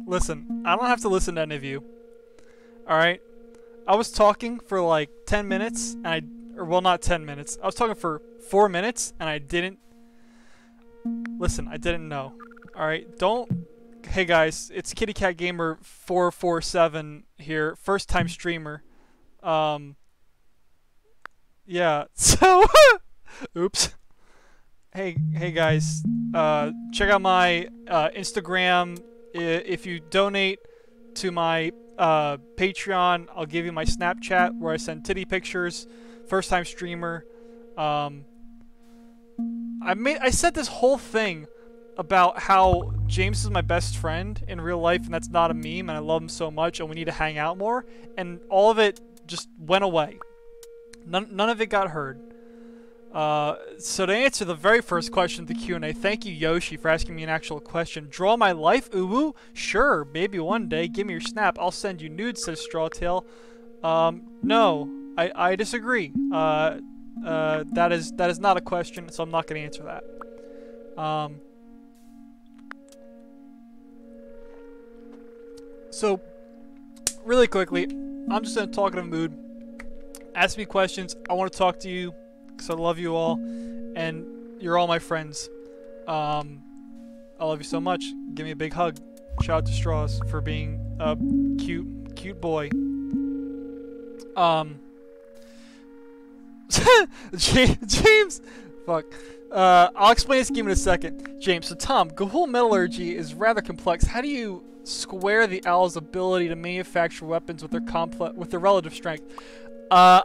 Listen, I don't have to listen to any of you. Alright? I was talking for like 10 minutes, well, not 10 minutes. I was talking for 4 minutes, and I didn't... Listen, I didn't know. Alright? Don't... Hey guys, it's Kitty Cat Gamer 447 here, first time streamer. Yeah, so... Oops. Hey guys, check out my Instagram. If you donate to my Patreon, I'll give you my Snapchat where I send titty pictures. First time streamer. I said this whole thing about how James is my best friend in real life, and that's not a meme, and I love him so much, and we need to hang out more, and all of it just went away. None of it got heard. So to answer the very first question of the Q&A, thank you Yoshi for asking me an actual question. Draw my life? Uwu? Sure, maybe one day. Give me your snap. I'll send you nudes, says Strawtail. No, I disagree. That is not a question, so I'm not going to answer that. So, really quickly, I'm just in a talkative mood. Ask me questions. I want to talk to you. So I love you all, and you're all my friends. I love you so much. Give me a big hug. Shout out to Straws for being a cute boy. James, fuck. I'll explain this game in a second. James, so Tom, Ga'Hoole metallurgy is rather complex. How do you square the owl's ability to manufacture weapons with their relative strength? I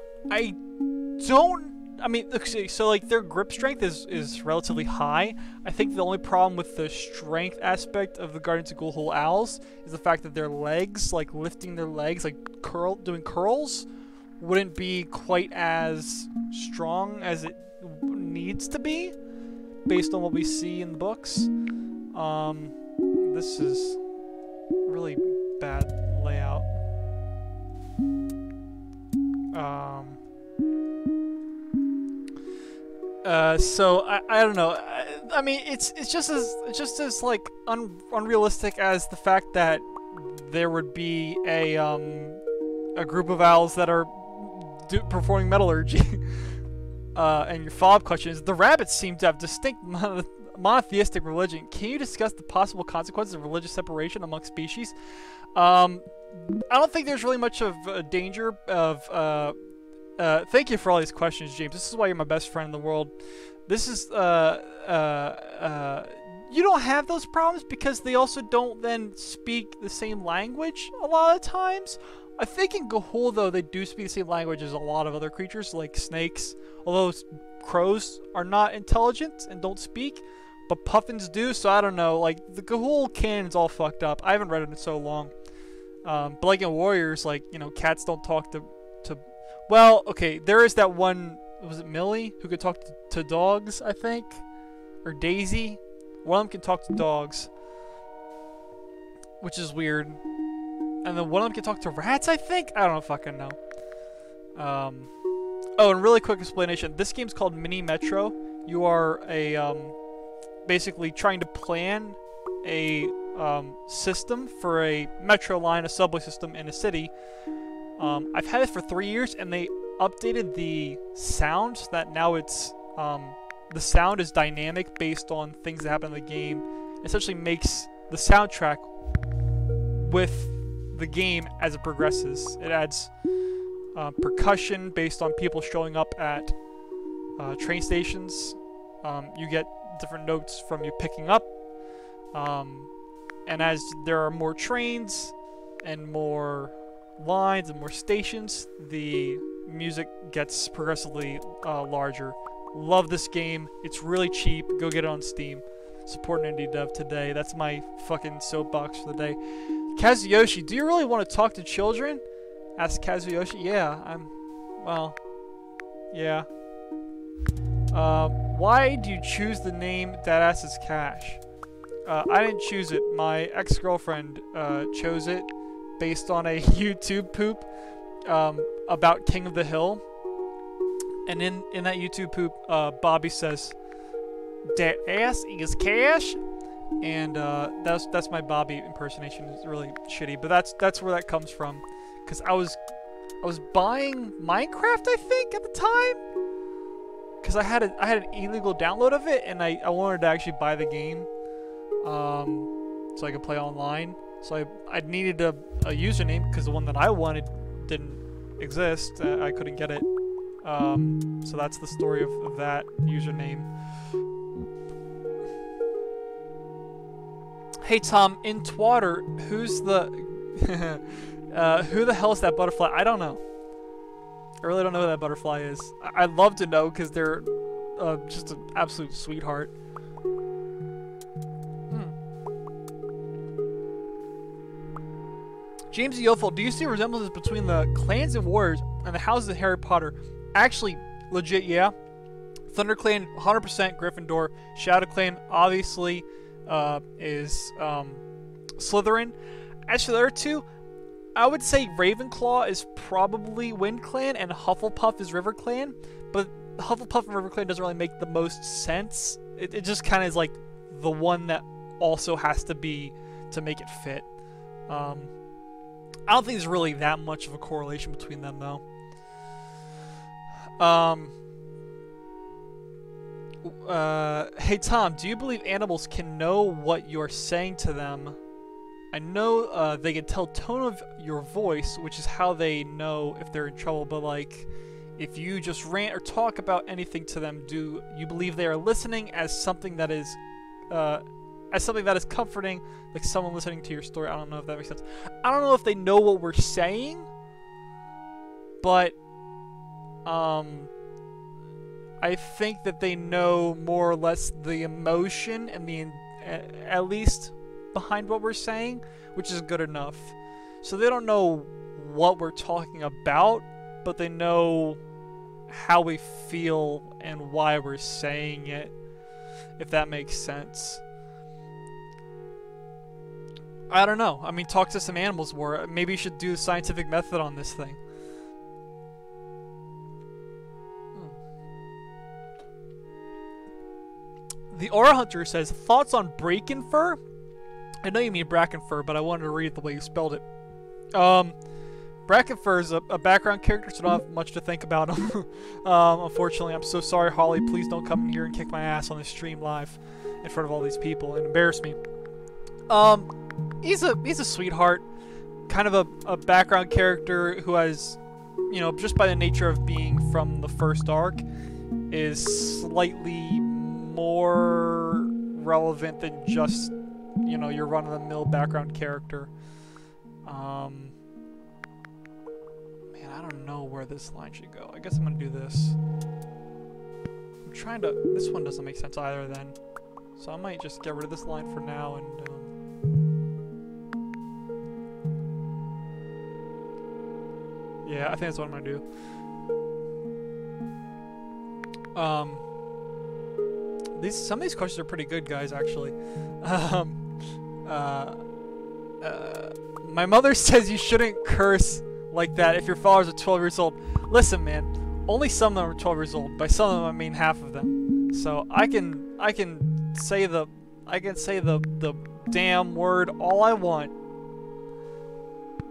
mean, so like their grip strength is relatively high. I think the only problem with the strength aspect of the Guardians of Ga'Hoole owls is the fact that their legs, like lifting their legs, like doing curls, wouldn't be quite as strong as it needs to be, based on what we see in the books. This is really bad layout. So I don't know. I mean, it's just as like unrealistic as the fact that there would be a group of owls that are performing metallurgy. And your follow-up question is: the rabbits seem to have distinct monotheistic religion. Can you discuss the possible consequences of religious separation among species? I don't think there's really much of a danger of. Thank you for all these questions, James. This is why you're my best friend in the world. This is, you don't have those problems because they also don't then speak the same language a lot of times. I think in Ga'Hoole, though, they do speak the same language as a lot of other creatures, like snakes. Although crows are not intelligent and don't speak, but puffins do, so I don't know. Like, the Ga'Hoole canon's all fucked up. I haven't read it in so long. But like in Warriors, like, you know, cats don't talk to well, okay, there is that one, was it Millie, who could talk to dogs, I think? Or Daisy? One of them can talk to dogs, which is weird. And then one of them can talk to rats, I think? I don't fucking know. Oh, and really quick explanation. This game's called Mini Metro. You are basically trying to plan a system for a metro line, a subway system in a city. I've had it for 3 years, and they updated the sound so that now it's the sound is dynamic based on things that happen in the game. It essentially makes the soundtrack with the game as it progresses. It adds percussion based on people showing up at train stations. You get different notes from you picking up, and as there are more trains and more lines and more stations, the music gets progressively larger. Love this game. It's really cheap. Go get it on Steam. Support an indie dev today. That's my fucking soapbox for the day. Kazuyoshi, do you really want to talk to children? Asked Kazuyoshi. Yeah, yeah. Why do you choose the name Deadass is Cash? I didn't choose it. My ex-girlfriend chose it based on a YouTube poop. about King of the Hill. And in that YouTube poop, Bobby says, "That ass is cash," and that's my Bobby impersonation. It's really shitty, but that's where that comes from. Cause I was buying Minecraft, I think, at the time. Cause I had an illegal download of it, and I wanted to actually buy the game, so I could play online. So I needed a username because the one that I wanted didn't exist. I couldn't get it. So that's the story of that username. Hey Tom, in Twatter, who's the who the hell is that butterfly? I don't know. I really don't know who that butterfly is. I'd love to know because they're just an absolute sweetheart. James Yofel, do you see resemblances between the clans and warriors and the houses of Harry Potter? Actually, legit, yeah. ThunderClan, 100% Gryffindor. ShadowClan, obviously, is Slytherin. As for the other two, I would say Ravenclaw is probably WindClan and Hufflepuff is RiverClan. But Hufflepuff and RiverClan doesn't really make the most sense. It just kind of is like the one that also has to be to make it fit. I don't think there's really that much of a correlation between them, though. Hey Tom, do you believe animals can know what you're saying to them? I know they can tell tone of your voice, which is how they know if they're in trouble, but like, if you just rant or talk about anything to them, do you believe they are listening as something that is comforting, like someone listening to your story? I don't know if that makes sense. I don't know if they know what we're saying, but I think that they know more or less the emotion and the at least behind what we're saying, which is good enough. So they don't know what we're talking about, but they know how we feel and why we're saying it, if that makes sense. I don't know. I mean, talk to some animals more. Maybe you should do a scientific method on this thing. The Aura Hunter says, thoughts on Brackenfur? I know you mean Brackenfur, but I wanted to read it the way you spelled it. Brackenfur is a background character, so I don't have much to think about him. Unfortunately, I'm so sorry, Holly. Please don't come in here and kick my ass on this stream live in front of all these people and embarrass me. He's a sweetheart, kind of a background character who has, you know, just by the nature of being from the first arc, is slightly more relevant than just, you know, your run-of-the-mill background character. Man, I don't know where this line should go. I guess I'm gonna do this. I'm trying to... This one doesn't make sense either then. So I might just get rid of this line for now and... yeah, I think that's what I'm gonna do. Some of these questions are pretty good, guys, actually. My mother says you shouldn't curse like that if your followers are 12 years old. Listen, man, only some of them are 12 years old. By some of them, I mean half of them. So I can say the damn word all I want.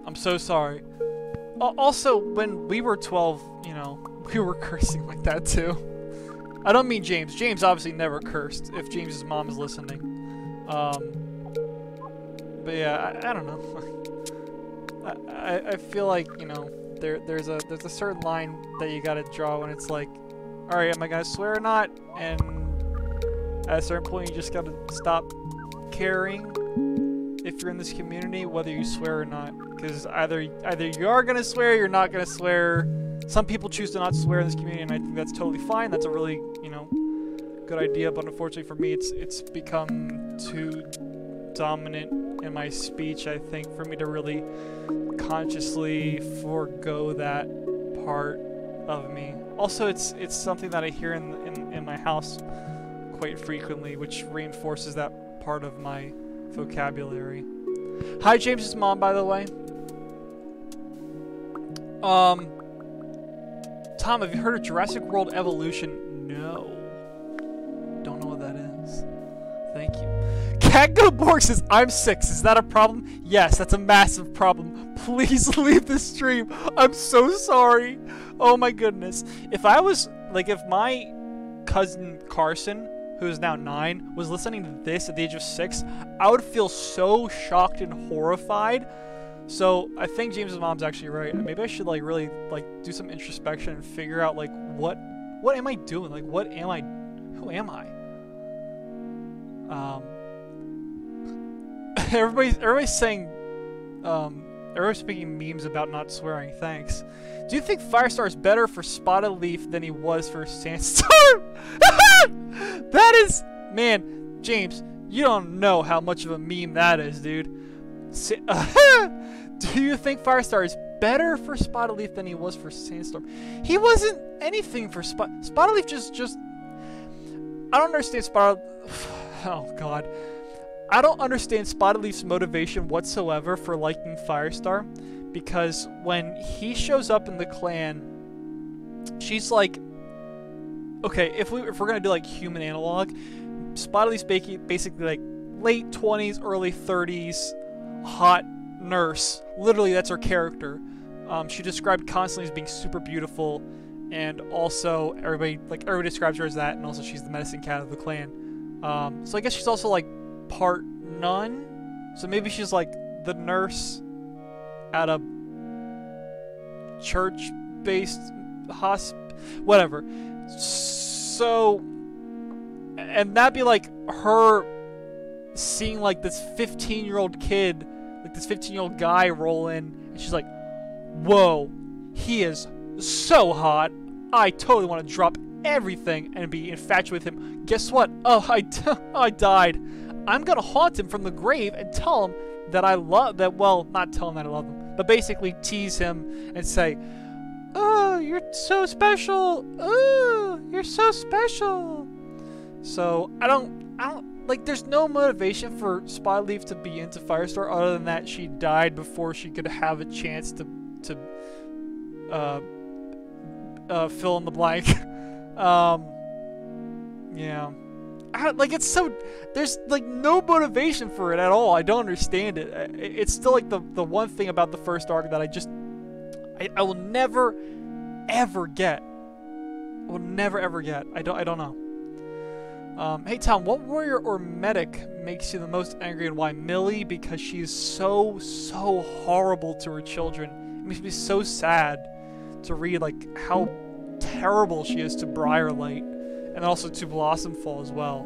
I'm so sorry. Also, when we were 12, you know, we were cursing like that too. I don't mean James. James obviously never cursed, if James's mom is listening. But yeah, I don't know. I feel like, you know, there's a certain line that you gotta draw when it's like, alright, am I gonna swear or not? And at a certain point you just gotta stop caring if you're in this community, whether you swear or not. Because either you are gonna swear or you're not gonna swear. Some people choose to not swear in this community, and I think that's totally fine. That's a really, you know, good idea. But unfortunately for me, it's become too dominant in my speech, I think, for me to really consciously forego that part of me. Also, it's something that I hear in my house quite frequently, which reinforces that part of my vocabulary. Hi, James's mom, by the way. Tom, have you heard of Jurassic World Evolution? No. Don't know what that is. Thank you. Catgoborg says, I'm 6. Is that a problem? Yes, that's a massive problem. Please leave the stream. I'm so sorry. Oh my goodness. If I was, like, if my cousin Carson, who is now 9, was listening to this at the age of 6, I would feel so shocked and horrified. So I think James's mom's actually right. Maybe I should, like, really, like, do some introspection and figure out, like, what am I doing? Like, who am I? Everybody's saying, everybody's speaking memes about not swearing. Thanks. Do you think Firestar is better for Spotted Leaf than he was for Sandstorm? That is, man, James, you don't know how much of a meme that is, dude. Do you think Firestar is better for Spotted Leaf than he was for Sandstorm? He wasn't anything for Spotted Leaf. Just I don't understand Spotted. Oh God. I don't understand Spotted Leaf's motivation whatsoever for liking Firestar, because when he shows up in the clan, she's like, okay, if we're gonna do like human analog, Spotted Leaf's basically like late 20s, early 30s, hot nurse. Literally, that's her character. She described constantly as being super beautiful, and also everybody describes her as that, and also she's the medicine cat of the clan. So I guess she's also like part nun, so maybe she's like the nurse at a church-based whatever. So, and that'd be like her seeing like this 15-year-old kid, like this 15-year-old guy roll in, and she's like, whoa, he is so hot, I totally want to drop everything and be infatuated with him. Guess what? Oh, I died. I'm gonna haunt him from the grave and tell him that I love that. Well, not tell him that I love him, but basically tease him and say, "Oh, you're so special. Oh, you're so special." So I don't like. There's no motivation for Spotted Leaf to be into Firestar other than that she died before she could have a chance to fill in the blank. Yeah. Like, it's so, there's like no motivation for it at all. I don't understand it. It's still like the one thing about the first arc that I will never ever get. I will never ever get. I don't know. Hey Tom, what warrior or medic makes you the most angry and why? Millie, because she's so horrible to her children. It makes me so sad to read like how terrible she is to Briarlight. And also to Blossomfall as well.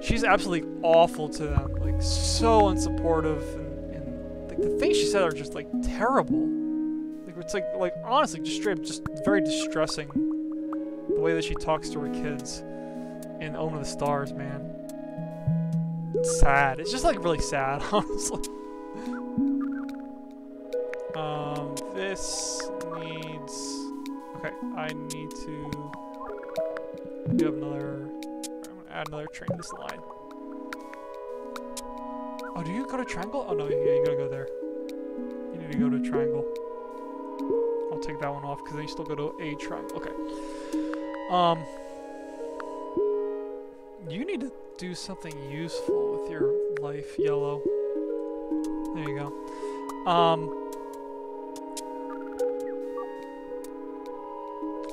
She's absolutely awful to them, like so unsupportive, and like the things she said are just like terrible. Like it's like honestly, just straight up, just very distressing. The way that she talks to her kids in Omen of the Stars, man. It's sad. It's just like really sad, honestly. This needs. Okay, I need to. You have another. I'm gonna add another train to this line. Oh, do you go to Triangle? Oh no, yeah, you gotta go there. You need to go to Triangle. I'll take that one off because then you still go to a Triangle. Okay. You need to do something useful with your life, Yellow. There you go.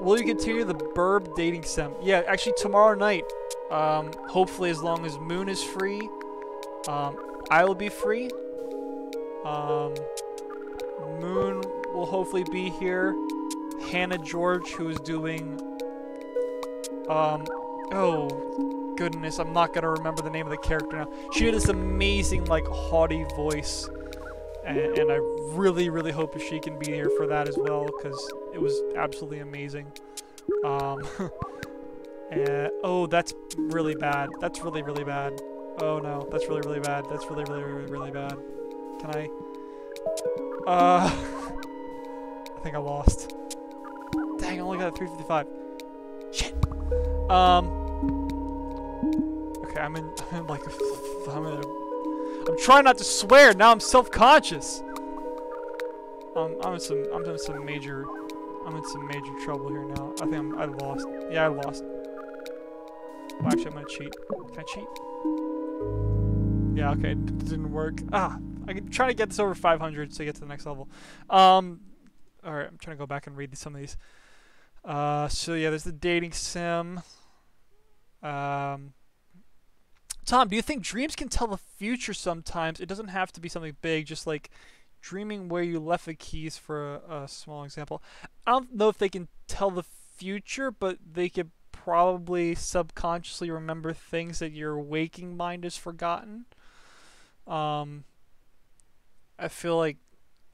Will you continue the Burb dating sim? Yeah, actually tomorrow night. Hopefully as long as Moon is free. I will be free. Moon will hopefully be here. Hannah George, who is doing... oh, goodness, I'm not gonna remember the name of the character now. She had this amazing, like, haughty voice. And I really, really hope she can be here for that as well, because it was absolutely amazing. Oh, that's really bad. That's really, really bad. Oh no, that's really, really bad. That's really, really, really, really bad. Can I? I think I lost. Dang, I only got a 355. Shit. Okay, I'm trying not to swear. Now I'm self-conscious. I'm doing some major I'm in some major trouble here now. I think I lost. Yeah, I lost. Well, actually, I'm gonna cheat. Can I cheat? Yeah, okay, it didn't work. I'm trying to get this over 500 to get to the next level. Alright, I'm trying to go back and read some of these. So yeah, there's the dating sim. Tom, do you think dreams can tell the future sometimes? It doesn't have to be something big, just like dreaming where you left the keys for a small example. I don't know if they can tell the future, but they could probably subconsciously remember things that your waking mind has forgotten. I feel like,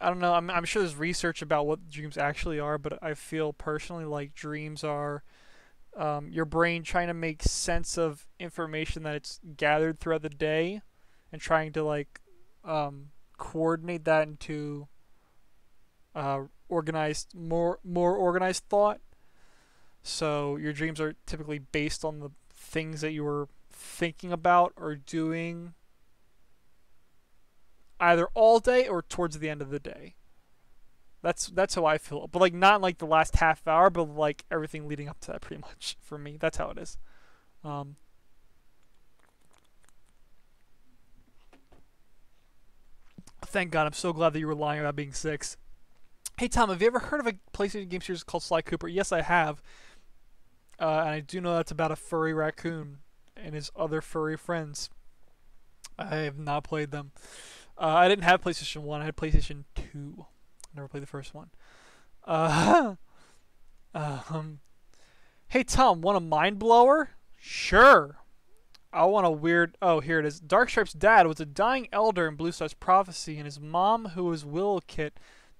I don't know, I'm sure there's research about what dreams actually are, but I feel personally like dreams are your brain trying to make sense of information that it's gathered throughout the day and trying to like coordinate that into organized, more organized thought. So your dreams are typically based on the things that you were thinking about or doing either all day or towards the end of the day. That's how I feel. But like not in like the last half hour, but like everything leading up to that pretty much for me. That's how it is. Thank God. I'm so glad that you were lying about being 6. Hey Tom, have you ever heard of a PlayStation game series called Sly Cooper? Yes, I have. And I do know that's about a furry raccoon and his other furry friends. I have not played them. I didn't have PlayStation 1. I had PlayStation 2. Never played the first one. Hey Tom, want a mind blower? Sure. I want a weird... Oh, here it is. Darkstripe's dad was a dying elder in Blue Star's prophecy, and his mom, who was Willowkit,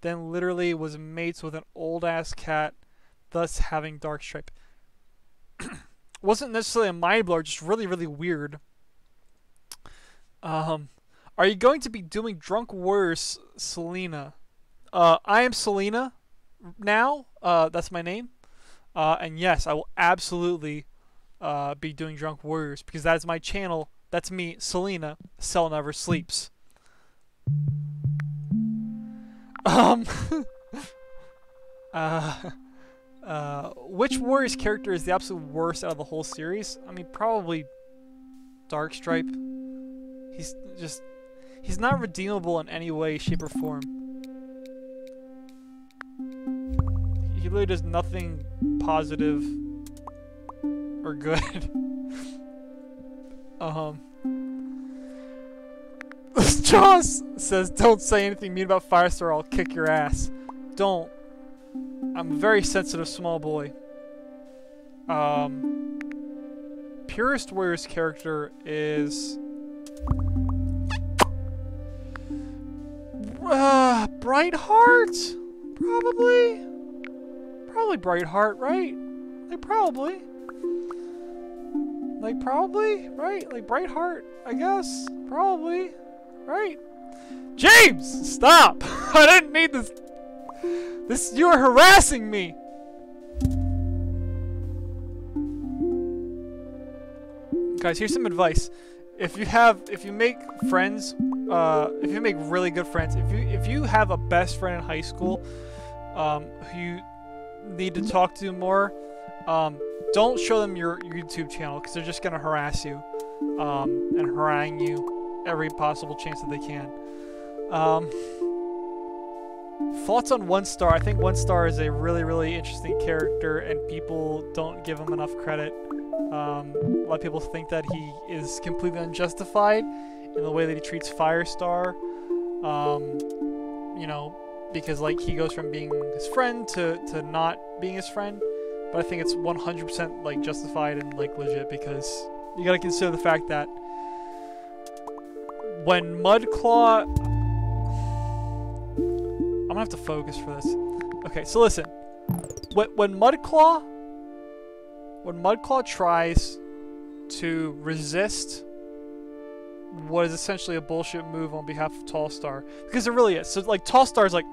then literally was mates with an old-ass cat, thus having Darkstripe. Wasn't necessarily a mind blower, just really, really weird. Are you going to be doing Drunk Warriors, Selena? I am Selena now. That's my name. And yes, I will absolutely be doing Drunk Warriors because that is my channel. That's me, Selena. Cell never sleeps. Which Warriors character is the absolute worst out of the whole series? I mean, probably Darkstripe. He's not redeemable in any way, shape, or form. He really does nothing positive or good. Joss says, don't say anything mean about Firestar or I'll kick your ass. Don't. I'm a very sensitive small boy. Purest Warrior's character is... Brightheart? Probably? Probably Brightheart, right? Like, probably. Like, probably, right? Like, Brightheart, I guess. Probably. Right? James! Stop! I didn't need this. You are harassing me! Guys, here's some advice. If you make friends, if you make really good friends, if you have a best friend in high school, who you need to talk to more, don't show them your YouTube channel because they're just gonna harass you, and harangue you every possible chance that they can. Thoughts on One Star? I think One Star is a really, really interesting character, and people don't give him enough credit. A lot of people think that he is completely unjustified in the way that he treats Firestar. You know, because like he goes from being his friend to not being his friend. But I think it's 100% like justified and like legit because you gotta consider the fact that when Mudclaw... I'm gonna have to focus for this. Okay, so listen. When Mudclaw tries to resist what is essentially a bullshit move on behalf of Tallstar, because it really is. So like Tallstar's like,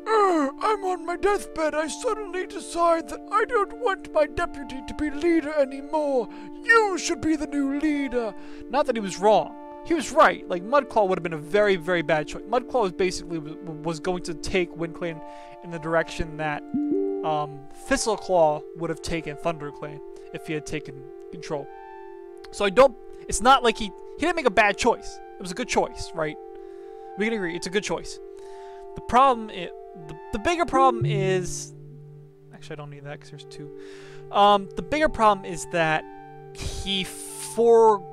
I'm on my deathbed. I suddenly decide that I don't want my deputy to be leader anymore. You should be the new leader. Not that he was wrong. He was right. Like, Mudclaw would have been a very, very bad choice. Mudclaw was basically was going to take Wind Clan in the direction that Thistleclaw would have taken ThunderClan if he had taken control. So I don't. It's not like he didn't make a bad choice. It was a good choice, right? We can agree it's a good choice. The problem, the bigger problem is, actually I don't need that because there's two. The bigger problem is that he foregoed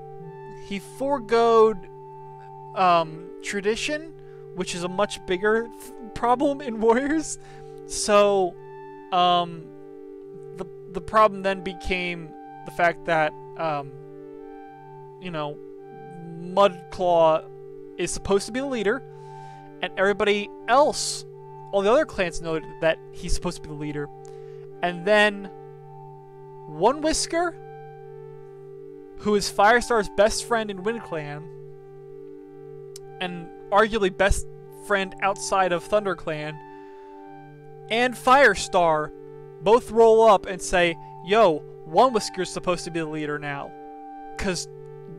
tradition, which is a much bigger problem in Warriors. So, the problem then became the fact that, you know, Mudclaw is supposed to be the leader, and everybody else, all the other clans know that he's supposed to be the leader. And then One Whisker, who is Firestar's best friend in WindClan, and arguably best friend outside of ThunderClan, and Firestar both roll up and say, yo, One Whisker's supposed to be the leader now. Because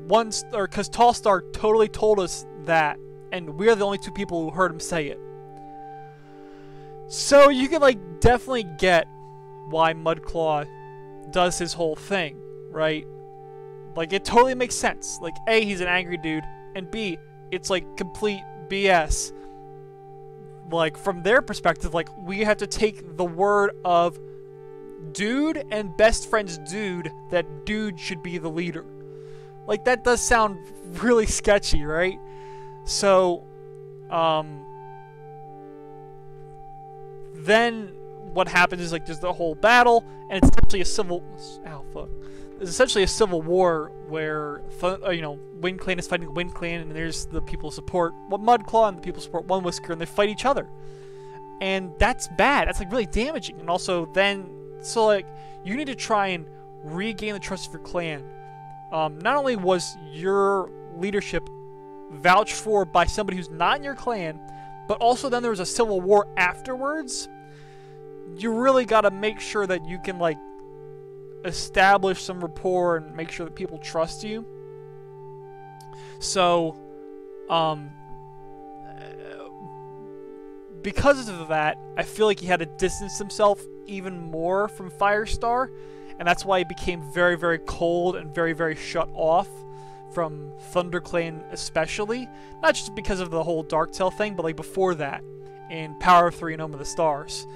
Tallstar totally told us that, and we're the only two people who heard him say it. So you can, like, definitely get why Mudclaw does his whole thing, right? Like, it totally makes sense. Like, A, he's an angry dude, and B, it's, like, complete BS. Like, from their perspective, like, we have to take the word of dude and best friend's dude that dude should be the leader. Like, that does sound really sketchy, right? So, then what happens is, like, there's the whole battle, and it's essentially a civil... Ow, fuck. It's essentially a civil war where, you know, WindClan is fighting WindClan, and there's the people support Mudclaw, and the people support One Whisker, and they fight each other. And that's bad. That's, like, really damaging. And also then, so, like, you need to try and regain the trust of your clan. Not only was your leadership vouched for by somebody who's not in your clan, but also then there was a civil war afterwards. You really got to make sure that you can, like, establish some rapport and make sure that people trust you. So, because of that, I feel like he had to distance himself even more from Firestar, and that's why he became very, very cold and very, very shut off from ThunderClan especially. Not just because of the whole Darktail thing, but, like, before that, in Power of 3 and Home of the Stars.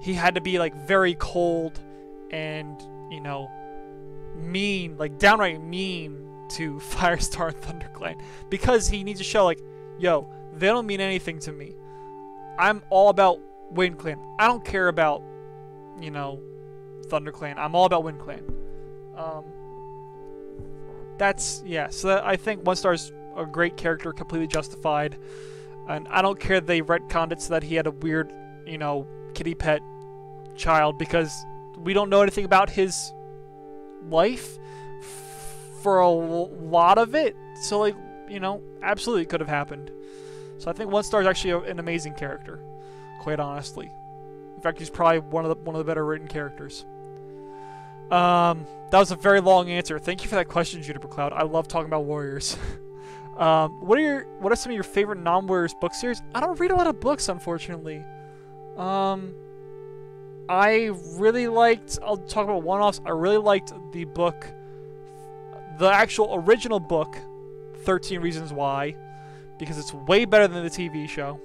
He had to be, like, very cold and, you know, mean, like, downright mean to Firestar and ThunderClan. Because he needs to show, like, yo, they don't mean anything to me. I'm all about WindClan. I don't care about, you know, ThunderClan. I'm all about WindClan. That's, yeah, so I think One Star's a great character, completely justified. And I don't care that they retconned it so that he had a weird, you know, kitty pet child, because we don't know anything about his life for a lot of it. So, like, you know, absolutely could have happened. So I think One Star is actually an amazing character, quite honestly. In fact, he's probably one of the better written characters. That was a very long answer. Thank you for that question, Juniper Cloud. I love talking about Warriors. What are some of your favorite non-Warriors book series? I don't read a lot of books, unfortunately. I really liked, I'll talk about one-offs, I really liked the book, the actual original book, 13 Reasons Why, because it's way better than the TV show.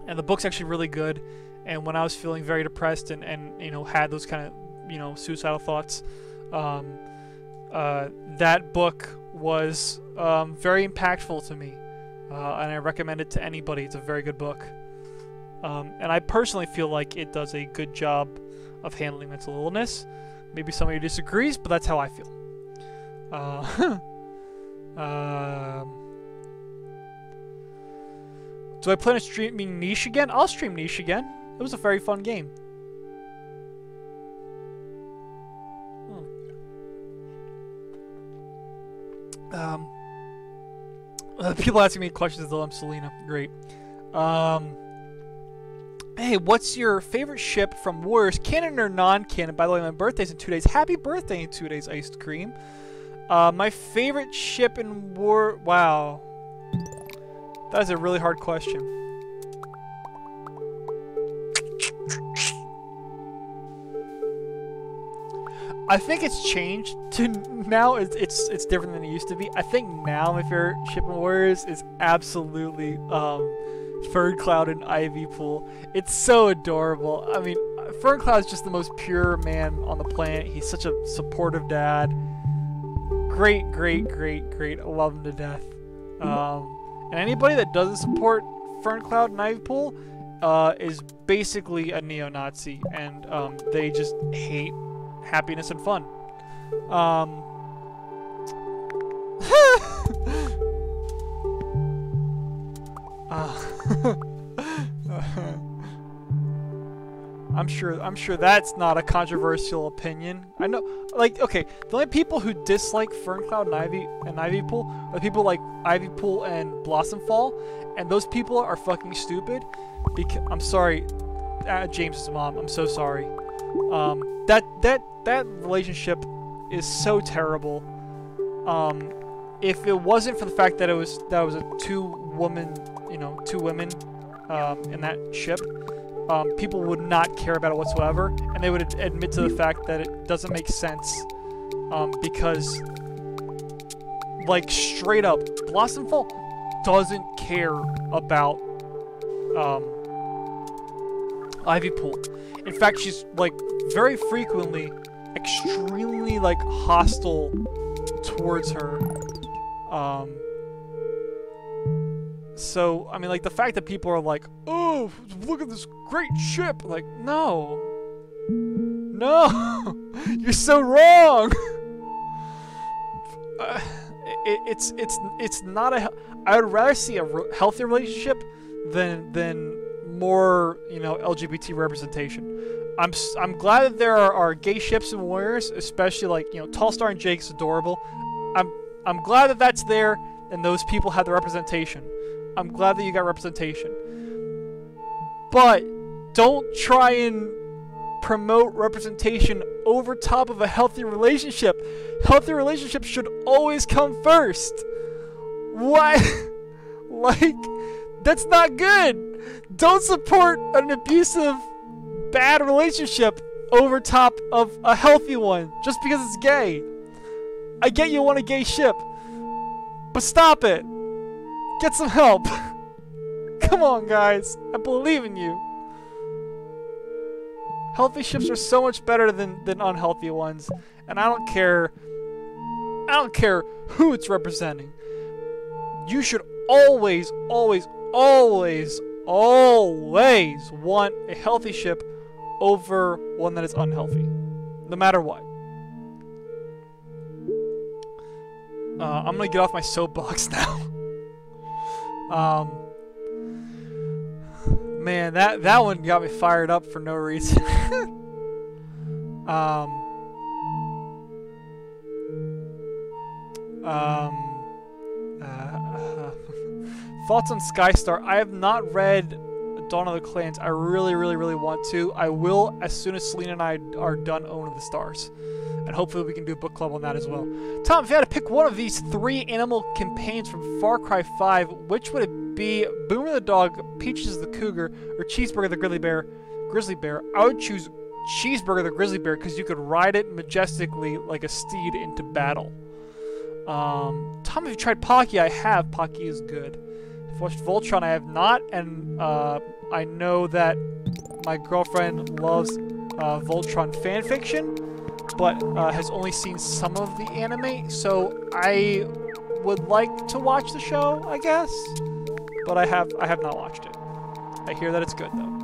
And the book's actually really good, and when I was feeling very depressed and you know, had those kind of, you know, suicidal thoughts, that book was very impactful to me, and I recommend it to anybody. It's a very good book. And I personally feel like it does a good job of handling mental illness. Maybe somebody disagrees, but that's how I feel. Do I plan on streaming Niche again? I'll stream Niche again. It was a very fun game. People asking me questions though. I'm Selena. Great. Hey, what's your favorite ship from Warriors, canon or non-canon? By the way, my birthday's in 2 days. Happy birthday in 2 days, Iced Cream. My favorite ship in War... Wow. That is a really hard question. I think it's changed to now. It's different than it used to be. I think now my favorite ship in Warriors is absolutely Ferncloud and Ivy Pool. It's so adorable. I mean, Ferncloud is just the most pure man on the planet. He's such a supportive dad. Great. I love him to death. And anybody that doesn't support Ferncloud and Ivy Pool is basically a neo-Nazi, and they just hate happiness and fun. I'm sure that's not a controversial opinion. I know, like, okay, the only people who dislike Ferncloud and Ivy Pool are people like Ivy Pool and Blossomfall, and those people are fucking stupid. Because I'm sorry, James's mom. I'm so sorry. That relationship is so terrible. If it wasn't for the fact that it was a two women in that ship, people would not care about it whatsoever, and they would admit to the fact that it doesn't make sense. Because, like, straight up, Blossomfall doesn't care about Ivy Pool. In fact, she's, like, very frequently extremely, like, hostile towards her. So, I mean, like, the fact that people are like, oh, look at this great ship. Like, no. No. You're so wrong. It's not a... I would rather see a healthy relationship than more, LGBT representation. I'm glad that there are gay ships in Warriors, especially, like, Tallstar and Jake's adorable. I'm glad that that's there and those people have the representation. I'm glad that you got representation. But don't try and promote representation over top of a healthy relationship. Healthy relationships should always come first. Why? Like, that's not good. Don't support an abusive, bad relationship over top of a healthy one just because it's gay. I get you want a gay ship, but stop it. Get some help. Come on, guys. I believe in you. Healthy ships are so much better than unhealthy ones, and I don't care who it's representing. You should always want a healthy ship over one that is unhealthy, no matter what. I'm gonna get off my soapbox now. Man, that one got me fired up for no reason. Thoughts on Skystar? I have not read Dawn of the Clans. I really want to. I will as soon as Selena and I are done Own of the Stars. And hopefully we can do a book club on that as well. Tom, if you had to pick one of these 3 animal companions from Far Cry 5, which would it be? Boomer the dog, Peaches the cougar, or Cheeseburger the grizzly bear? I would choose Cheeseburger the grizzly bear because you could ride it majestically like a steed into battle. Tom, have you tried Pocky? I have. Pocky is good. I've watched Voltron. I have not, and I know that my girlfriend loves Voltron fanfiction, but has only seen some of the anime, so I would like to watch the show, I guess, but I have not watched it. I hear that it's good though.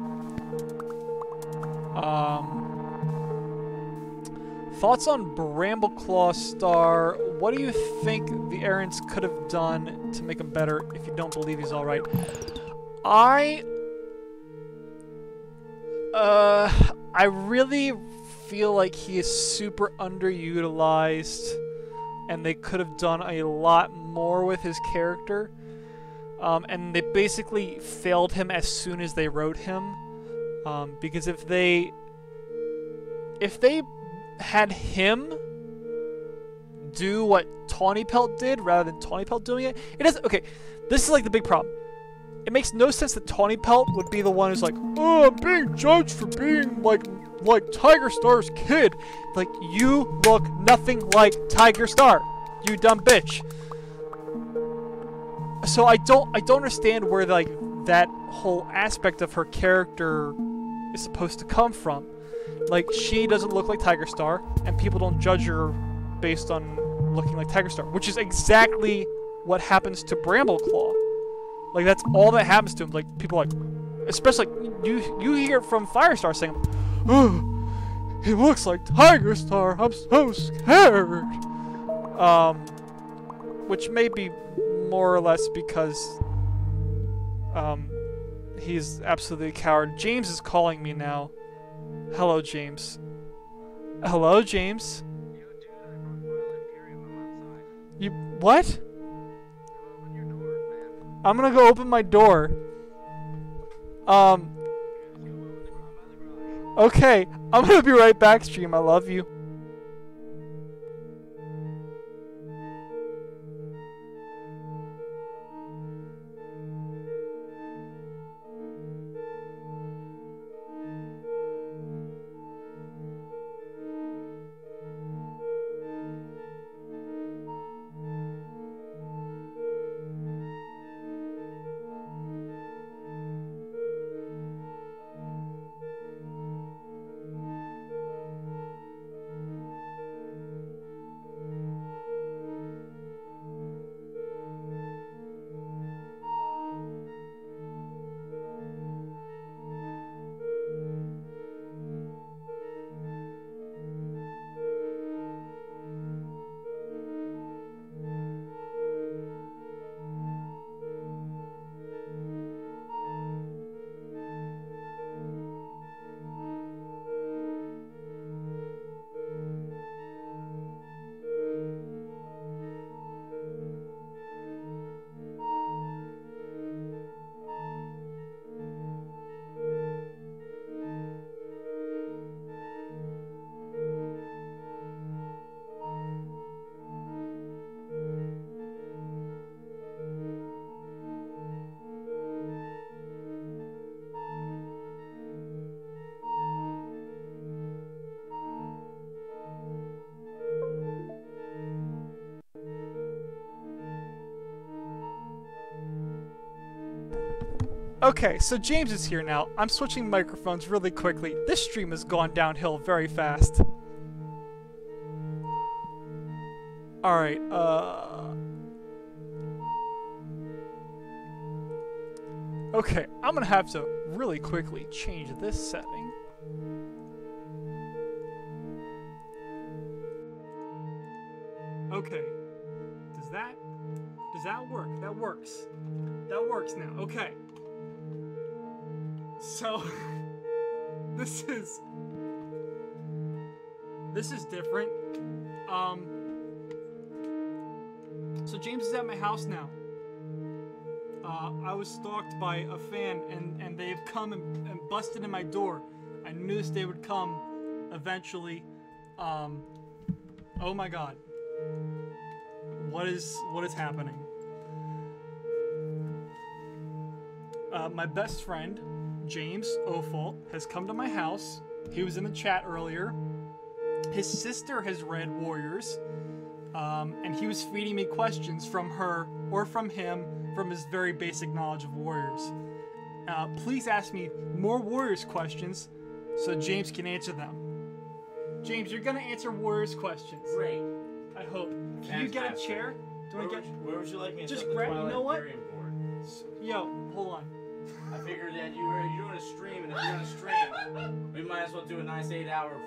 Thoughts on Brambleclaw Star? What do you think the Errands could have done to make him better if you don't believe he's alright? I really feel like he is super underutilized, and they could have done a lot more with his character. And they basically failed him as soon as they wrote him, because if they had him do what Tawny Pelt did rather than Tawny Pelt doing it, okay. This is like the big problem. it makes no sense that Tawny Pelt would be the one who's like, oh, I'm being judged for being like Tiger Star's kid. Like, you look nothing like Tiger Star, you dumb bitch. So I don't understand where like that whole aspect of her character is supposed to come from. Like, she doesn't look like Tiger Star, and people don't judge her based on looking like Tiger Star, which is exactly what happens to Brambleclaw. Like, that's all that happens to him. Like, people are like, especially you hear it from Firestar saying, oh, he looks like Tiger Star, I'm so scared. Which may be more or less because he's absolutely a coward. James is calling me now. Hello, James. Hello, James. You what? I'm gonna go open my door. Okay, I'm gonna be right back, stream. I love you. Okay, so James is here now. I'm switching microphones really quickly. This stream has gone downhill very fast. Alright, okay, I'm gonna have to really quickly change this setting. Okay. Does that work? That works. That works now. Okay. So this is different. So James is at my house now. I was stalked by a fan, and they've come and busted in my door. I knew this day would come eventually. Oh my god. What is happening? My best friend, James Ofault, has come to my house. He was in the chat earlier. His sister has read Warriors, and he was feeding me questions from her or from him from his very basic knowledge of Warriors. Please ask me more Warriors questions so James can answer them. James, you're gonna answer Warriors questions. Great. I hope. Can you get a chair? Where would you like me to just set the grab? You know what? Imperium board? Yo, hold on. I figured that you're doing a stream, and if you're gonna stream, we might as well do a nice 8-hour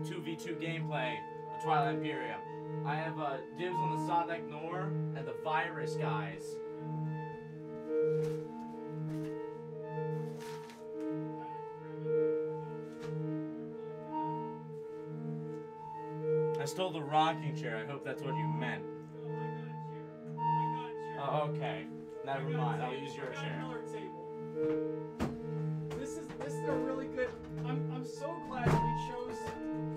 2v2 gameplay of Twilight Imperium. I have dibs on the Sadek Nor and the Virus guys. I stole the rocking chair. I hope that's what you meant. Oh, okay. Never mind. I'll use your chair. This is a really good. I'm so glad that we chose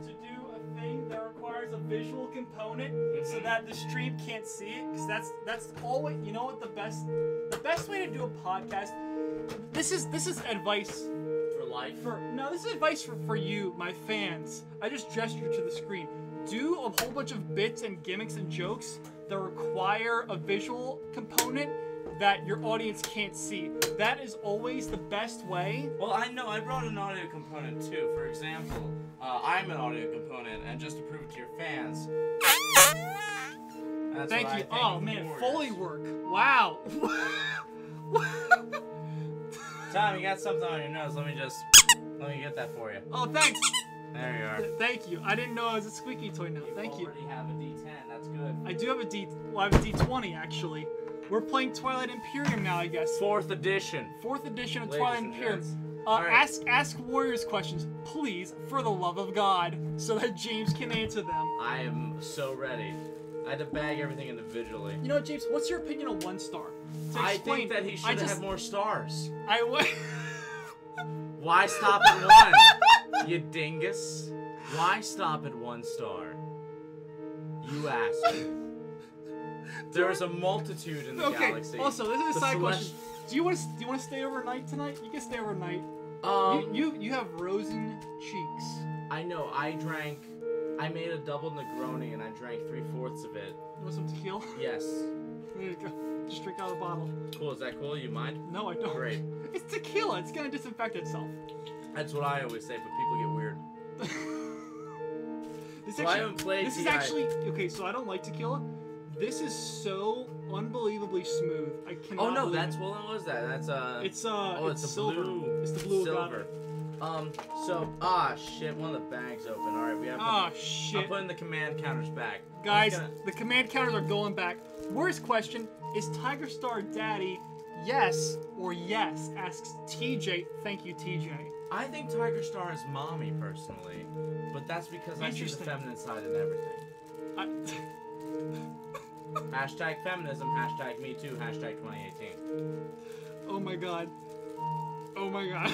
to do a thing that requires a visual component so that the stream can't see it, because that's always, you know what, the best way to do a podcast. This is advice For life. this is advice for you, my fans. I just gestured to the screen. Do a whole bunch of bits and gimmicks and jokes that require a visual component that your audience can't see. That is always the best way. Well, I know. I brought an audio component too. For example, I'm an audio component, and just to prove it to your fans. That's Thank what I you. think Oh of man, Warriors. Foley work. Wow. Tom, you got something on your nose. Let me get that for you. Oh, thanks. There you are. Thank you. I didn't know it was a squeaky toy now. Thank you. already have a D10. That's good. I do have I have a D20 actually. We're playing Twilight Imperium now, I guess. 4th edition. 4th edition of Ladies Twilight and Imperium. gents. All right. Ask Warriors questions, please, for the love of God, so that James can answer them. I am so ready. I had to bag everything individually. You know, James, what's your opinion on 1 star? To I explain, think that he should have more stars. Why stop at 1? You dingus. Why stop at 1 star? You ask. There is a multitude in the Okay. galaxy. Also, this is a The side celest- question. Do you want to stay overnight tonight? You can stay overnight. You have rosen cheeks. I know. I made a double Negroni and I drank 3/4 of it. You want some tequila? Yes. There you go. Just drink out of the bottle. Cool. Is that cool? You mind? No, I don't. Great. It's tequila. It's gonna disinfect itself. That's what I always say, but people get weird. This So I haven't played This is TI. actually okay. So I don't like tequila. This is so unbelievably smooth. I cannot. Oh no, believe that's it. what was that? That's It's it's a silver. blue. It's the blue silver. agave. So shit, one of the bags open. All right, we have. Ah I'm shit, putting the command counters back. guys, I'm just the command counters are going back. Worst question: is Tiger Star Daddy? Yes or yes? Asks TJ. Thank you, TJ. I think Tiger Star is mommy personally, but that's because I see the Interesting. feminine side in everything. Hashtag feminism. Hashtag me too. Hashtag 2018. Oh my god. Oh my god.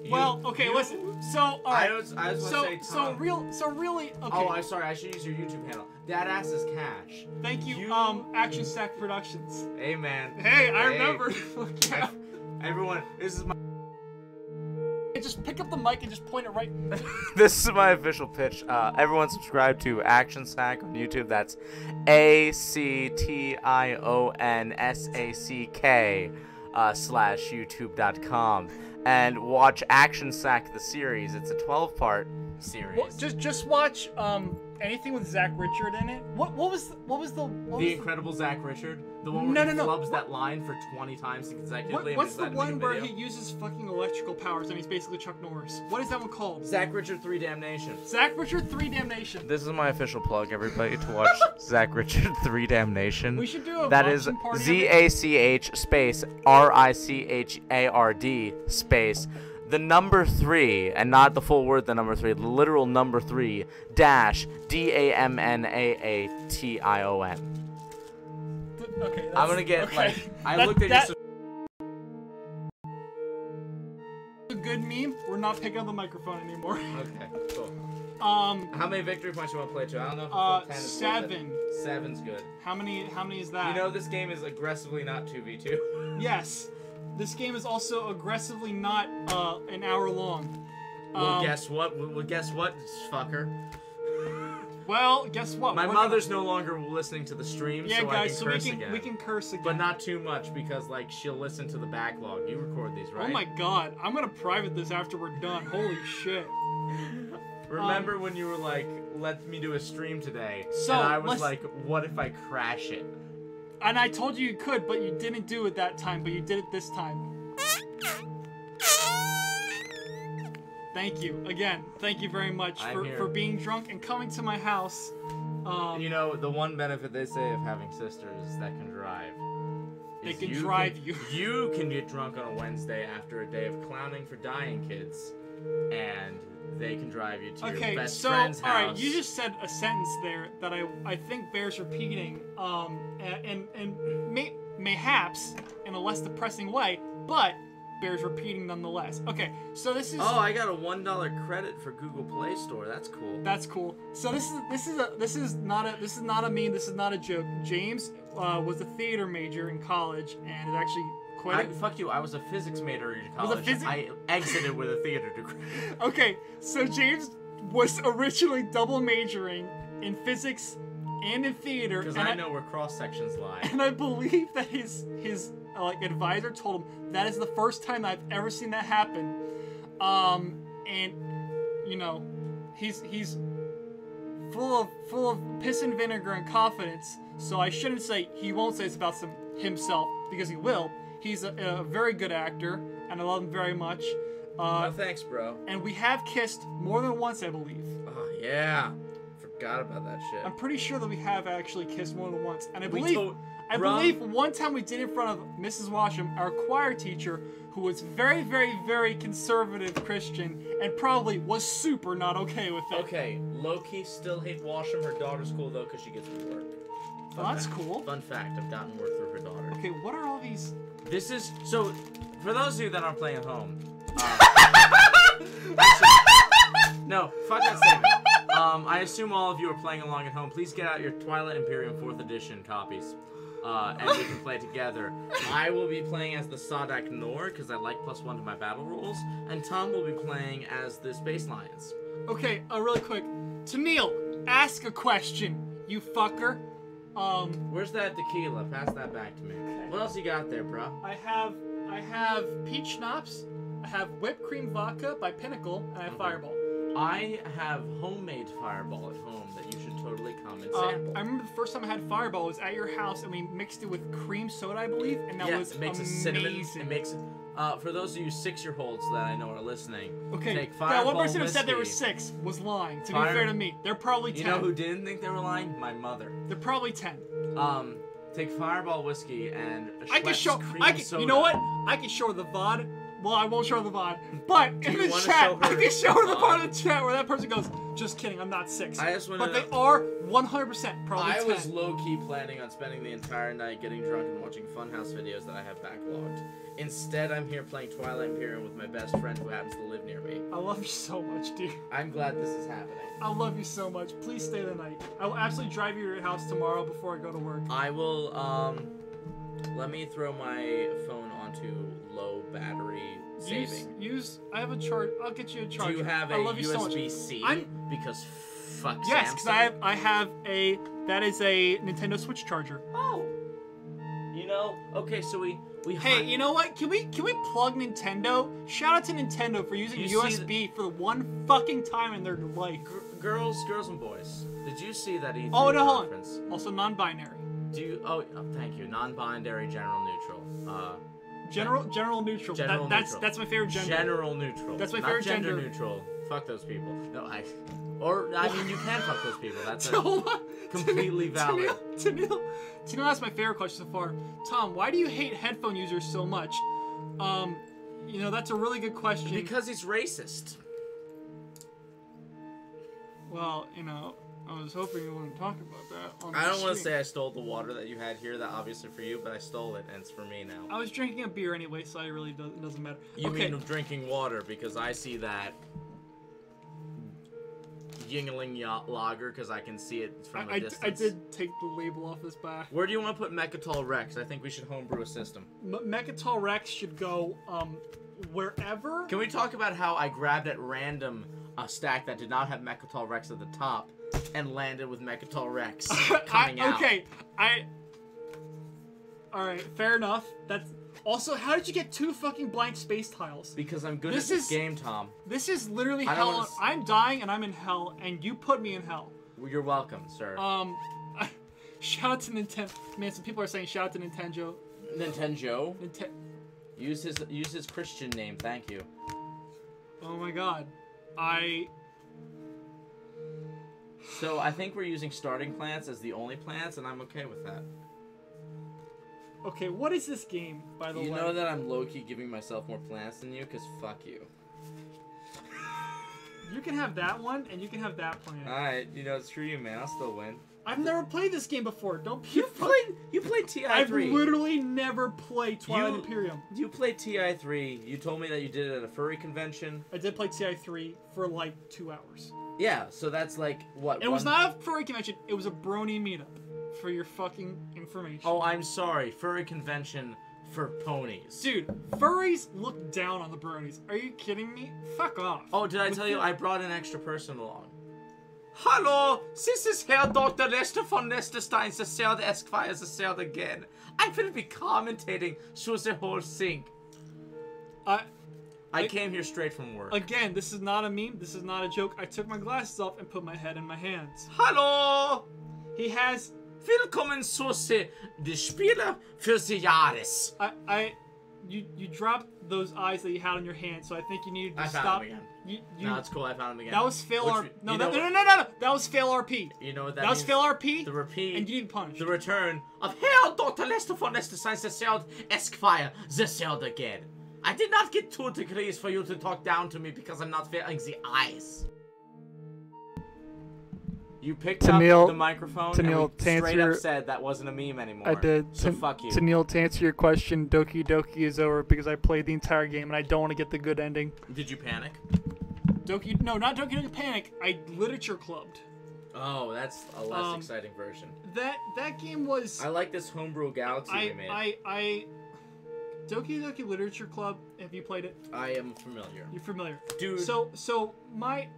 You- Well, okay, you- listen. So, all right. I was want to say Tom. Really. Okay. Oh, I'm sorry. I should use your YouTube handle. That ass is cash. Thank you. you- Action Stack Productions. Hey man. Hey, I Hey. remember. Fuck yeah. Everyone, this is my. Just pick up the mic and just point it right. This is my official pitch. Everyone subscribe to Action Sack on YouTube. That's ACTIONSACK /YouTube.com. And watch Action Sack the series. It's a 12-part series. Well, just watch anything with Zach Richard in it. What was The Incredible Zach Richard, the one No, where he no, no. flubs that line for 20 times consecutively. what's and the is that one in where video? he uses fucking electrical powers and he's basically Chuck Norris? What is that one called? Zach Richard 3 Damnation. Zach Richard 3 Damnation. This is my official plug, everybody, to watch Zach Richard 3 Damnation. We should do a That is watching party. ZACH space RICHARD space the number 3, and not the full word, the number 3, the literal number 3 dash DAMNAATION. Okay, that's, I'm gonna get okay. like I That- looked at that- your a good meme. We're not picking up the microphone anymore. Okay, cool. How How many victory points you want to play to? I don't know if a full 10 is worth 7. it. 7's good. How many is that? You know this game is aggressively not 2v2. Yes. This game is also aggressively not an hour long. Well, guess what? Well, guess what, fucker? Well, guess what? My We're mother's no longer listening to the stream, Gonna, yeah, so guys. I So can curse we can again. curse again. But not too much because like she'll listen to the backlog. You record these, right? Oh my god! I'm gonna private this after we're done. Holy shit! Remember when you were like, "Let me do a stream today," So, and I was let's- like, "What if I crash it?" And I told you could, but you didn't do it that time. But you did it this time. Thank you again. Thank you very much I'm here. for being drunk and coming to my house. You know, the one benefit they say of having sisters that can drive. They is can drive you. You can get drunk on a Wednesday after a day of clowning for dying kids, and they can drive you to Okay, your best so friend's all right, house. you just said a sentence there that I think bears repeating, and mayhaps in a less depressing way, but bears repeating nonetheless. Okay, so this is. Oh, I got a $1 credit for Google Play Store. That's cool. That's cool. So this is not a meme. This is not a joke. James was a theater major in college and is actually quite. Fuck you. I was a physics major in Was a college. I exited with a theater degree. Okay, so James was originally double majoring in physics and in theater. Because and I know where cross sections lie. And I believe that his advisor told him that is the first time I've ever seen that happen. And you know, he's full of piss and vinegar and confidence. So I shouldn't say he won't say it's about himself because he will. He's a very good actor, and I love him very much. Oh, thanks, bro. And we have kissed more than once, I believe. Oh, yeah. Forgot about that shit. I'm pretty sure that we have actually kissed more than once. And I We believe to- I Rum- believe one time we did it in front of Mrs. Washam, our choir teacher, who was very, very, very conservative Christian and probably was super not okay with it. Okay, low-key still hate Washam. Her daughter's cool, though, because she gets me work. Well, that's cool. Fun fact, I've gotten work through her daughter. Okay, what are all these? This is... So, for those of you that aren't playing at home... no, fuck that statement. I assume all of you are playing along at home. Please get out your Twilight Imperium 4th edition copies. And we can play together. I will be playing as the Sadak Nor, because I like +1 to my battle rules. And Tom will be playing as the Space Lions. Okay, really quick. Tennille, ask a question, you fucker. Where's that tequila? Pass that back to me. Okay. What else you got there, bro? I have peach schnapps, I have whipped cream vodka by Pinnacle, and I have Fireball. I have homemade Fireball at home that you should totally come and sample. I remember the first time I had Fireball was at your house, and we mixed it with cream soda, I believe, and that was it makes amazing. a cinnamon. It makes for those of you 6-year-olds that I know are listening. Okay, take that Fireball one person who said they were whiskey. 6 was lying. To be fair to me, they're probably 10. You know who didn't think they were lying? My mother. They're probably 10. Take Fireball whiskey and I can Schweppes show. cream soda. You know what? I can show her the VOD. Well, I won't show her the VOD, but in you the wanna chat, show her I can show her the VOD? part of the chat where that person goes, "Just kidding, I'm not 6." I just wanna But they know- are 100% probably I 10. was low-key planning on spending the entire night getting drunk and watching Funhouse videos that I have backlogged. Instead, I'm here playing Twilight Imperium with my best friend who happens to live near me. I love you so much, dude. I'm glad this is happening. I love you so much. Please stay the night. I will absolutely drive you to your house tomorrow before I go to work. I will, let me throw my phone onto low battery saving. I have a charge. I'll get you a charger. Do you have a I love you so much. USB-C? I'm- Because fuck Yes, Samsung. because I have that is a Nintendo Switch charger. Oh. You know, okay, so we Hey, you know what? Can we plug Nintendo? Shout out to Nintendo for using You see USB for the one fucking time in their life. girls and boys. Did you see that E3 Oh, no, hold on. conference? Also non-binary. Do you? Oh, thank you. Non-binary, general neutral. General neutral. General neutral. That's my favorite gender. General neutral. That's my Not favorite gender gender. neutral. Fuck those people. No, I mean, you can fuck those people. That's Hold on. completely valid. Tennille, that's my favorite question so far. Tom, why do you hate headphone users so much? You know, that's a really good question. Because he's racist. Well, you know, I was hoping you wouldn't talk about that on I the don't want to stream. say I stole the water that you had here. That obviously for you, but I stole it, and it's for me now. I was drinking a beer anyway, so it really doesn't matter. You okay. mean drinking water because I see that Yingling lager because I can see it from a distance. I did take the label off this back. Where do you want to put Mechatol Rex? I think we should homebrew a system. Mechatol Rex should go wherever. Can we talk about how I grabbed at random a stack that did not have Mechatol Rex at the top and landed with Mechatol Rex coming out? Okay, Alright, fair enough. That's... Also, how did you get 2 fucking blank space tiles? Because I'm good This at this is- game, Tom. This is literally I don't hell. wanna s- I'm dying and I'm in hell, and you put me in hell. Well, you're welcome, sir. Shout out to Nintendo. Man, some people are saying shout out to Nintendo. Nintendo. Nintendo. Use his Christian name, thank you. Oh my god. So I think we're using starting plants as the only plants, and I'm okay with that. Okay, what is this game, by the way? You know that I'm low-key giving myself more plants than you, because fuck you. You can have that one, and you can have that plant. Alright, you know, screw you, man. I'll still win. I've never played this game before. Don't be You played TI3. I've literally never played Twilight Imperium. You played TI3. You told me that you did it at a furry convention. I did play TI3 for like 2 hours. Yeah, so that's like what? It was not a furry convention. It was a brony meetup. For your fucking information. Oh, I'm sorry. Furry convention for ponies. Dude, furries look down on the bronies. Are you kidding me? Fuck off. Oh, did I tell you I brought an extra person along? Hallo, this is Herr Dr. Lester von Lesterstein, the Seld Esquire, the Seld again. I will be commentating through the whole thing. I came here straight from work. Again, this is not a meme. This is not a joke. I took my glasses off and put my head in my hands. Hallo! He has... Willkommen zu die Spiele für die Jahres. You dropped those eyes that you had on your hand, so I think you needed to stop. I found him again. No, it's cool. I found him again. That was fail RP. No, no. That was fail RP. You know what that means? That was fail RP. The repeat. And you need punished. The return of Herr Dr. Lester von Lesterstein, the Seld Esquire, the Seld again. I did not get 2 degrees for you to talk down to me because I'm not failing the eyes. You picked up the microphone and we straight up said that wasn't a meme anymore. I did. So fuck you. Neil, to answer your question, Doki Doki is over because I played the entire game and I don't want to get the good ending. Did you panic? No, not Doki Doki Panic. I literature clubbed. Oh, that's a less exciting version. That game was... I like this homebrew galaxy we made. Doki Doki Literature Club, have you played it? I am familiar. You're familiar. Dude. So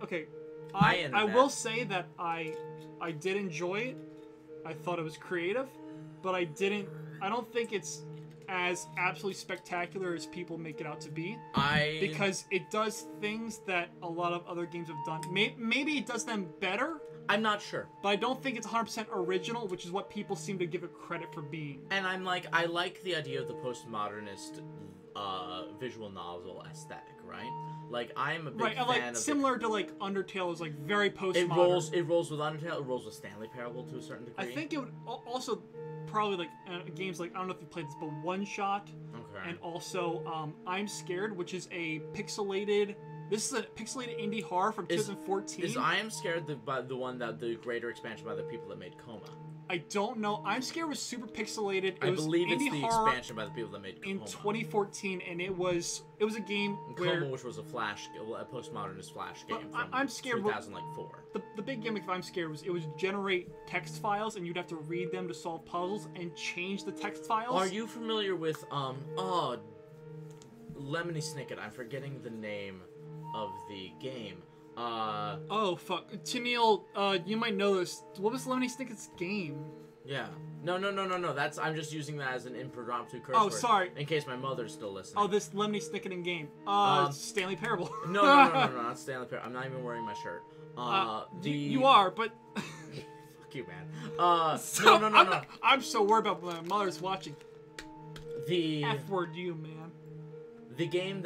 okay. I will say that I did enjoy it. I thought it was creative, but I don't think it's as absolutely spectacular as people make it out to be. Because it does things that a lot of other games have done. Maybe it does them better. I'm not sure. But I don't think it's 100% original, which is what people seem to give it credit for being. And I like the idea of the postmodernist visual novel aesthetic, right? Like, I'm a big fan of similar to like Undertale is like very postmodern. It rolls with Undertale. It rolls with Stanley Parable to a certain degree. I think it would also probably like games like, I don't know if you played this, but One Shot. Okay. And also I'm Scared, which is a pixelated. This is a pixelated indie horror from 2014. Is I Am Scared the one that the greater expansion by the people that made Coma? I don't know. I'm Scared was super pixelated. I believe it's the expansion by the people that made Coma. In 2014, and it was a game where... Coma, which was a postmodernist flash game from I'm Scared 2004. The big gimmick of I'm Scared was it would generate text files, and you'd have to read them to solve puzzles and change the text files. Are you familiar with Lemony Snicket? I'm forgetting the name of the game. Oh fuck, Tennille, you might know this. What was Lemony Snicket's game? Yeah. No. I'm just using that as an impromptu curse Oh, word, sorry. in case my mother's still listening. Oh, this Lemony Snicket in game. Stanley Parable. No, not Stanley Parable. I'm not even wearing my shirt. You are, but... Fuck you, man. No. I'm so worried about my mother's watching. The F word you, man. The game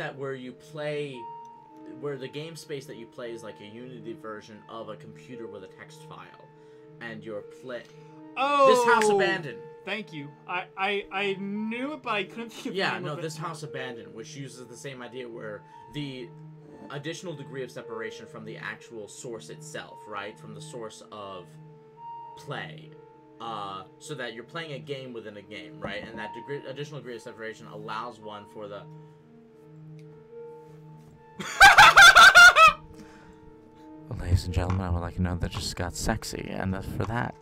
where the game space that you play is like a Unity version of a computer with a text file, and you're Oh, This House Abandoned. Thank you. I knew it, but I couldn't think of the name of it. This House Abandoned, which uses the same idea where the additional degree of separation from the actual source itself, right, from the source of play, so that you're playing a game within a game, right, and that additional degree of separation allows one for the Ladies and gentlemen, I would like to know that just got sexy, and for that,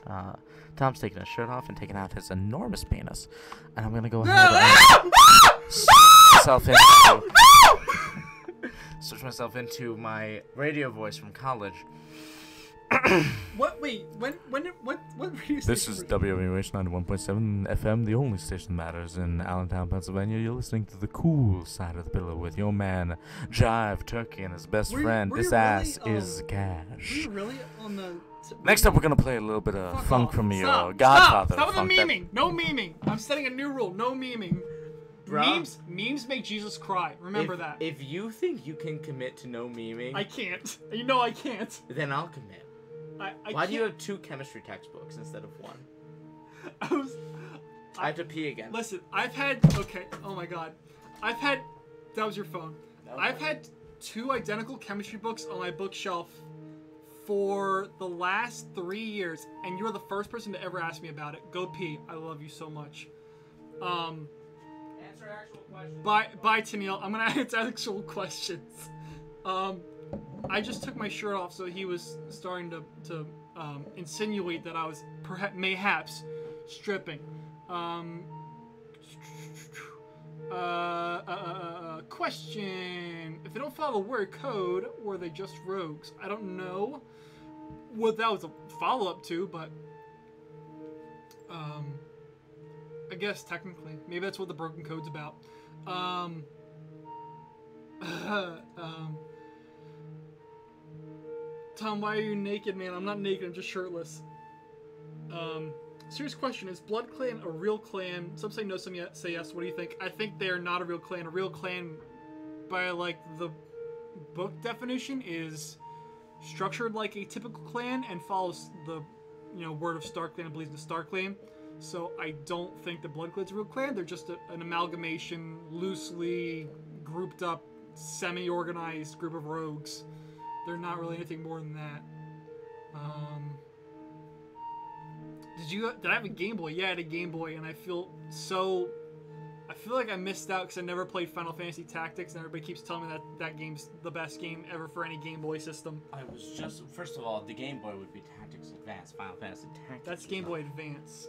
Tom's taking his shirt off and taking out his enormous penis, and I'm gonna go ahead and switch myself into my radio voice from college. What? Wait, what radio station? This is WMUH 91.7 FM, the only station that matters in Allentown, Pennsylvania. You're listening to the cool side of the pillow with your man, Jive Turkey, and his best friend. This ass is Cash. Were you really on the... Next up, we're going to play a little bit of funk from your Stop Godfather. with the memeing. No memeing. I'm setting a new rule. No memeing. Bruh. Memes make Jesus cry. Remember that. If you think you can commit to no memeing... I can't. You know I can't. Then I'll commit. Why do you have 2 chemistry textbooks instead of 1? I have to pee again. Listen, I've had... Okay, oh my god. That was your phone. I've had 2 identical chemistry books on my bookshelf for the last 3 years, and you're the first person to ever ask me about it. Go pee. I love you so much. Answer actual questions. Bye, Tennille. I'm gonna answer actual questions. I just took my shirt off, so he was starting to insinuate that I was mayhaps stripping. Question. If they don't follow the word code, were they just rogues? I don't know what that was a follow-up to, but I guess technically. Maybe that's what the broken code's about. Tom, why are you naked, man? I'm not naked, I'm just shirtless. Serious question, is Blood Clan a real clan? Some say no, some say yes. What do you think? I think they're not a real clan. A real clan, by like the book definition, is structured like a typical clan and follows the, word of Star Clan and believes in the Star Clan. So I don't think the Blood Clan's a real clan. They're just an amalgamation, loosely grouped up, semi-organized group of rogues. They're not really anything more than that. Did I have a Game Boy? Yeah, I had a Game Boy, and I feel like I missed out because I never played Final Fantasy Tactics, and everybody keeps telling me that game's the best game ever for any Game Boy system. I was just, first of all, the Game Boy would be Tactics Advance. Final Fantasy Tactics. That's Game Boy Advance.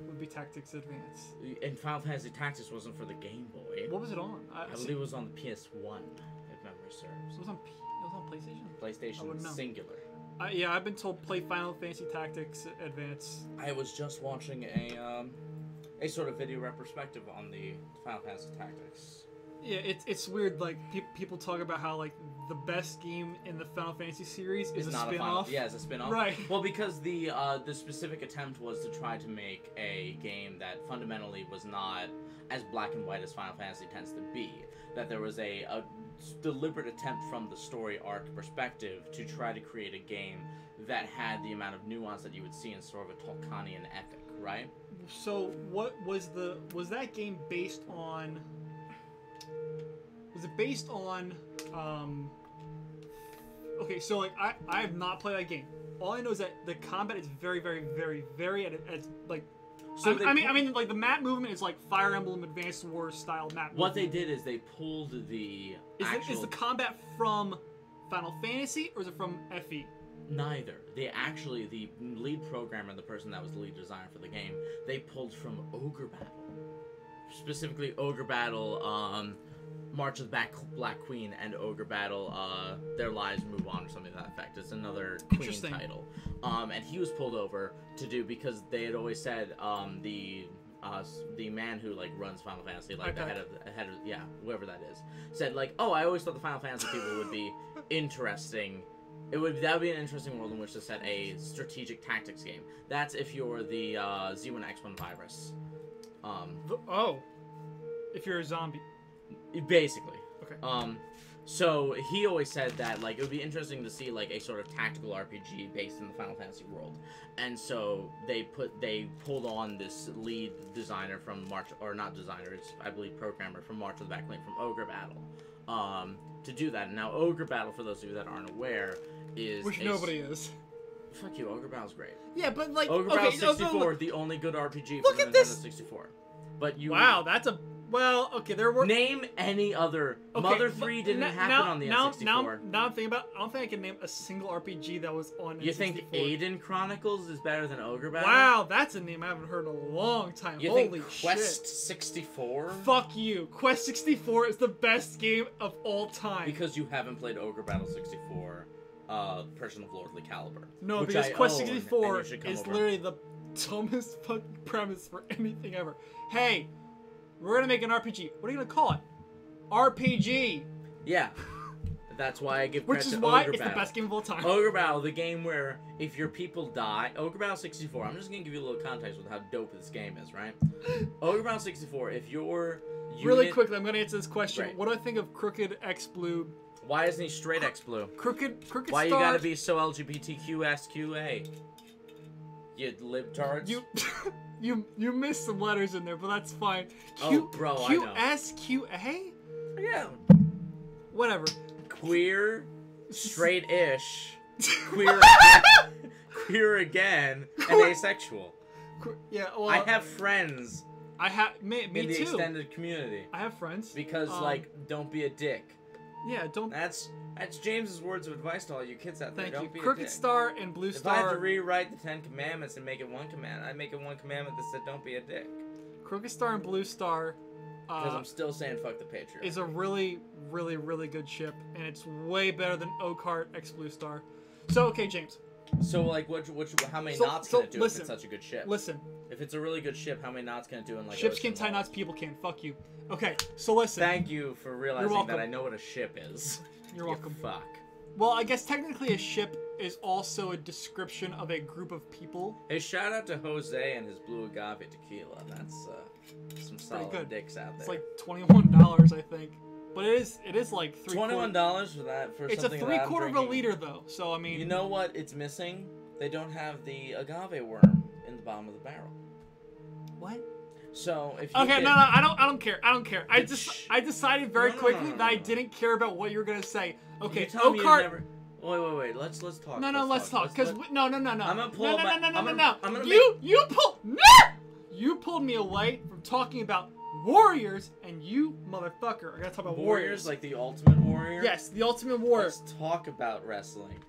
Would be Tactics Advance. And Final Fantasy Tactics wasn't for the Game Boy. What was it on? I believe it was on the PS1, if memory serves. It was on PlayStation? PlayStation Singular. Yeah, I've been told play Final Fantasy Tactics Advance. I was just watching a sort of video retrospective on the Final Fantasy Tactics. Yeah, it's weird. Like people talk about how like the best game in the Final Fantasy series is a spin-off. Yeah, it's a spin-off. Right. Well, because the specific attempt was to try to make a game that fundamentally was not as black and white as Final Fantasy tends to be. That there was a deliberate attempt from the story arc perspective to try to create a game that had the amount of nuance that you would see in sort of a Tolkienian epic, right? So what was that game based on? Was it based on? Okay, so like I have not played that game. All I know is that the combat is very, very, very, very at like. So I mean, like the map movement is like Fire Emblem Advanced Wars style map. What they did is they pulled the. Is the combat from Final Fantasy or is it from FE? Neither. The lead programmer, the person that was the lead designer for the game, they pulled from Ogre Battle. Specifically, Ogre Battle, March of the Black Queen, and Ogre Battle, Their Lives Move On, or something to that effect. It's another Queen title. And he was pulled over to do, because they had always said, the man who like runs Final Fantasy, like the head of whoever that is, said like, oh, I always thought the Final Fantasy people would be interesting. That would be an interesting world in which to set a strategic tactics game. That's if you're the Z1X1 virus. If you're a zombie. Basically. Okay. So he always said that like it would be interesting to see like a sort of tactical RPG based in the Final Fantasy world, and so they pulled on this lead designer from I believe programmer from March of the Black Queen from Ogre Battle, to do that. And now Ogre Battle, for those of you that aren't aware, is nobody is. Fuck you, Ogre Battle's great. Yeah, but like Ogre Battle 64, the only good RPG look for at Nintendo this. 64. But you there were. Name any other. Mother 3 didn't happen on the N64. Now I'm thinking about. I don't think I can name a single RPG that was on. You N64. think Aiden Chronicles is better than Ogre Battle? Wow, that's a name I haven't heard in a long time. You Holy think Quest shit. 64? Fuck you. Quest 64 is the best game of all time. Because you haven't played Ogre Battle 64, Person of Lordly Caliber. No, because Quest 64 is literally the dumbest fucking premise for anything ever. Hey, we're gonna make an RPG. What are you gonna call it? RPG. Yeah. That's why I give Which credit is to why Ogre it's Battle. the best game of all time. Ogre Battle, the game where if your people die... Ogre Battle 64, I'm just gonna give you a little context with how dope this game is, right? Ogre Battle 64, if your unit... Really quickly, I'm gonna answer this question. Right. What do I think of Crooked X Blue? Why isn't he straight X Blue? Crooked Why you starred... gotta be so LGBTQSQA? You libtards? You missed some letters in there, but that's fine. I know. QSQA? Yeah. Whatever. Queer, straight-ish, queer again, and asexual. Yeah, well, I have friends me in the too. extended community. I have friends. Because, don't be a dick. Yeah, don't. That's James's words of advice to all you kids out there. Thank Don't you. be a Crooked dick. Star and Blue If I had to Star. rewrite the 10 Commandments and make it one command, I'd make it one commandment that said, "Don't be a dick." Crooked Star and Blue Star. Because I'm still saying, "Fuck the Patriot." Is a really, really, really good ship, and it's way better than Oakheart X Blue Star. So, okay, James. So, like, how many So- knots so can it do listen, if it's such a good ship? Listen, If it's a really good ship, how many knots can it do in, like, ships ocean can tie laws? knots, people can. Fuck you. Okay, so listen. Thank you for realizing welcome. that I know what a ship is. You're You welcome. Fuck. Well, I guess technically a ship is also a description of a group of people. Hey, shout out to Jose and his blue agave tequila. That's some solid good. dicks out there. It's like $21, I think. But it is like $21 for that for It's a something that I'm 3/4 of a drinking. liter though. So I mean, You know what? It's missing. They don't have the agave worm in the bottom of the barrel. what? So if you Okay, get, no, I don't care. I don't care. I Shh. decided very No, no, quickly no, that I no. didn't care about what you were gonna say. Okay, you tell me you've Oakheart. never. Wait. Let's talk. No, let's talk. Cause no. I'm gonna pull no, up no, my- no, I'm no, gonna- no. I'm gonna You pulled me away from talking about warriors, and you motherfucker. I gotta talk about Warriors, like the Ultimate Warrior. Yes, the Ultimate Warrior. Let's talk about wrestling.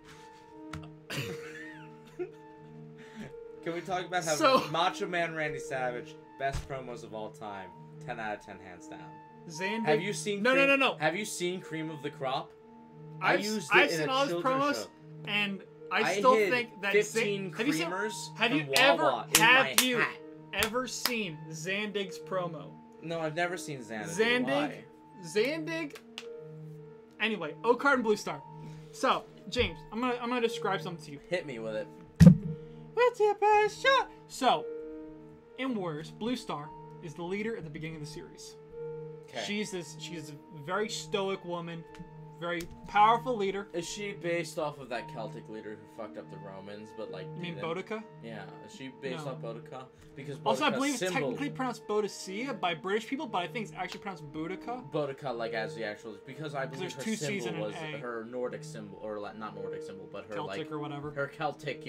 Can we talk about how So- Macho Man Randy Savage, best promos of all time, 10 out of 10 hands down. Zandig. Have you seen? No, Cream, no. Have you seen Cream of the Crop? I've used I've it in seen a all his children's promos, show. and I still hid think that 15 have you seen- creamers Have you from ever Wawa in have my you hat. ever seen Zandig's promo? No, I've never seen Xanadu. Zandig. Why? Zandig. Anyway, Oakheart and Blue Star. So, James, I'm gonna describe something to you. Hit me with it. What's your best shot? So, in Warriors, Blue Star is the leader at the beginning of the series. Okay. She's a very stoic woman, very powerful leader. Is she based off of that Celtic leader who fucked up the Romans, but like? You mean didn't- Boudica? Yeah. Is she based No. off Boudica? Because Also, I Boudicca's believe it's symbol, technically pronounced Boadicea by British people, but I think it's actually pronounced Boudica. Boudica, like as the actual, because I believe there's her two C's symbol and was an A. her Nordic symbol, or like, not Nordic symbol, but her Celtic like or whatever. her Celtic,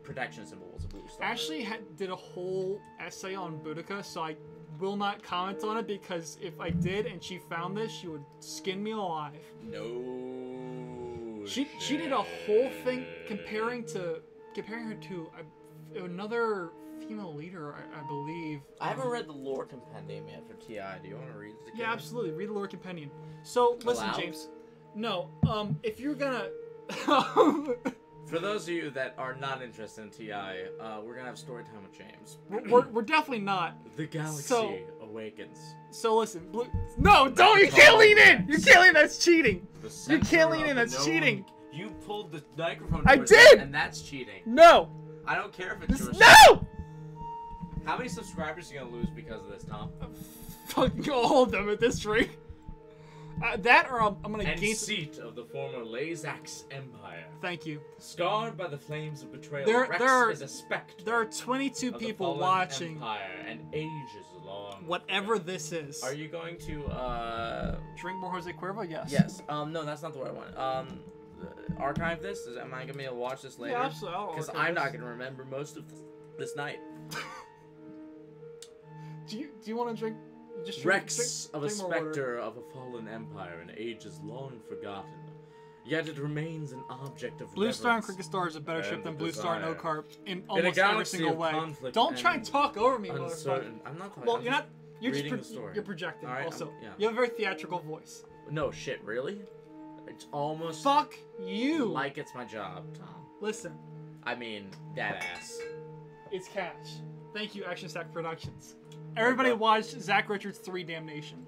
protection symbol was a blue star. Ashley did a whole essay on Boudica, so I will not comment on it because if I did and she found this, she would skin me alive. No. She did a whole thing comparing her to another female leader, I believe. I haven't read the lore compendium yet for TI. Do you want to read it? Yeah, absolutely. Read the lore compendium. So listen, Allowed? James. No, if you're gonna. For those of you that are not interested in TI, we're gonna have story time with James. we're definitely not. The galaxy So- awakens. So listen, no, don't. You can't lean in. You can't lean. That's cheating. You can't lean in. That's cheating. You pulled the microphone. I towards did! us, and that's cheating. No. I don't care if it's yours. No. How many subscribers are you gonna lose because of this, Tom? Fucking all of them at this rate. That or I'm gonna And gain. seat of the former Lazax Empire. Thank you. Scarred by the flames of betrayal, There- Rex there are- is a spectre There are 22 of the people fallen watching Empire and ages long. whatever this is. Are you going to Drink more Jose Cuervo? Yes. Yes. No, that's not the word I want. Archive this? Am I gonna be able to watch this later? Yeah, absolutely. I'll Because archive I'm not this. gonna remember most of this night. Do you want to drink? Just drink, Rex drink, of a drink more water. specter of a fallen empire and ages long forgotten. Yet it remains an object of Blue Star and reverence. Cricket Star is a better ship and than Blue Star and desire. Oakheart in In a almost every galaxy single of way. conflict Don't try and and talk over me, motherfucker. Uncertain. I'm not talking. Well, I'm you're just not. You're just reading the story. you're projecting. All right, also, yeah. you have a very theatrical voice. No shit, really? It's almost Fuck you. like it's my job, Tom. Listen, I mean, that ass. it's cash. Thank you, Action Stack Productions. Everybody bro. watched Zach Richards' 3 Damnation.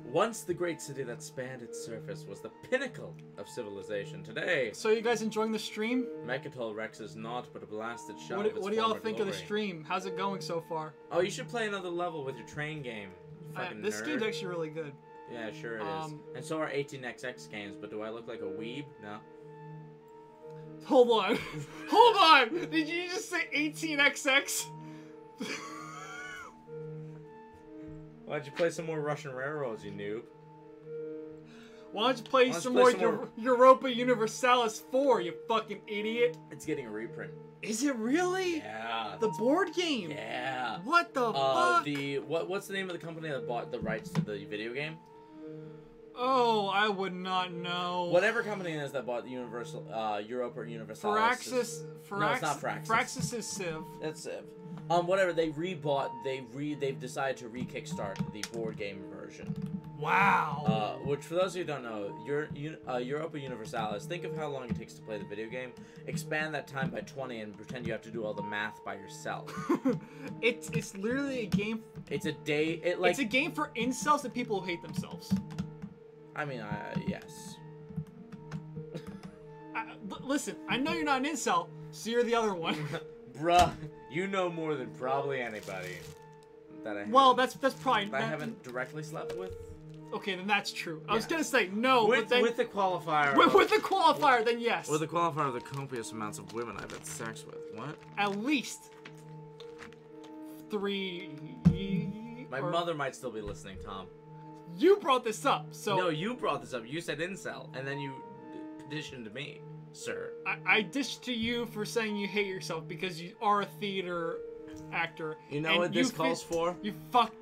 Once the great city that spanned its surface was the pinnacle of civilization. Today, So you guys enjoying the stream? Mechatol Rex is naught but a blasted shell What, of its what do y'all former think of the glory. stream? How's it going so far? Oh, you should play another level with your train game. You fucking This nerd. game's actually really good. Yeah, sure it is. And so are 18XX games, but do I look like a weeb? No. Hold on. Hold on! Did you just say 18XX? Why'd you play some more Russian Railroads, you noob? Why don't you play some more Europa Universalis 4, you fucking idiot? It's getting a reprint. Is it really? Yeah. The board game? Yeah. What the fuck? What's the name of the company that bought the rights to the video game? Oh, I would not know. Whatever company it is that bought the Europa Universalis. Firaxis. No, it's not Firaxis. Firaxis is Civ. That's Civ. Whatever, they rebought, they've decided to re-kickstart the board game version. Wow. Which, for those of you who don't know, Europa Universalis, think of how long it takes to play the video game, expand that time by 20 and pretend you have to do all the math by yourself. It's literally a game. It's a day, it's a game for incels and people who hate themselves. I mean, yes. Listen, I know you're not an incel, so you're the other one. Bruh, you know more than probably anybody. That's probably. I haven't directly slept with. Okay, then that's true. Yeah. I was gonna say no, with, but then with the qualifier. With the qualifier, then yes. With the qualifier of the copious amounts of women I've had sex with. What? At least 3. My mother might still be listening, Tom. You brought this up, so. No, you brought this up. You said incel, and then you petitioned me, sir. I dished to you for saying you hate yourself because you are a theater actor. You know what this calls for? You fuck.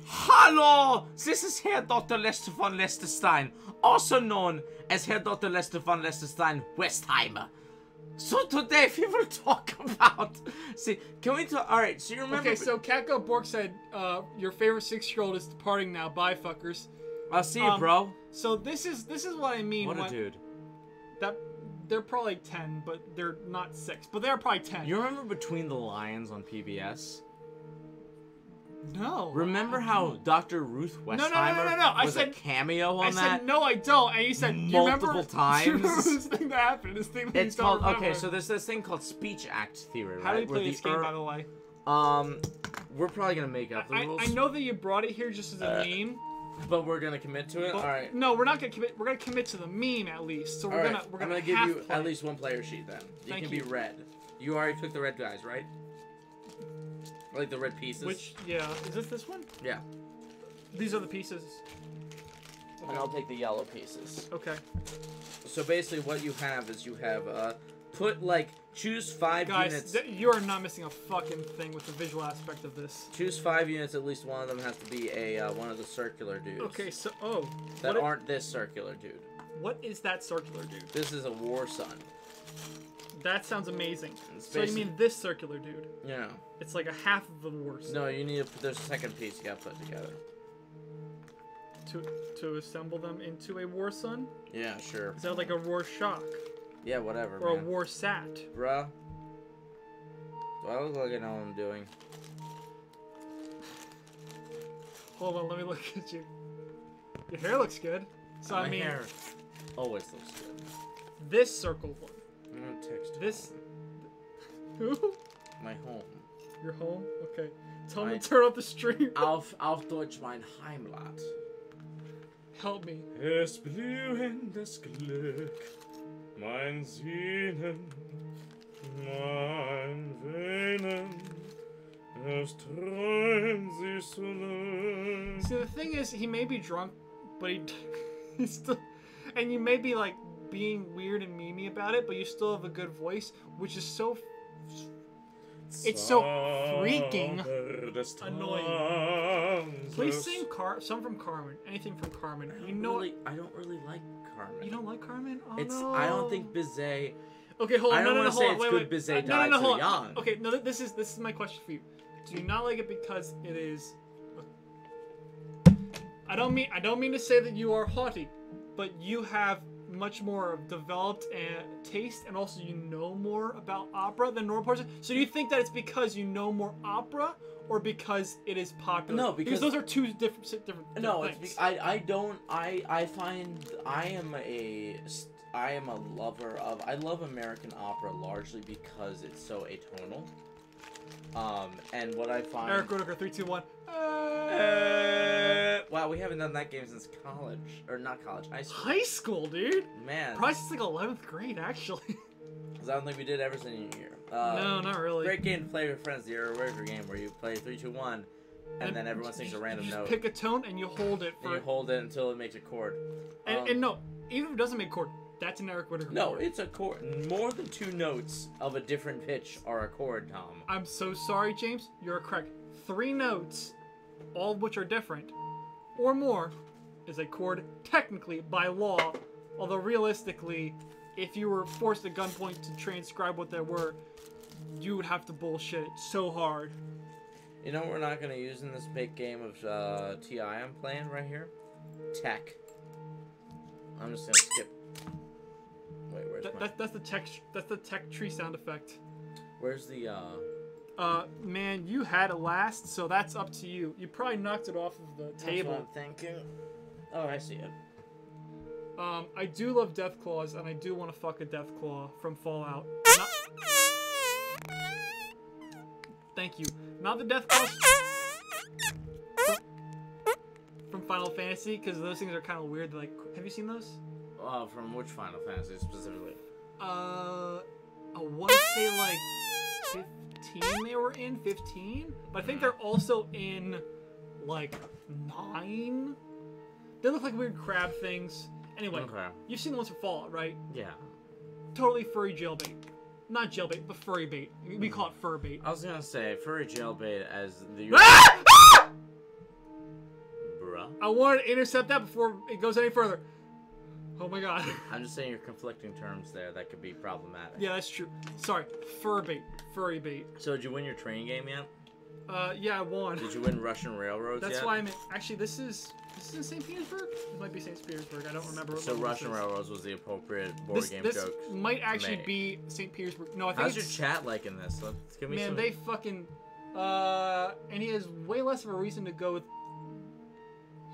Hello! This is Herr Dr. Lester von Lesterstein, also known as Herr Dr. Lester von Lesterstein Westheimer. So today we will talk about... See, can we talk... Alright, so you remember... Okay, so Catgo Bork said, your favorite 6-year-old is departing now. Bye, fuckers. I'll see you, bro. So this is what I mean. What a dude. They're probably 10, but they're not 6. But they're probably 10. You remember Between the Lions on PBS? No. Remember how Dr. Ruth Westheimer No. was a cameo on that? I said, no, I don't. And you said, multiple times. Do you remember this thing that happened? This thing that It's you don't called... remember. Okay, so there's this thing called speech act theory, right? How do you play this game, by the way? We're probably going to make up the rules. I know that you brought it here just as a meme. But we're going to commit to it? Alright. No, we're not going to commit. We're going to commit to the meme, at least. So we're going to give you at least one player sheet, then. You can be you. red. You already took the red guys, right? Like the red pieces. Yeah. Is this one? Yeah. These are the pieces. Okay. And I'll take the yellow pieces. Okay. So basically what you have is you have, choose 5 units. Guys, you are not missing a fucking thing with the visual aspect of this. Choose 5 units, at least one of them has to be one of the circular dudes. Okay, so, that aren't this circular dude. What is that circular dude? This is a war sun. That sounds amazing. So you mean this circular dude? Yeah. It's like a half of the war sun. No, you need there's a second piece you gotta put together. To assemble them into a war sun? Yeah, sure. Is that like a war shock? Yeah, whatever, Or man. a war sat? Bruh. Do I look like I know what I'm doing? Hold on, let me look at you. Your hair looks good. So My hair always looks good. This circle one. I'm gonna text this. home. Who? My home. Your home? Okay. Tell me to turn off the stream. Auf Deutsch mein Heimat. Help me. Es blühen das Glück, mein Sehnen, mein Venen, es träumt sich so lang. See, the thing is, he may be drunk, but he's still, and you may be like being weird and memey about it, but you still have a good voice, which is so. It's so freaking annoying. Please sing some from Carmen. Anything from Carmen. I don't really like Carmen. You don't like Carmen? Oh, no. I don't think Bizet. Okay, hold on. I don't want to say it's good Bizet died so young. Okay, no, this is my question for you. Do you not like it because it is? I don't mean to say that you are haughty, but you have much more developed taste, and also you know more about opera than normal person. So do you think that it's because you know more opera, or because it is popular? No, because those are two different no, things. It's I find I am a lover of. I love American opera largely because it's so atonal. And what I find. Eric Roediger, 3, 2, 1. Wow, we haven't done that game since college, or not college, high school. High school, dude. Man. Probably since like 11th grade, actually. Because I don't think we did ever senior year. No, not really. Great game to play with friends. The Era Warrior game where you play 3, 2, 1. and then everyone sings a random you just note. pick a tone and you hold it And for. you hold it until it makes a chord. And no, even if it doesn't make chord, that's an Eric Whitacre No, chord. it's a chord. More than 2 notes of a different pitch are a chord, Tom. I'm so sorry, James. You're correct. 3 notes, all of which are different, or more, is a chord technically by law. Although realistically, if you were forced at gunpoint to transcribe what they were, you would have to bullshit it so hard. You know what we're not going to use in this big game of TI I'm playing right here? Tech. I'm just going to skip. Wait, where's my... That's the tech tree sound effect. Where's the, Man, you had it last, so that's up to you. You probably knocked it off of the That's table. what I'm thinking. Oh, I see it. I do love Deathclaws, and I do want to fuck a Deathclaw from Fallout. Thank you. Not the Deathclaws from Final Fantasy, because those things are kind of weird. Like, have you seen those? From which Final Fantasy specifically? I want to say like 15 they were in, 15? But I think they're also in like 9? They look like weird crab things. Anyway, Okay. you've seen the ones from Fallout, right? Yeah. Totally furry jailbait. Not jailbait, but furry bait. We call it fur bait. I was gonna say, furry jailbait as the... Bruh. I wanted to intercept that before it goes any further. Oh my god. I'm just saying you're conflicting terms there that could be problematic. Yeah, that's true. Sorry, fur bait, furry bait. So did you win your train game yet? Yeah, I won. Did you win Russian Railroads That's yet? why I'm in... Actually, this is in St. Petersburg? It might be St. Petersburg. I don't remember. So what Russian this is. Railroads was the appropriate board game This joke. might actually made. be St. Petersburg. No, I think How's your it's... chat like in this? Let's give me Man, some... they fucking... And he has way less of a reason to go with...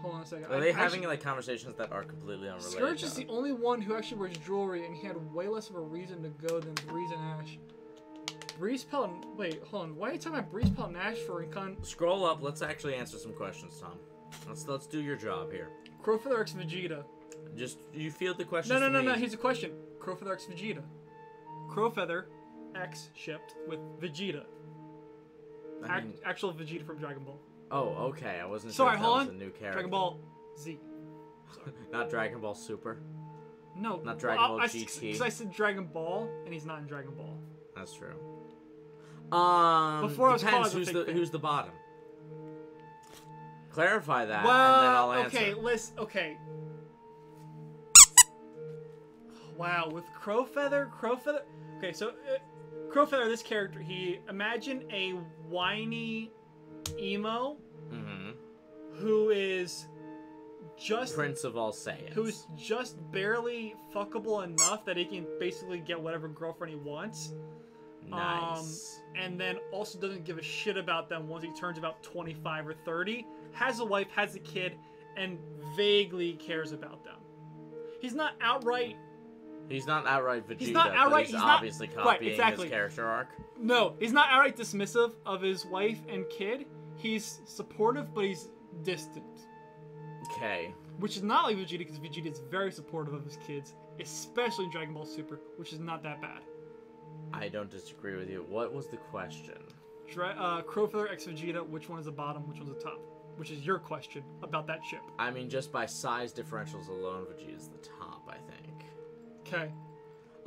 Hold on a second. Are they having like conversations that are completely unrelated? Scourge is the only one who actually wears jewelry, and he had way less of a reason to go than Breeze and Ash. Breeze Pell... Wait, hold on. Why are you talking about Breeze Pell and Ash for Recon... Scroll up. Let's actually answer some questions, Tom. Let's do your job here. Crowfeather X Vegeta. Just you field the questions. No. Here's a question. Crowfeather X Vegeta. Crowfeather X shipped with Vegeta. I mean, Actual Vegeta from Dragon Ball. oh, okay. I wasn't Sorry, sure if that hold was on. a new character. Dragon Ball Z. Not Dragon Ball Super. No. Not Dragon Ball GT. Because I said Dragon Ball, and he's not in Dragon Ball. That's true. Before I was depends called a who's the bottom. Clarify that, Well, and then I'll answer. okay, listen, okay. Wow, with Crowfeather. Okay, so Crowfeather, this character, imagine a whiny emo Mm-hmm. who is just Prince of all Saiyans. who's just barely fuckable enough that he can basically get whatever girlfriend he wants. Nice. And then also doesn't give a shit about them once he turns about 25 or 30. Has a wife, has a kid, and vaguely cares about them. He's not outright... He's not outright Vegeta, He's not outright- but he's he's not- obviously right, copying exactly. his character arc. No, he's not outright dismissive of his wife and kid. He's supportive, but he's distant. Okay. Which is not like Vegeta, because Vegeta is very supportive of his kids, especially in Dragon Ball Super, which is not that bad. I don't disagree with you. What was the question? Crowfeather X Vegeta, which one is the bottom, which one's the top? Which is your question about that ship. I mean, just by size differentials alone, Vegeta's the top, I think. Okay.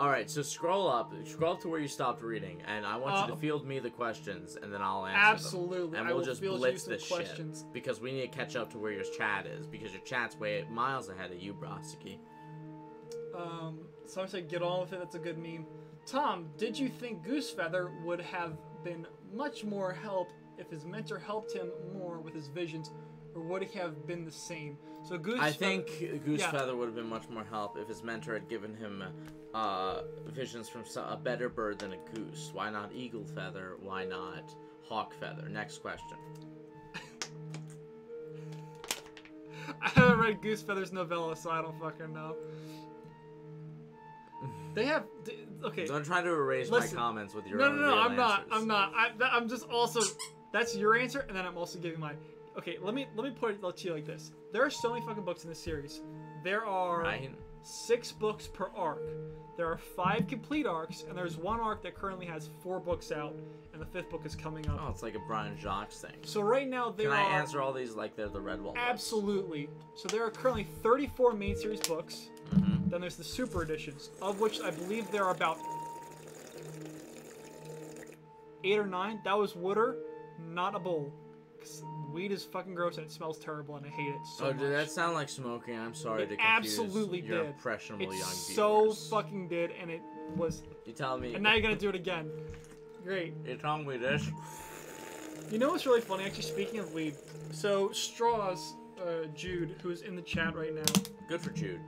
Alright, so scroll up to where you stopped reading, and I want you to field me the questions, and then I'll answer Absolutely. them. And I we'll will just field you blitz some this questions. shit. Because we need to catch up to where your chat is, because your chat's way miles ahead of you, Broski. So I say get on with it, that's a good meme. Tom, did you think Goosefeather would have been much more help if his mentor helped him more with his visions, or would he have been the same? So I think Goosefeather would have been much more help if his mentor had given him visions from a better bird than a goose. Why not Eagle Feather? Why not Hawk Feather? Next question. I haven't read Goosefeather's novella, so I don't fucking know. They have... Okay. Don't try to erase Listen. my comments with your No, own real I'm not. answers. I'm not. I'm just also... That's your answer, and then I'm also giving mine. Okay, let me put it to you like this. There are so many fucking books in this series. There are... 6 books per arc. There are 5 complete arcs, and there's 1 arc that currently has 4 books out, and the 5th book is coming up. Oh, it's like a Brian Jacques thing. So right now there Can are... I answer all these like they're the Redwall books? Absolutely. So there are currently 34 main series books. Mm-hmm. Then there's the super editions, of which I believe there are about 8 or 9. That was water, not a bowl. 'Cause weed is fucking gross and it smells terrible and I hate it so much. Did that sound like smoking? I'm sorry It to confuse absolutely your did. impressionable It young so viewers. fucking did, and it was... You tell me. And now you're gonna do it again. Great. You told me this. You know what's really funny, actually, speaking of weed? So, Straws, Jude, who's in the chat right now, Good for Jude.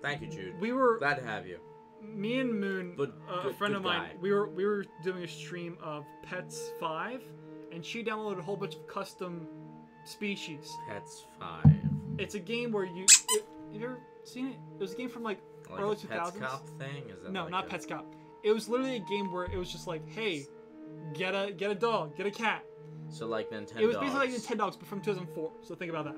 Thank you, Jude. we were... Glad to have you. Me and Moon, Good- a good- friend good of mine, guy. we were doing a stream of Pets 5, and she downloaded a whole bunch of custom species. Pets 5. It's a game where you... have you ever seen it? It was a game from, like early a Pets 2000s. Cop thing? Is that No, like not a... Pets Cop. It was literally a game where it was just like, hey, get a dog, get a cat. So like Nintendo. It was basically like Nintendogs, but from 2004. So think about that.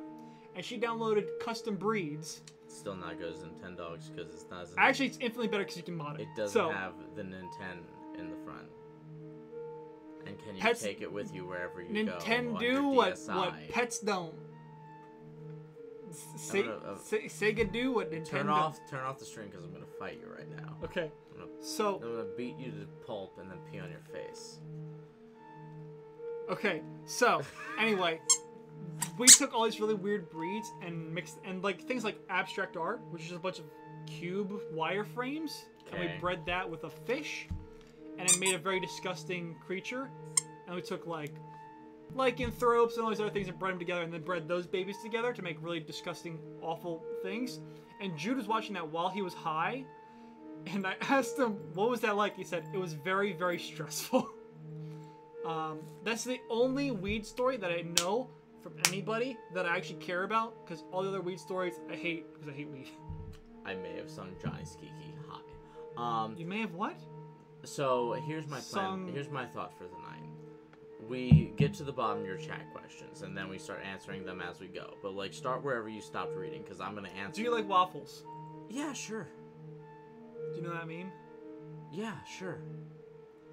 And she downloaded custom breeds. Still not good as Nintendogs because it's not as. Actually, it's infinitely better because you can mod it. It doesn't so, have the Nintendo in the front. And can you Pets- take it with you wherever you go? Nintendo do under what DSi? pets don't. Sega do what Nintendo. Turn off the stream because I'm gonna fight you right now. Okay. I'm gonna So beat you to pulp and then pee on your face. okay. So anyway, we took all these really weird breeds and mixed and like things like abstract art, which is just a bunch of cube wireframes, and we Okay. bred that with a fish, and it made a very disgusting creature. And we took like lycanthropes and all these other things and bred them together, and then bred those babies together to make really disgusting, awful things. And Jude was watching that while he was high, and I asked him, what was that like? He said, it was very, very stressful. That's the only weed story that I know from anybody that I actually care about, because all the other weed stories I hate because I hate weed. I may have sung Johnny Skeeky high. You may have what? So here's my plan. Sung- Here's my thought for the night. We get to the bottom of your chat questions, and then we start answering them as we go. But like, start wherever you stopped reading, because I'm gonna answer. Do you like waffles? Yeah, sure. Do you know what I mean? Yeah, sure.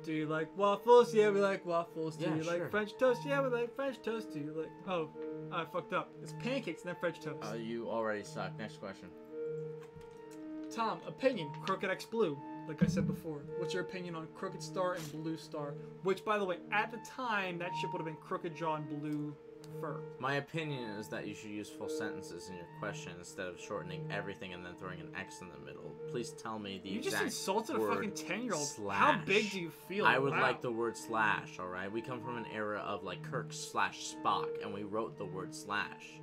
Do you like waffles? Yeah, we like waffles. Do Yeah, you sure. like French toast? Yeah, we like French toast. Do you like... Oh, I fucked up. It's pancakes and then French toast. You already suck. Next question. Tom, opinion, Crooked X Blue. Like I said before, what's your opinion on Crooked Star and Blue Star? Which, by the way, at the time, that ship would have been Crooked Jaw and Blue Fur. My opinion is that you should use full sentences in your question instead of shortening everything and then throwing an X in the middle. Please tell me the You just exact insulted a word fucking 10-year-old. slash. How big do you feel? I would Wow. like the word slash, alright? We come from an era of like Kirk/Spock, and we wrote the word slash.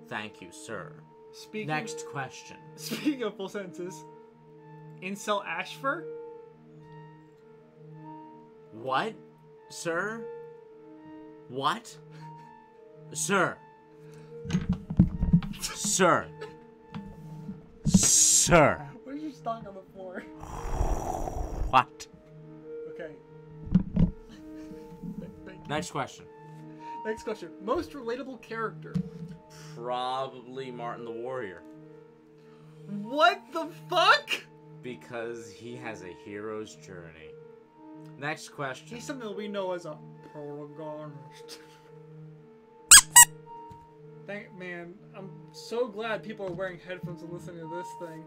Thank you, sir. Speaking, Next question. Speaking of full sentences, Incel Ashfur? What? Sir? What? Sir. Sir. Sir. What are you stuck on the floor? What? Okay. Next question. Next question. Most relatable character. Probably Martin the Warrior. What the fuck? Because he has a hero's journey. Next question. He's something that we know as a protagonist. Man, I'm so glad people are wearing headphones and listening to this thing.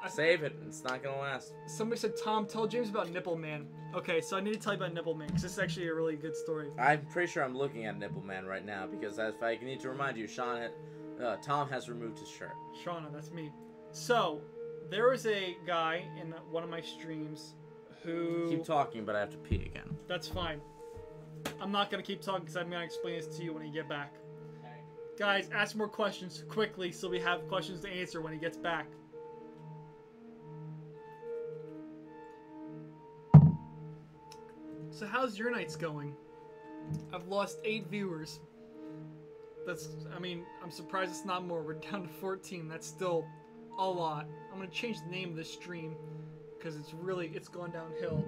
Save it. It's not gonna last. Somebody said, Tom, tell James about Nipple Man. Okay, so I need to tell you about Nipple Man, because this is actually a really good story. I'm pretty sure I'm looking at Nipple Man right now because if I need to remind you, Tom has removed his shirt. Shauna, that's me. So, there was a guy in one of my streams who... Keep talking, but I have to pee again. That's fine. I'm not going to keep talking because I'm going to explain this to you when you get back. Okay. Guys, ask more questions quickly so we have questions to answer when he gets back. So how's your nights going? I've lost 8 viewers. I'm surprised it's not more. We're down to 14. That's still a lot. I'm going to change the name of this stream because it's going downhill.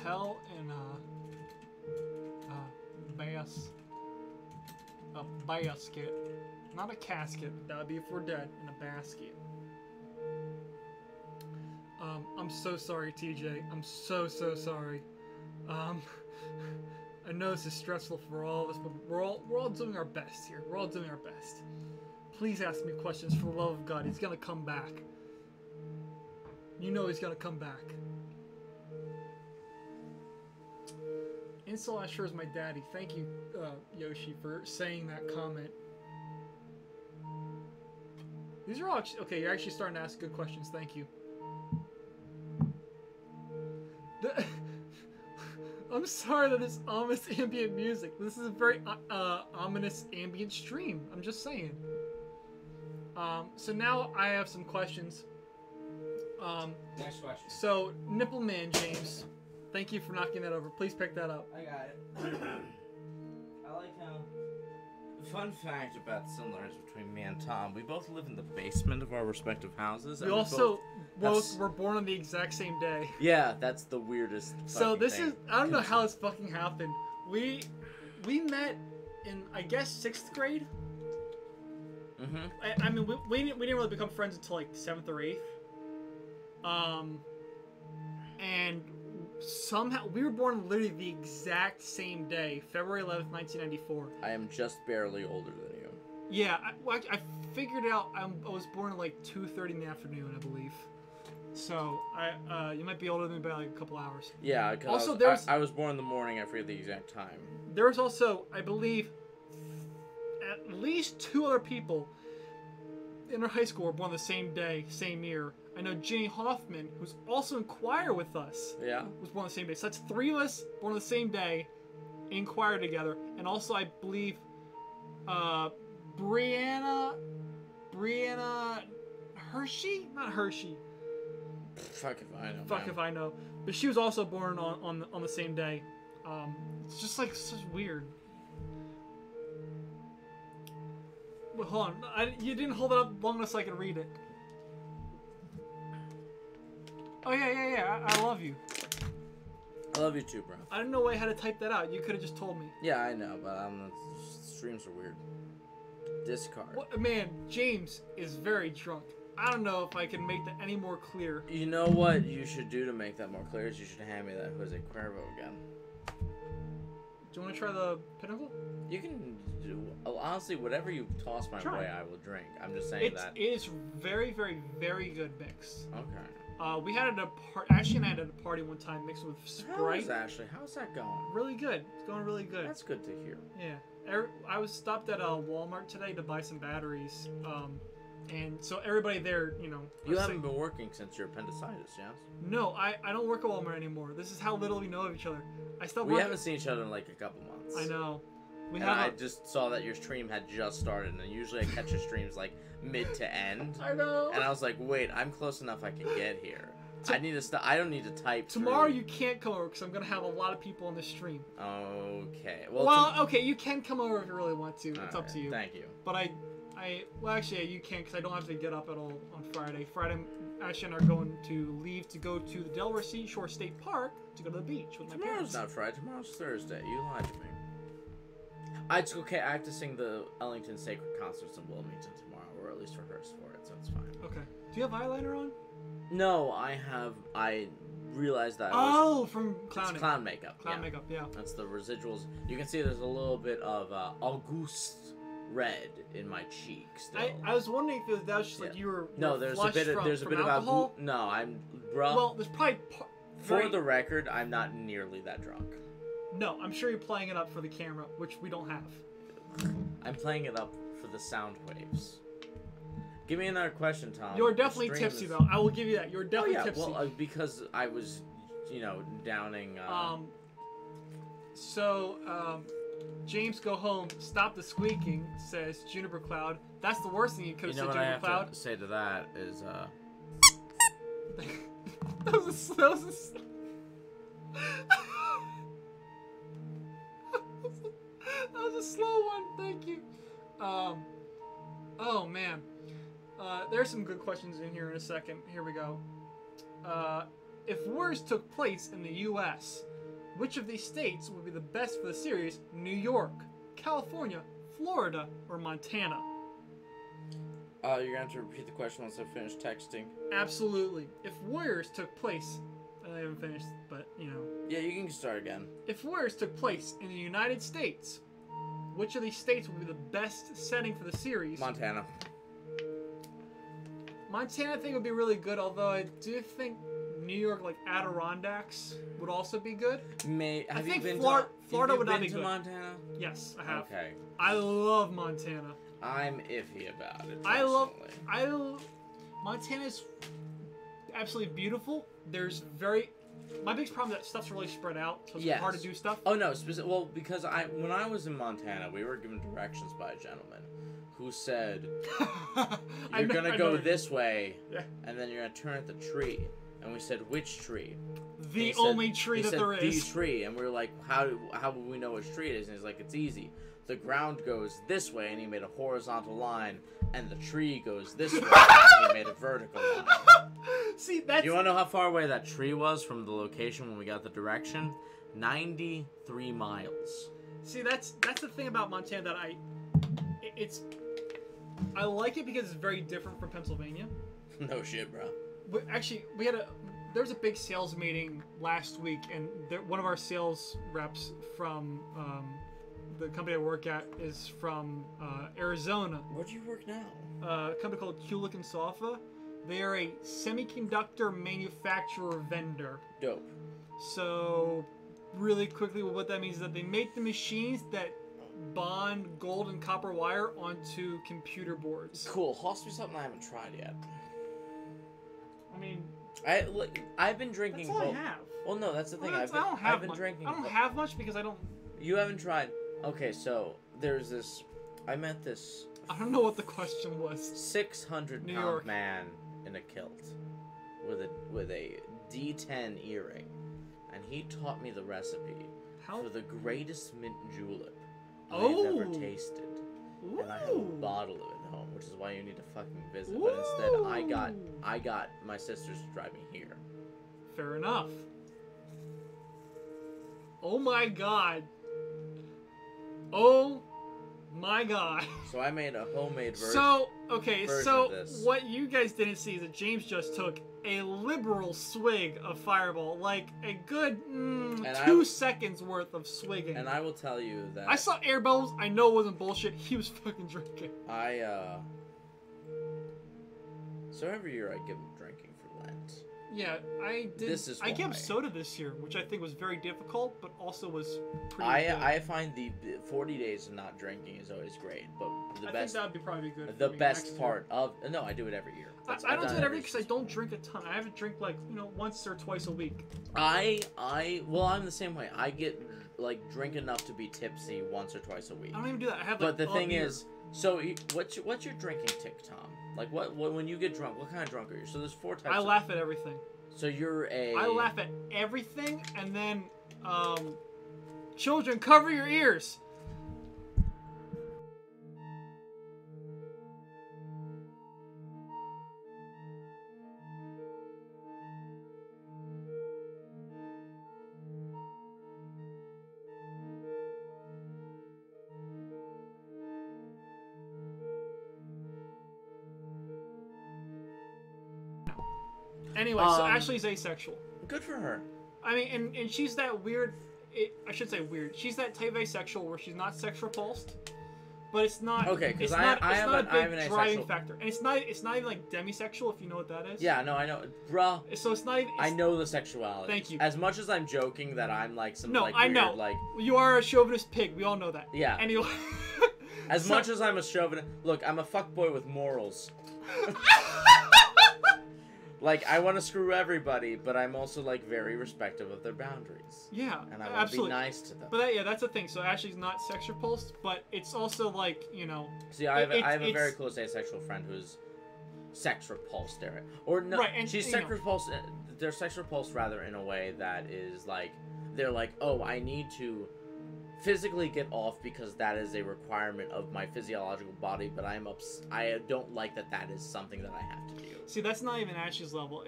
Hell in a basket. Not a casket. That would be if we're dead. In a basket. I'm so sorry, TJ. I'm so sorry. I know this is stressful for all of us, but we're all doing our best here. We're all doing our best. Please ask me questions for the love of God. He's gonna come back. You know he's gonna come back. Insel Asher is my daddy. Thank you, Yoshi, for saying that comment. These are all actually, okay. You're actually starting to ask good questions. Thank you. I'm sorry that it's ominous ambient music. This is a very ominous ambient stream. I'm just saying. So now I have some questions. Next question. So, Nipple Man James, thank you for knocking that over. Please pick that up. I got it. I like how. Fun fact about similarities between me and Tom: we both live in the basement of our respective houses. We and also both were born on the exact same day. Yeah, that's the weirdest. So this thing. is, I don't know how this fucking happened. We met in, I guess, 6th grade. Mm-hmm. I mean, we didn't really become friends until like 7th or 8th. And somehow we were born literally the exact same day, February 11th, 1994. I am just barely older than you. Yeah, I figured it out. I was born at like 2:30 in the afternoon, I believe. So you might be older than me by like a couple hours. Yeah, because Also, I was born in the morning. I forget the exact time. There was also, I believe, at least 2 other people in our high school were born the same day, same year. I know Jenny Hoffman, who's also in choir with us, Yeah. was born the same day. So that's 3 of us born the same day, in choir together. And also, I believe, Brianna Hershey? Not Hershey. Fuck if I know. Fuck if I know. But she was also born on the same day. It's just like such weird. Wait, hold on. You didn't hold it up long enough so I could read it. Oh yeah. I love you. I love you too, bro. I didn't know why I had to type that out. You could have just told me. Yeah, I know, but streams are weird. Discard. What, man, James is very drunk. I don't know if I can make that any more clear. You know what you should do to make that more clear is you should hand me that Jose Cuervo again. Do you want to try the Pinnacle? You can do, honestly, whatever you toss my Try way, it. I will drink. I'm just saying that. It is very, very, very good mix. Okay. We had it at a party. Ashley and I had it at a party one time mixed with Sprite. How's that going? Really good. It's going really good. That's good to hear. Yeah. I was stopped at Walmart today to buy some batteries. And so everybody there, you know. You haven't been working since your appendicitis, yes? No, I don't work at Walmart anymore. This is how little we know of each other. I stopped We working. haven't seen each other in like a couple months. I know. I just saw that your stream had just started, and usually I catch your streams like mid to end. I know. And I was like, wait, I'm close enough I can get here. I need to I don't need to type. Tomorrow through. you can't come over because I'm gonna have a lot of people on the stream. Okay. Well, okay, you can come over if you really want to. It's up Alright, to you. Thank you. But well, actually, you can't because I don't have to get up at all on Friday. Friday, Ashley and I are going to leave to go to the Delaware Seashore State Park to go to the beach with my Tomorrow's parents. not Friday. Tomorrow's Thursday. You lied to me. It's okay. I have to sing the Ellington Sacred Concerts in Wilmington tomorrow, or at least rehearse for it, so it's fine. Okay. Do you have eyeliner on? No, I realized that. From clowning. It's clown makeup. Clown yeah. makeup, yeah. That's the residuals. You can see there's a little bit of Auguste red in my cheek still. I was wondering if that was just like you were. No, were there's a flushed bit of from alcohol. Auguste. No, I'm bruh. Well, there's probably. For the record, I'm not nearly that drunk. No, I'm sure you're playing it up for the camera, which we don't have. I'm playing it up for the sound waves. Give me another question, Tom. You're definitely tipsy, though. I will give you that. You're definitely tipsy. Well, because I was, downing. James, go home. Stop the squeaking, says Juniper Cloud. That's the worst thing you could have said, what Juniper I have Cloud. to say to that is, that was a that was a slow one. Thank you. Oh man. There's some good questions in here in a second. Here we go. If wars took place in the U.S., which of these states would be the best for the series? New York, California, Florida, or Montana? You're gonna have to repeat the question once I finish texting. Absolutely. If Warriors took place, I haven't finished, but you know. Yeah, you can start again. If Warriors took place in the United States, which of these states would be the best setting for the series? Montana. Montana, I think, would be really good, although I do think New York, like Adirondacks, would also be good. Have think you been Florida to, would not been be to good. Montana? Yes, I have. Okay. I love Montana. I'm iffy about it. Montana's absolutely beautiful. My biggest problem is that stuff's really spread out, so it's hard to do stuff. Oh no, well, because when I was in Montana, we were given directions by a gentleman who said, "You're gonna go this way, and then you're gonna turn at the tree." And we said, "Which tree?" The only tree that there is. The tree, and we were like, "How will we know which tree it is?" And he's like, "It's easy. The ground goes this way," and he made a horizontal line, and the tree goes this way, and he made a vertical line. See, that's... You want to know how far away that tree was from the location when we got the direction? 93 miles. See, that's the thing about Montana that I like it because it's very different from Pennsylvania. No shit, bro. But actually, there was a big sales meeting last week, and one of our sales reps from the company I work at is from Arizona. Where do you work now? A company called Kulik and Sofa. They are a semiconductor manufacturer vendor. Dope. So, really quickly, what that means is that they make the machines that bond gold and copper wire onto computer boards. Cool. Host me something I haven't tried yet. I mean, I've been drinking. That's all I have. Well, no, that's the thing. Well, I've been drinking. I don't have much because I don't. You haven't tried. Okay, so there's this. I met this. I don't know what the question was. 600-pound man in a kilt, with a D10 earring, and he taught me the recipe for the greatest mint julep I've ever tasted. Ooh. And I have a bottle of it at home, which is why you need to fucking visit. But instead, I got my sisters to drive me here. Fair enough. Oh my god. Oh my god. So I made a homemade version. So, okay, so of this. what you guys didn't see is that James just took a liberal swig of Fireball, like a good 2 seconds worth of swigging. And I will tell you that I saw air bubbles. I know it wasn't bullshit. He was fucking drinking. So every year I give him drinking for Lent. Yeah, I did. This is I gave him why. soda this year, which I think was very difficult, but also was pretty good. I find the 40 days of not drinking is always great, but I think that'd be probably good. The for me best next part of I do it every year. I don't do it every because I don't drink a ton. I have a drink like once or twice a week. I'm the same way. I get drink enough to be tipsy once or twice a week. I don't even do that. I have. But the thing is, so what's your drinking tick, Tom? Like what when you get drunk? What kind of drunk are you? So there's 4 types. I laugh at everything. So you're a. I laugh at everything, and then, children, cover your ears. Anyway, so Ashley's asexual. Good for her. I mean, and she's that weird. I should say weird. She's that type of asexual where she's not sex repulsed, but it's not. Okay, because I have a big an driving asexual factor, and it's not even like demisexual, if you know what that is. Yeah, no, I know, bruh. So it's not even. I know the sexuality. Thank you. As much as I'm joking that I'm like some no, like I weird, know. like You are a chauvinist pig. We all know that. Yeah. Anyway. As much as I'm a chauvinist, look, I'm a fuckboy with morals. Like, I want to screw everybody, but I'm also, like, very respectful of their boundaries. Yeah, and I want to be nice to them. But that's the thing. So Ashley's not sex repulsed, but it's also, like, See, I have a very close asexual friend who's sex repulsed, or no, right, and, she's sex repulsed. They're sex repulsed rather in a way that is like they're like, oh, I need to physically get off because that is a requirement of my physiological body, but I don't like that is something that I have to do. See, that's not even Ashley's level.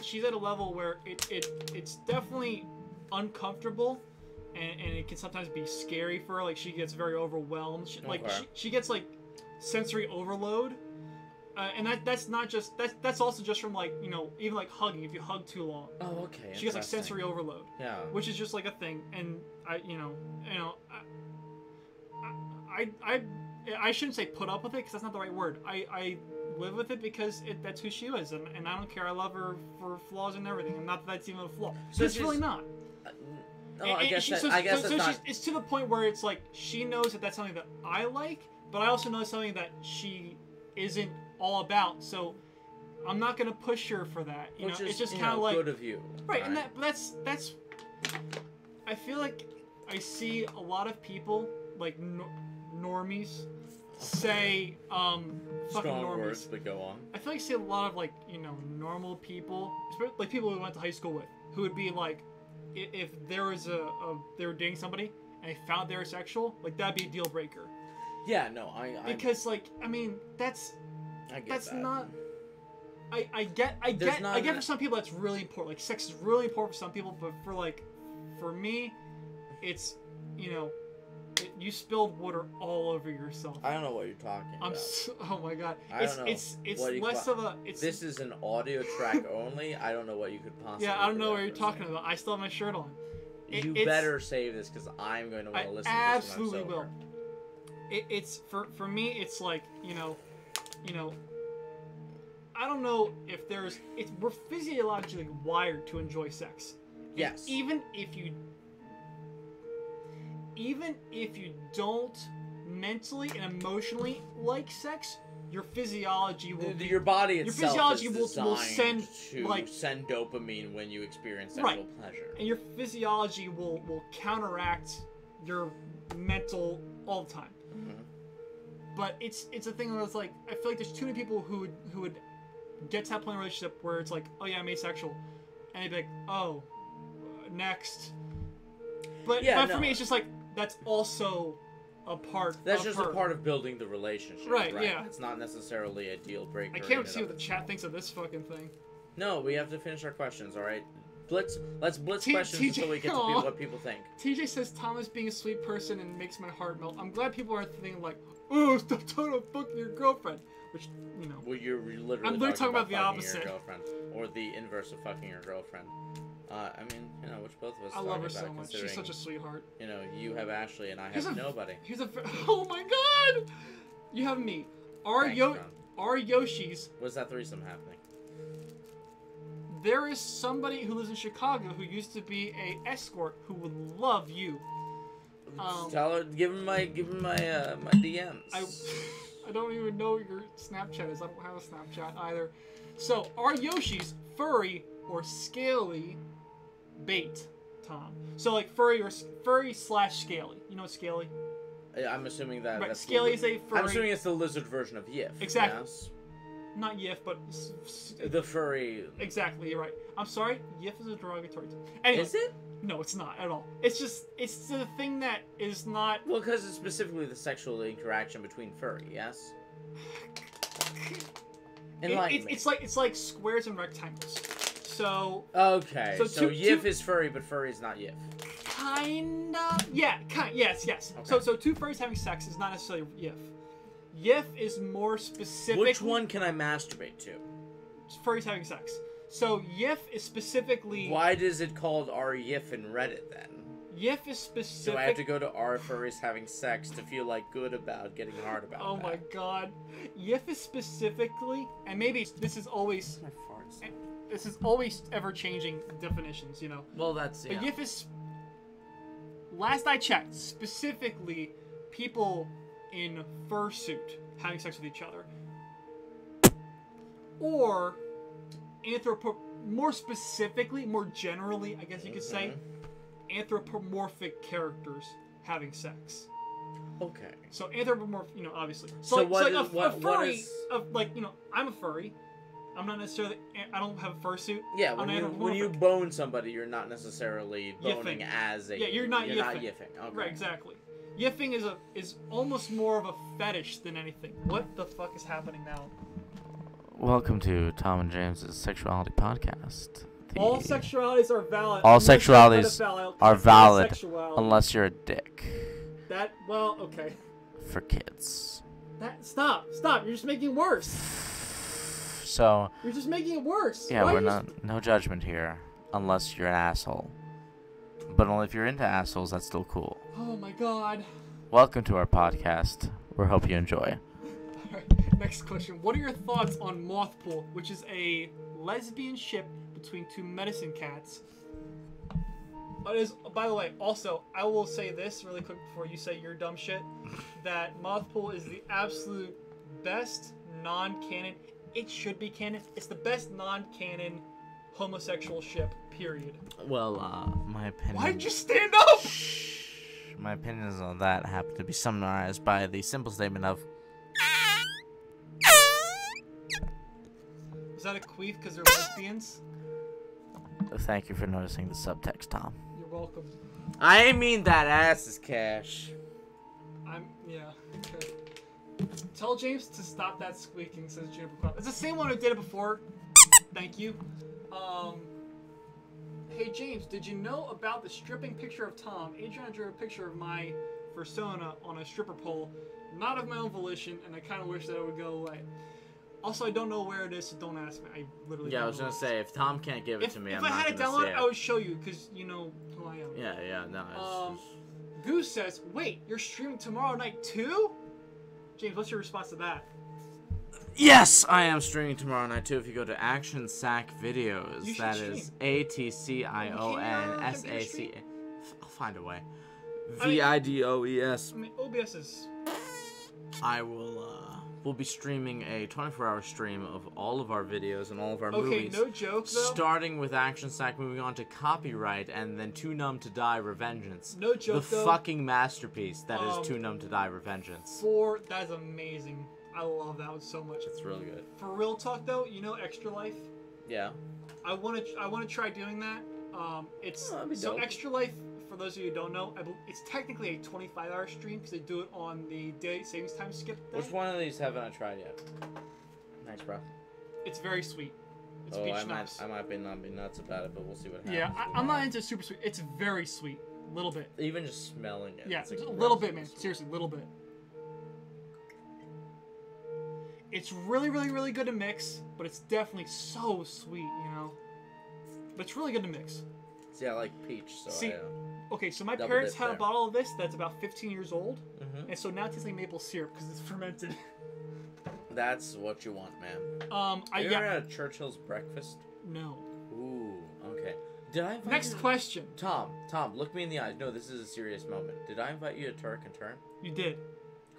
She's at a level where it's definitely uncomfortable, and it can sometimes be scary for her. Like, she gets very overwhelmed. She gets like sensory overload, and that's not just that's also just from like even like hugging. If you hug too long, Oh, okay. she gets like interesting. sensory overload, Yeah. which is just like a thing. And I shouldn't say put up with it because that's not the right word. I live with it because that's who she is, and I don't care. I love her for flaws and everything, and not that that's even a flaw. So It's really she's- not. Oh, I guess that's not. It's to the point where it's like she knows that that's something that I like, but I also know it's something that she isn't all about. So I'm not gonna push her for that. You know, Which is, it's just you kind of know, like good of you. right, and that's. I feel like I see a lot of people like normies say fucking Strong normies. words, but go on. I feel like I see a lot of like normal people, like people we went to high school with, who would be like, if there was they were dating somebody and they found they were sexual, like that'd be a deal breaker. Yeah, no, I Because like I mean that's get that's that. not. I get for some people that's really important. Like sex is really important for some people, but for me, it's you spilled water all over yourself. I don't know what you're talking about. Oh my god. I don't know It's what you less of a. It's This is an audio track only. I don't know what you could possibly. yeah. I don't know be what you're talking referencing. about. I still have my shirt on. You It's- better save this because I'm going to want I to listen. absolutely to this when I'm will. It's for me. It's like I don't know if we're physiologically wired to enjoy sex. And Yes. Even if you don't mentally and emotionally like sex, your physiology will be. Your body your itself physiology is will designed send, to like- send dopamine when you experience sexual Right. pleasure. and your physiology will counteract your mental all the time. Mhm. But it's a thing where it's like I feel like there's too many people who would get to that point in a relationship where it's like, oh yeah, I'm asexual, and they'd be like, oh, next. But Yeah, for no. me, it's just like that's also a part. That's of just her. a part of building the relationship. Right, yeah. It's not necessarily a deal breaker. I in can't wait and to see what of the chat thinks of this fucking thing. No, we have to finish our questions, all right? Let's blitz T- questions TJ until we get to aw. what people think. TJ says Thomas being a sweet person and makes my heart melt. I'm glad people aren't thinking like, oh, stop talking about fucking your girlfriend, which Well, you're literally I'm literally talking about the fucking opposite. Your girlfriend, or the inverse of fucking your girlfriend. I mean, which both of us I talk love her about, so much. She's considering, such a sweetheart. you have Ashley and I Here's have a- nobody. Oh my god! You have me. Thanks, John. Our Yoshis. What's that threesome happening? There is somebody who lives in Chicago who used to be a escort who would love you. Tell her, give him my my DMs. I don't even know what your Snapchat is. I don't have a Snapchat either. So, are Yoshis furry or scaly bait, Tom? So, like furry slash scaly. You know what scaly? I'm assuming that Right, that's scaly the, is a furry. I'm assuming it's the lizard version of Yif. Exactly. Yes? Not Yif, but The furry. exactly. You're right. I'm sorry. Yif is a derogatory term. Anyway, Is it? no, it's not at all. It's the thing that is not. Well, because it's specifically the sexual interaction between furry. Yes. Enlighten me. It's like squares and rectangles. So Okay, So so, two- Yif two- is furry, but furry is not Yif. kinda, yeah, yes. Okay. So two furries having sex is not necessarily Yif. Yif is more specific. Which one can I masturbate to? Furries having sex. So Yif is specifically. Why is it called R Yif in Reddit then? Yif is specific. Do I have to go to R furries having sex to feel like good about getting hard about Oh that? my god. Yif is specifically, and maybe this is always. My farts. This is always ever changing definitions, Well, that's But yeah. Yif is, last I checked, specifically people in fursuit having sex with each other. Or more specifically, more generally, I guess you could say, anthropomorphic characters having sex. Okay. So anthropomorphic, obviously. So what like is- what furry, is- I'm a furry. I'm not necessarily. I don't have a fursuit. Yeah, I'm when you anthropomorphic. bone somebody, you're not necessarily boning Yiffing. as a. Yeah, you're not Not yiffing. yiffing. Okay. Right, exactly. Yiffing is almost more of a fetish than anything. What the fuck is happening now? Welcome to Tom and James's Sexuality Podcast. All sexualities are valid. All unless you're a sexualities pedophile, are it's valid sexuality. unless you're a dick Okay. for kids. Stop. You're just making it worse. So You're just making it worse. yeah, Why we're are you not no judgment here, unless you're an asshole. But only if you're into assholes, that's still cool. Oh my god. Welcome to our podcast. We hope you enjoy. Alright, next question. What are your thoughts on Mothpool, which is a lesbian ship between two medicine cats? It is, by the way, also, I will say this really quick before you say your dumb shit, that Mothpool is the absolute best non-canon, it should be canon, it's the best non-canon homosexual ship, period. Well, my opinion. Why did you stand up? My opinions on that happen to be summarized by the simple statement of Was that a queef because they're lesbians? thank you for noticing the subtext, Tom. You're welcome. I mean that ass is cash. Yeah. Okay. Tell James to stop that squeaking, says Juniper Cloud. It's the same one who did it before. Thank you. Hey James, did you know about the stripping picture of Tom? Adriana drew a picture of my persona on a stripper pole, not of my own volition, and I kind of wish that it would go away. Also, I don't know where it is, so don't ask me. I literally Yeah, I don't was know gonna where it say if Tom can't give is. it to me, If I'm I not had it gonna downloaded, say it. I would show you, because you know who I am. Yeah, no. It's just... Goose says, wait, you're streaming tomorrow night too? James, what's your response to that? Yes, I am streaming tomorrow night too. If you go to Action Sack Videos, You should that stream. is ATCIONSAC. I'll find a way. I mean- VIDOES. I mean, OBS is... I will. We'll be streaming a 24-hour stream of all of our videos and all of our Okay, movies. no joke, though. Starting with Action Sack, moving on to Copyright, and then Too Numb to Die: Revengeance. No joke, The though. fucking masterpiece that is Um, Too Numb to Die: Revengeance. That is amazing. I love that one so much. It's really good. For real talk, though, you know Extra Life? Yeah. I want to try doing that. It's Oh, that'd be so dope. Extra Life. For those of you who don't know, it's technically a 25-hour stream because they do it on the daylight savings time skip day. Which one of these haven't I tried yet? Thanks, bro. It's very sweet. It's Oh, beach I might nuts. not be nuts about it, but we'll see what happens. Yeah, I'm not into super sweet. It's very sweet. Little bit. Even just smelling it. Yeah, it's a like little bit, gross. man. Seriously, little bit. It's really, really, really good to mix, but it's definitely so sweet, you know? But it's really good to mix. See, I like peach, so See, I, okay, so my double parents dip had a there. bottle of this that's about 15 years old, Mhm. and so now it tastes like maple syrup because it's fermented. That's what you want, man. I You ever yeah, had a Churchill's breakfast? no. Ooh, okay. Did I invite Next you? question. Tom, look me in the eyes. No, this is a serious moment. Did I invite you to Turk and Turn? You did.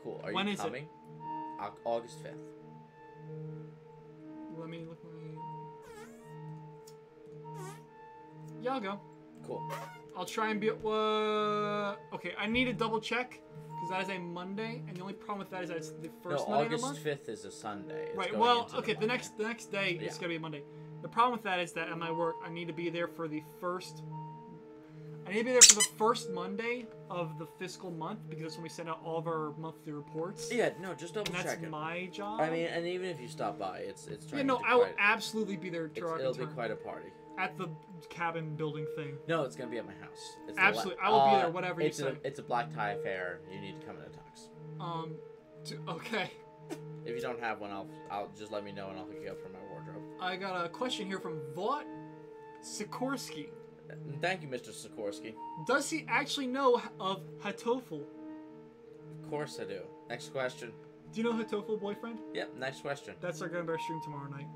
Cool. Are When you is it? coming? August 5th. Let me look. Yeah, I'll go. Cool. I'll try and be. Okay, I need to double check because that is a Monday, and the only problem with that is that it's the No, first Monday of the August month. 5th is a Sunday. It's Right. going Well, into okay. The Monday. next day it's Yeah. gonna be a Monday. The problem with that is that at my work, I need to be there for the first. I need to be there for the first Monday of the fiscal month because that's when we send out all of our monthly reports. Yeah, no, just double And that's check it. my job. I mean, and even if you stop by, it's yeah, trying no, to I will quite, absolutely be there to it'll be quite a party. at the cabin building thing. No, it's gonna be at my house. It's the Absolutely, I will be there, whatever you it's say. It's a black tie affair. You need to come in a tux. Okay. If you don't have one, I'll just let me know and I'll hook you up from my wardrobe. I got a question here from Vought Sikorsky. And thank you, Mr. Sikorsky. Does he actually know of Hatofel? Of course I do. Next question. Do you know Hatofel, boyfriend? Yep, next question. That's our gonna be our stream tomorrow night.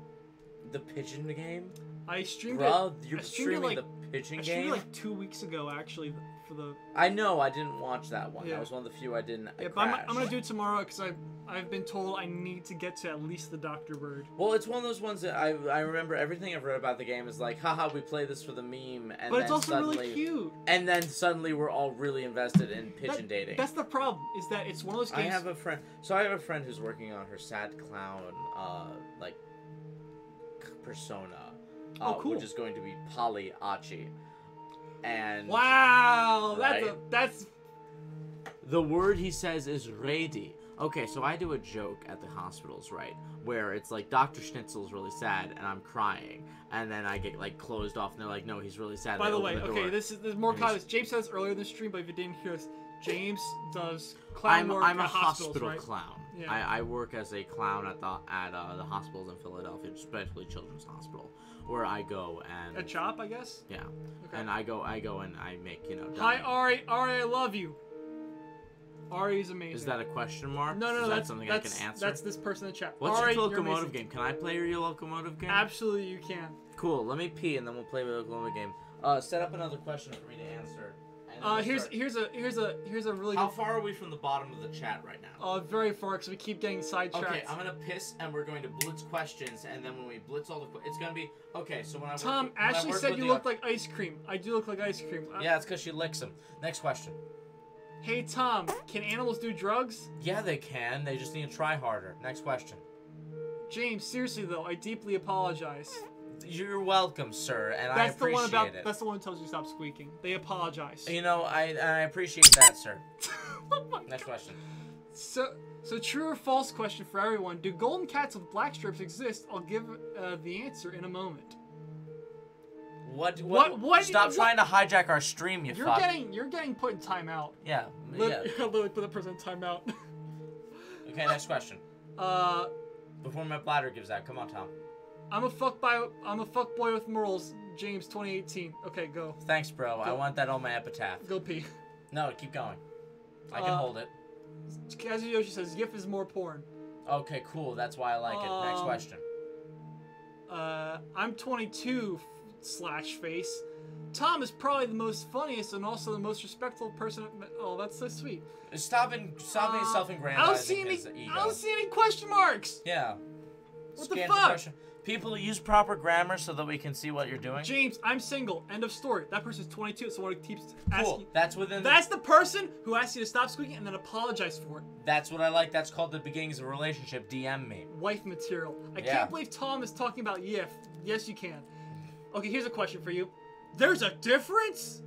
The pigeon game? I streamed Bro, it. you're I streamed it streaming like the pigeon I streamed game? it like 2 weeks ago, actually, for the. I know, I didn't watch that one. Yeah. That was one of the few I didn't Yeah, but crash. I'm gonna do it tomorrow because I've been told I need to get to at least the Dr. Bird. Well, it's one of those ones that I remember everything I've read about the game is like, haha, we play this for the meme, and But then it's also suddenly, really cute. and then suddenly we're all really invested in pigeon dating. That's the problem. Is that it's one of those I games. have a friend. So I have a friend who's working on her sad clown, like persona, Oh, cool. which is going to be Polly Achi, and Wow, Right? that's the word he says is ready. Okay, so I do a joke at the hospitals, right? Where it's like Dr. Schnitzel's really sad and I'm crying, and then I get like closed off and they're like, no, he's really sad. By They the open way, the okay, door. there's more And he's- context. James said this earlier in the stream, but if you didn't hear this, James does clown work I'm a at hospitals, hospital right? clown. Yeah. I work as a clown at the hospitals in Philadelphia, especially Children's Hospital, where I go and A chop, I guess. yeah, Okay. and I go and I make Hi, dining. Ari. Ari, I love you. Ari's amazing. Is that a question mark? No, Is that that's something that's, I can answer? That's this person in the chat. What's Ari, your you're locomotive amazing. game? Can I play your locomotive game? Absolutely, you can. Cool. Let me pee and then we'll play the locomotive game. Set up another question for me to answer. and then we'll start. Here's a really How good. far are we from the bottom of the chat right now? Very far because we keep getting sidetracked. Okay, I'm gonna piss and we're going to blitz questions, and then when we blitz all the, it's gonna be okay. So when I Tom, work, when I Ashley work said with you the- look like ice cream. I do look like ice cream. Yeah, it's because she licks them. Next question. Hey Tom, can animals do drugs? Yeah, they can. They just need to try harder. Next question. James, seriously though, I deeply apologize. You're welcome, sir, and I That's the appreciate one about. it. That's the one who tells you to stop squeaking. They apologize. You know, I appreciate that, sir. Oh my Next question. So true or false question for everyone. Do golden cats with black stripes exist? I'll give the answer in a moment. What? Stop trying to hijack our stream, you You're fuck. you're getting put in timeout. Yeah. You're Yeah. literally put the person in timeout. Okay, next question. uh, Before my bladder gives out, come on, Tom. I'm a fuckboy with morals. James 2018. Okay, go. Thanks, bro. I want that on my epitaph. Go pee. No, keep going. I can hold it. Kazuyoshi says GIF is more porn. Okay, cool. That's why I like it. Next question. I'm 22 slash face. Tom is probably the most funniest and also the most respectful person. Oh, that's so sweet. Stop being self-aggrandizing I don't see any. his ego. I don't see any question marks. Yeah. What the Scan fuck? question. People use proper grammar so that we can see what you're doing. James, I'm single. End of story. That person's 22, so what keeps Cool. asking. That's within. That's the person who asked you to stop squeaking and then apologize for it. That's what I like. That's called the beginnings of a relationship. DM me. Wife material. I Yeah. can't believe Tom is talking about YIF. Yes, you can. Okay, here's a question for you. There's a difference?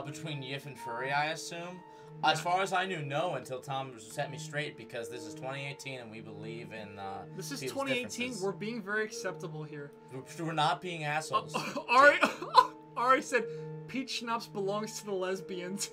Between Yif and Furry, I assume. As far as I knew, no, until Tom set me straight, because this is 2018 and we believe in This is people's 2018. differences. We're being very acceptable here. We're not being assholes. Ari said, Peach Schnapps belongs to the lesbians.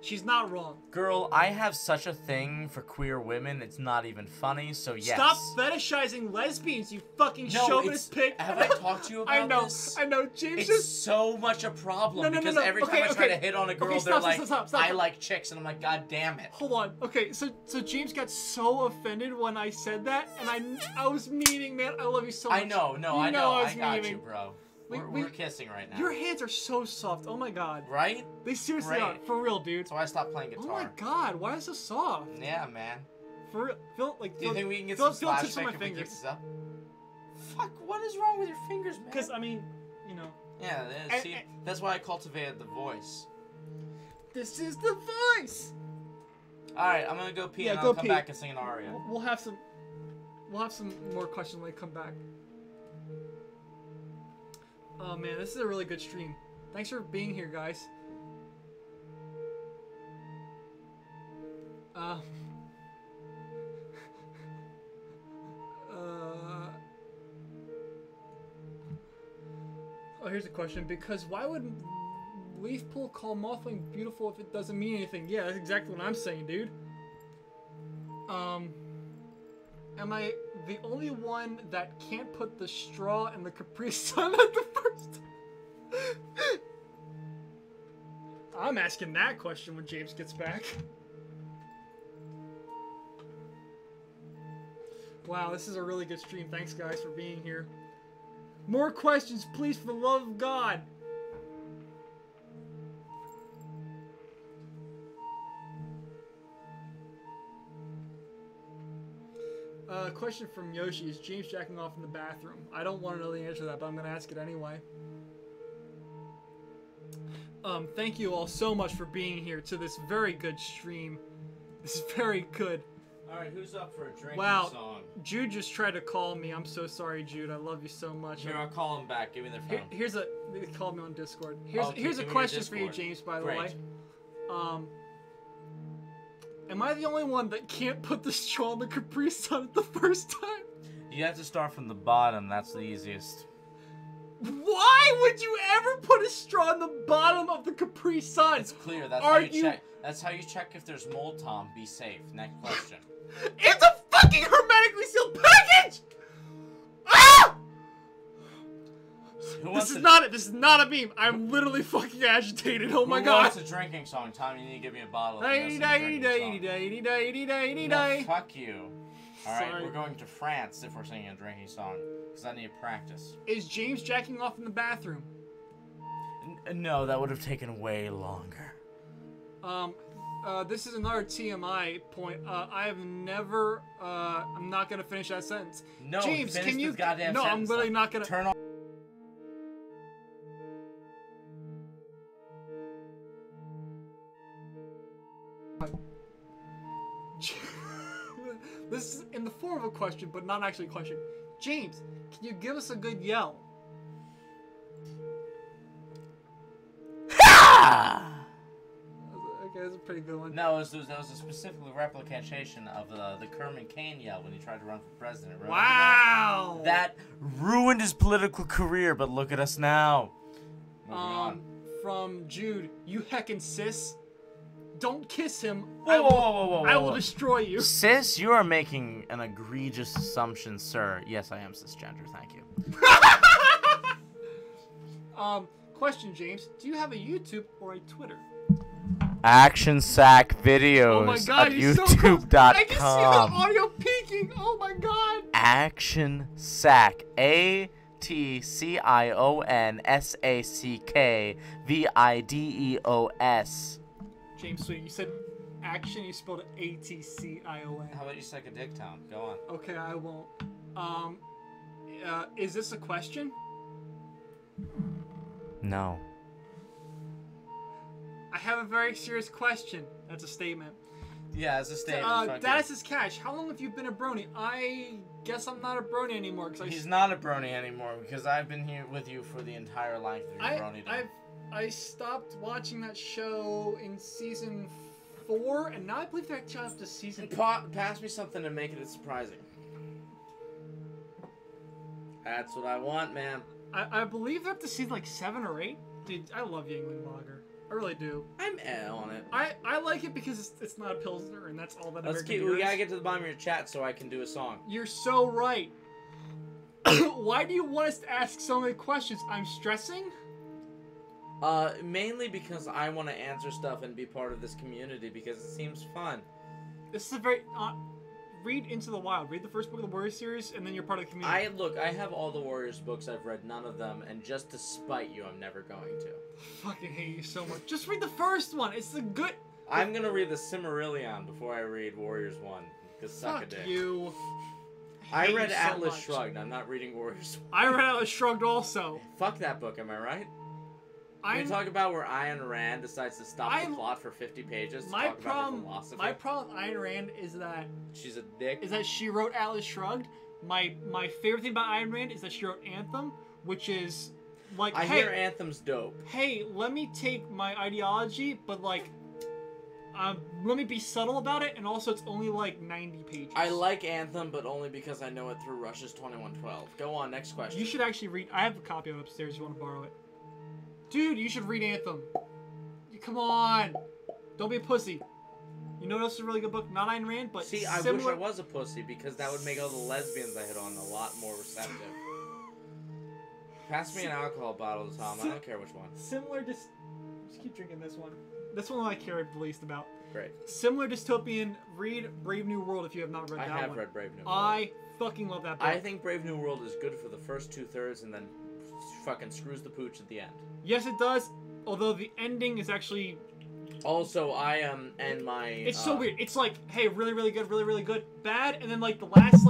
She's not wrong. Girl, I have such a thing for queer women, it's not even funny, so yes. Stop fetishizing lesbians, you fucking No, chauvinist pig. have I talked to you about this? I know. James It's just... so much a problem No, because no. every time Okay, I try okay. to hit on a girl, Okay, they're stop. I like chicks, and I'm like, God damn it. Hold on. Okay, so James got so offended when I said that, and I was meaning, man. I love you so much. I know, I I was got memeing. you, bro. We- We're kissing right now. Your hands are so soft. Oh my god. Right? They seriously Great. are. For real, dude. So I stopped playing Oh guitar. my god. Why is it so soft? Yeah, man. For real. Feel like. Do you think we can get feel, some feel slash tips on my if we keep fingers. this up? Fuck, what is wrong with your fingers, man? Because I mean, you know. Yeah, And- see, that's why I cultivated the voice. This is the voice. Alright, I'm gonna go pee Yeah, and go I'll come pee. back and sing an aria. We'll have some. We'll have some more questions when they come back. Oh man, this is a really good stream. Thanks for being here, guys. Oh, here's a question. Because why would Leafpool call Mothwing beautiful if it doesn't mean anything? Yeah, that's exactly what I'm saying, dude. Am I the only one that can't put the straw in the Capri Sun at the first time? I'm asking that question when James gets back. Wow, this is a really good stream. Thanks, guys, for being here. More questions, please, for the love of God. Question from Yoshi. Is James jacking off in the bathroom? I don't want to know the answer to that, but I'm going to ask it anyway. Thank you all so much for being here to this very good stream. This is very good. Alright, who's up for a drinking Wow. song? Jude just tried to call me. I'm so sorry, Jude. I love you so much. Here, I'll call him back. Give me their phone. They called me on Discord. Here's Okay, here's a give me your question for you, Discord. James, by the Great. way. Am I the only one that can't put the straw in the Capri Sun at the first time? You have to start from the bottom. That's the easiest. Why would you ever put a straw in the bottom of the Capri Sun? It's clear. That's Are how you you- check. That's how you check if there's mold, Tom. Be safe. Next question. It's a fucking hermetically sealed package! Ah! Who wants This is to, not it. This is not a meme. I'm literally fucking agitated. Oh my who god. wants a drinking song? Tom, you need to give me a bottle. of Day, this day, and a day, drinking day, day, day, day, song. day. No, fuck you. Alright, Sorry. we're going to France if we're singing a drinking song. Because I need practice. Is James jacking off in the bathroom? No, that would have taken way longer. This is another TMI point. I have never, I'm not gonna finish that sentence. No, James, finish can you? this goddamn No, I'm sentence literally then. not gonna. Turn on. This is in the form of a question, but not actually a question. James, can you give us a good yell? Okay, that's a pretty good one. No, that was a specific replication of the Kermit Kane yell when he tried to run for president. Remember Wow. That ruined his political career, but look at us now. Moving on. From Jude, you heckin' sis. Don't kiss him. Whoa, whoa, whoa, whoa, I will whoa. destroy you. Sis, you are making an egregious assumption, sir. Yes, I am cisgender. Thank you. Question, James. Do you have a YouTube or a Twitter? Action Sack Videos Oh my god, at you're so close. YouTube.com. I can see the audio peaking. Oh my god. Action Sack. ATCIONSACK James, sweet. You said action. You spelled it ATCION. How about you suck a dick, Tom? Go on. Okay, I won't. Is this a question? No. I have a very serious question. That's a statement. Yeah, it's a statement. Fuck you. That is his catch. How long have you been a brony? I guess I'm not a brony anymore because He's not a brony anymore because I've been here with you for the entire length of your brony. I stopped watching that show in season 4, and now I believe they're actually up to season. Pass me something to make it surprising. That's what I want, man. I believe they're up to season like 7 or 8. Dude, I love Yingling Lager. I really do. I'm on it. I like it because it's not a pilsner, and that's all that. Let's American keep. beer We gotta is. get to the bottom of your chat so I can do a song. You're so right. Why do you want us to ask so many questions? I'm stressing. Mainly because I want to answer stuff and be part of this community because it seems fun. This is a very read Into the Wild. Read the first book of the Warrior series, and then you're part of the community. I have all the Warriors books. I've read none of them, and just to spite you, I'm never going to. Fucking hate you so much. Just read the first one. It's the good. I'm gonna read the Silmarillion before I read Warriors 1. Cause suck a Fuck dick. you. I hate read you so Atlas much. Shrugged. I'm not reading Warriors 1. I read Atlas Shrugged also. Fuck that book, am I right? We I'm talk about where Ayn Rand decides to stop the plot for 50 pages to my talk problem. about her philosophy. My problem with Ayn Rand is that She's a dick. she wrote Atlas Shrugged. My favorite thing about Ayn Rand is that she wrote Anthem, which is like I hey, hear Anthem's dope. hey, let me take my ideology, but like, let me be subtle about it, and also it's only like 90 pages. I like Anthem, but only because I know it through Rush's 2112. Go on, next question. You should actually read. I have a copy of it upstairs. If you want to borrow it, dude? You should read Anthem. Come on, don't be a pussy. You know what else is a really good book? Not Ayn Rand, but See, I similar. wish I was a pussy because that would make all the lesbians I hit on a lot more receptive. Pass me an alcohol bottle, Tom. I don't care which one. Similar. Just keep drinking this one. This one I care the least about. Great. Similar dystopian. Read Brave New World if you have not read I that have one. read Brave New World. I fucking love that book. I think Brave New World is good for the first 2/3 and then fucking screws the pooch at the end. Yes, it does. Although the ending is actually. Also, I and my. It's so weird. It's like, hey, really, really good, really, really good, bad, and then like the last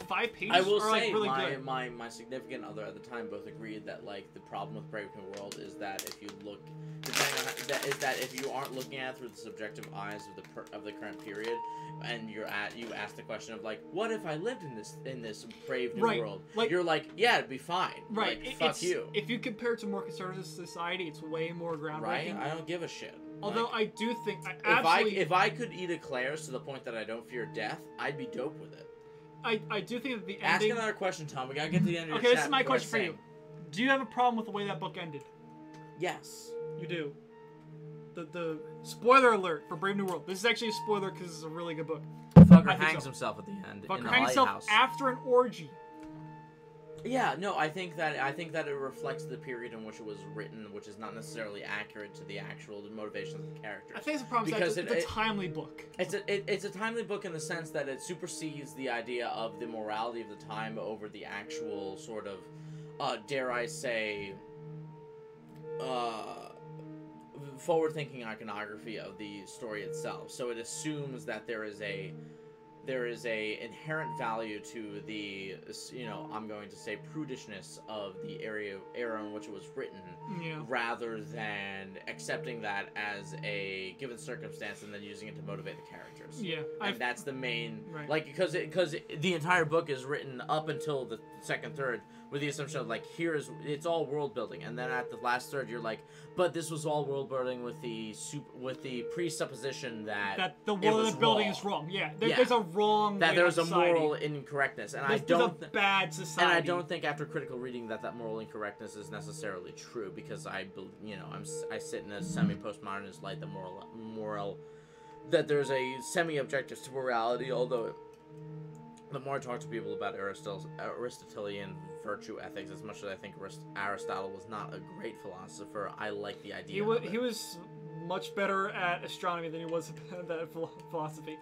5 pages I will are like say really good. my significant other at the time both agreed that like the problem with Brave New World is that if you look, depending on that if you aren't looking at it through the subjective eyes of the current period, and you ask the question of like, what if I lived in this Brave New Right, World? like- You're like, yeah, it'd be fine. Right. Like, fuck you. If you compare it to more conservative society, it's way more groundbreaking. Right? I don't give a shit. Although Like, I do think if I could eat eclairs to the point that I don't fear death, I'd be dope with it. I do think that the Ask ending. another question, Tom. We gotta get to the end of your Okay, this chat is my before I question for you. sing. Do you have a problem with the way that book ended? Yes. You do. The spoiler alert for Brave New World. This is actually a spoiler because it's a really good book. Fucker I think hangs so. himself at the end in Fucker the hangs himself lighthouse. after an orgy. Yeah, no, I think that it reflects the period in which it was written, which is not necessarily accurate to the actual motivations of the characters. I think it's a problem Because because it's a timely book. It's a timely book in the sense that it supersedes the idea of the morality of the time over the actual sort of, dare I say, forward-thinking iconography of the story itself. So it assumes that there is a inherent value to the, I'm going to say prudishness of the era in which it was written, Yeah. rather than accepting that as a given circumstance and then using it to motivate the characters. Yeah. And that's the main, Right. like, because the entire book is written up until the second third with the assumption of, like, it's all world building, and then at the last third you're like, but this was all world building with the presupposition that the it world was of the building wrong. is wrong. Yeah. Yeah. There's a wrong. That way there's of a society. moral incorrectness, and There's a bad society. and I don't think after critical reading that moral incorrectness is necessarily true, because I sit in a semi-postmodernist light, the moral that there's a semi-objective to morality, although the more I talk to people about Aristotelian virtue ethics, as much as I think Aristotle was not a great philosopher, I like the idea of it. He was much better at astronomy than he was at philosophy.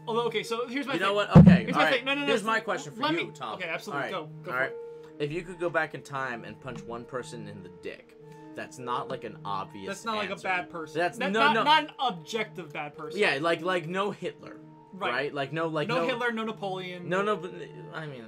Although, okay, so here's my thing. You know what? Okay, Here's all my right. thing. No. Here's my question for Let you, me- Tom. Okay, absolutely. All right. Go All for right. it. If you could go back in time and punch one person in the dick, that's not like an obvious That's not like a answer. bad person. That's not an objective bad person. Yeah, like no Hitler, Right. right? Like no Hitler, no Napoleon. No, but I mean.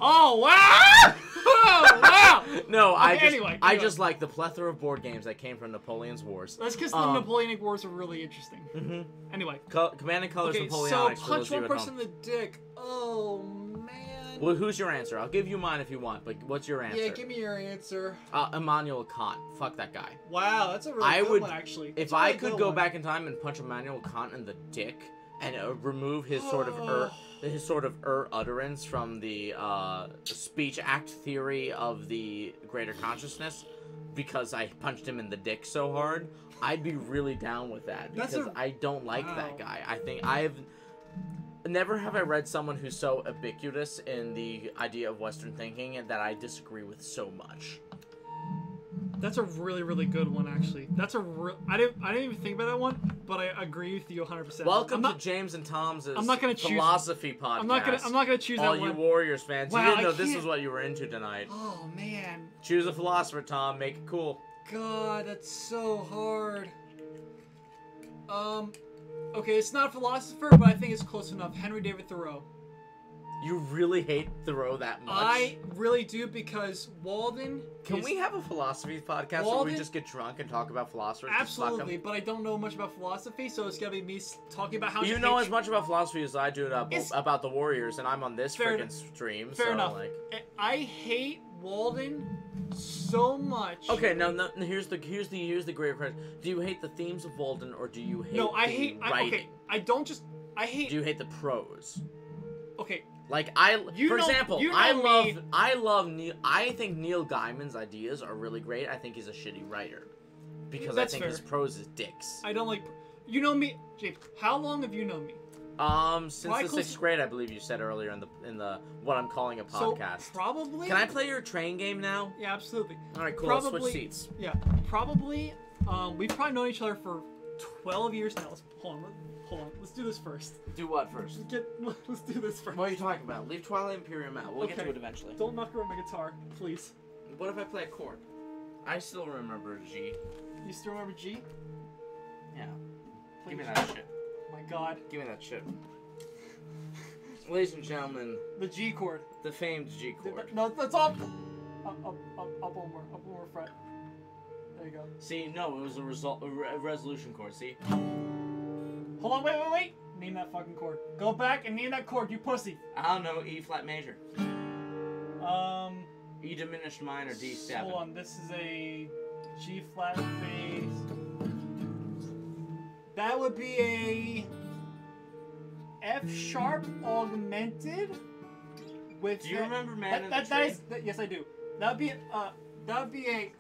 Oh wow! Oh wow! No, Okay, I just like the plethora of board games that came from Napoleon's Wars. That's because the Napoleonic Wars are really interesting. Mm-hmm. Anyway. Command and Colors Okay, so Napoleonics. for punch those of you one at person home. in the dick. Oh man. Well, who's your answer? I'll give you mine if you want, but what's your answer? Yeah, give me your answer. Immanuel Kant. Fuck that guy. Wow, that's a really I good would, one actually. if That's a I really could good go one. back in time and punch Immanuel Kant in the dick and remove his sort of utterance from the speech act theory of the greater consciousness, because I punched him in the dick so hard, I'd be really down with that, because I don't like that guy. I think never have I read someone who's so ubiquitous in the idea of Western thinking and that I disagree with so much. That's a really, really good one, actually. That's a real. I didn't even think about that one, but I agree with you 100%. Welcome to James and Tom's I'm not gonna choose- philosophy podcast. I'm not gonna choose All that you one. Warriors fans, Wow, you didn't I know this can't- is what you were into tonight. Oh man, Choose a philosopher, Tom. Make it cool. God, that's so hard. Okay, it's not a philosopher, but I think it's close enough. Henry David Thoreau. You really hate Thoreau that much? I really do, because Walden. Can we have a philosophy podcast where Walden- we just get drunk and talk about philosophers? Just fuck 'em? Absolutely, but I don't know much about philosophy, so it's gonna be me talking about how You much know hate as much about philosophy as I do It's- about the Warriors, and I'm on this Fair freaking stream. Fair so, enough. Like... I hate Walden so much. Okay, now here's the greater question. Do you hate the themes of Walden, or do you hate No, I the hate. writing? Okay, I don't just. I hate. Do you hate the prose? Okay, Like You for know- example, you know I love Neil. I think Neil Gaiman's ideas are really great. I think he's a shitty writer because That's I think fair. his prose is dicks. I don't like. You know me, James. How long have you known me? Since Probably the close- 6th grade, I believe you said earlier in the what I'm calling a podcast. So probably. Can I play your train game now? Yeah, absolutely. All right, cool. Let's Probably- switch seats. Yeah, probably. We've probably known each other for 12 years now. Hold on. Let's do this first. Do what first? Let's do this first. What are you talking about? Leave Twilight Imperium out. We'll get Okay. to it eventually. Don't knock over my guitar, please. What if I play a chord? I still remember G. You still remember G? Yeah. Play Give me G. that shit. My God, Give me that shit. Ladies and gentlemen, the G chord. the famed G chord. No, that's up. Up one more fret. There you go. See, no, it was a resolution chord. See? Hold on, wait. Name that fucking chord. Go back and name that chord, you pussy. I don't know. E flat major. E diminished minor. D7. Hold on, this is a G flat bass. That would be a F sharp augmented with. Do you remember Man in the that Tree? is yes, I do. That would be That would be a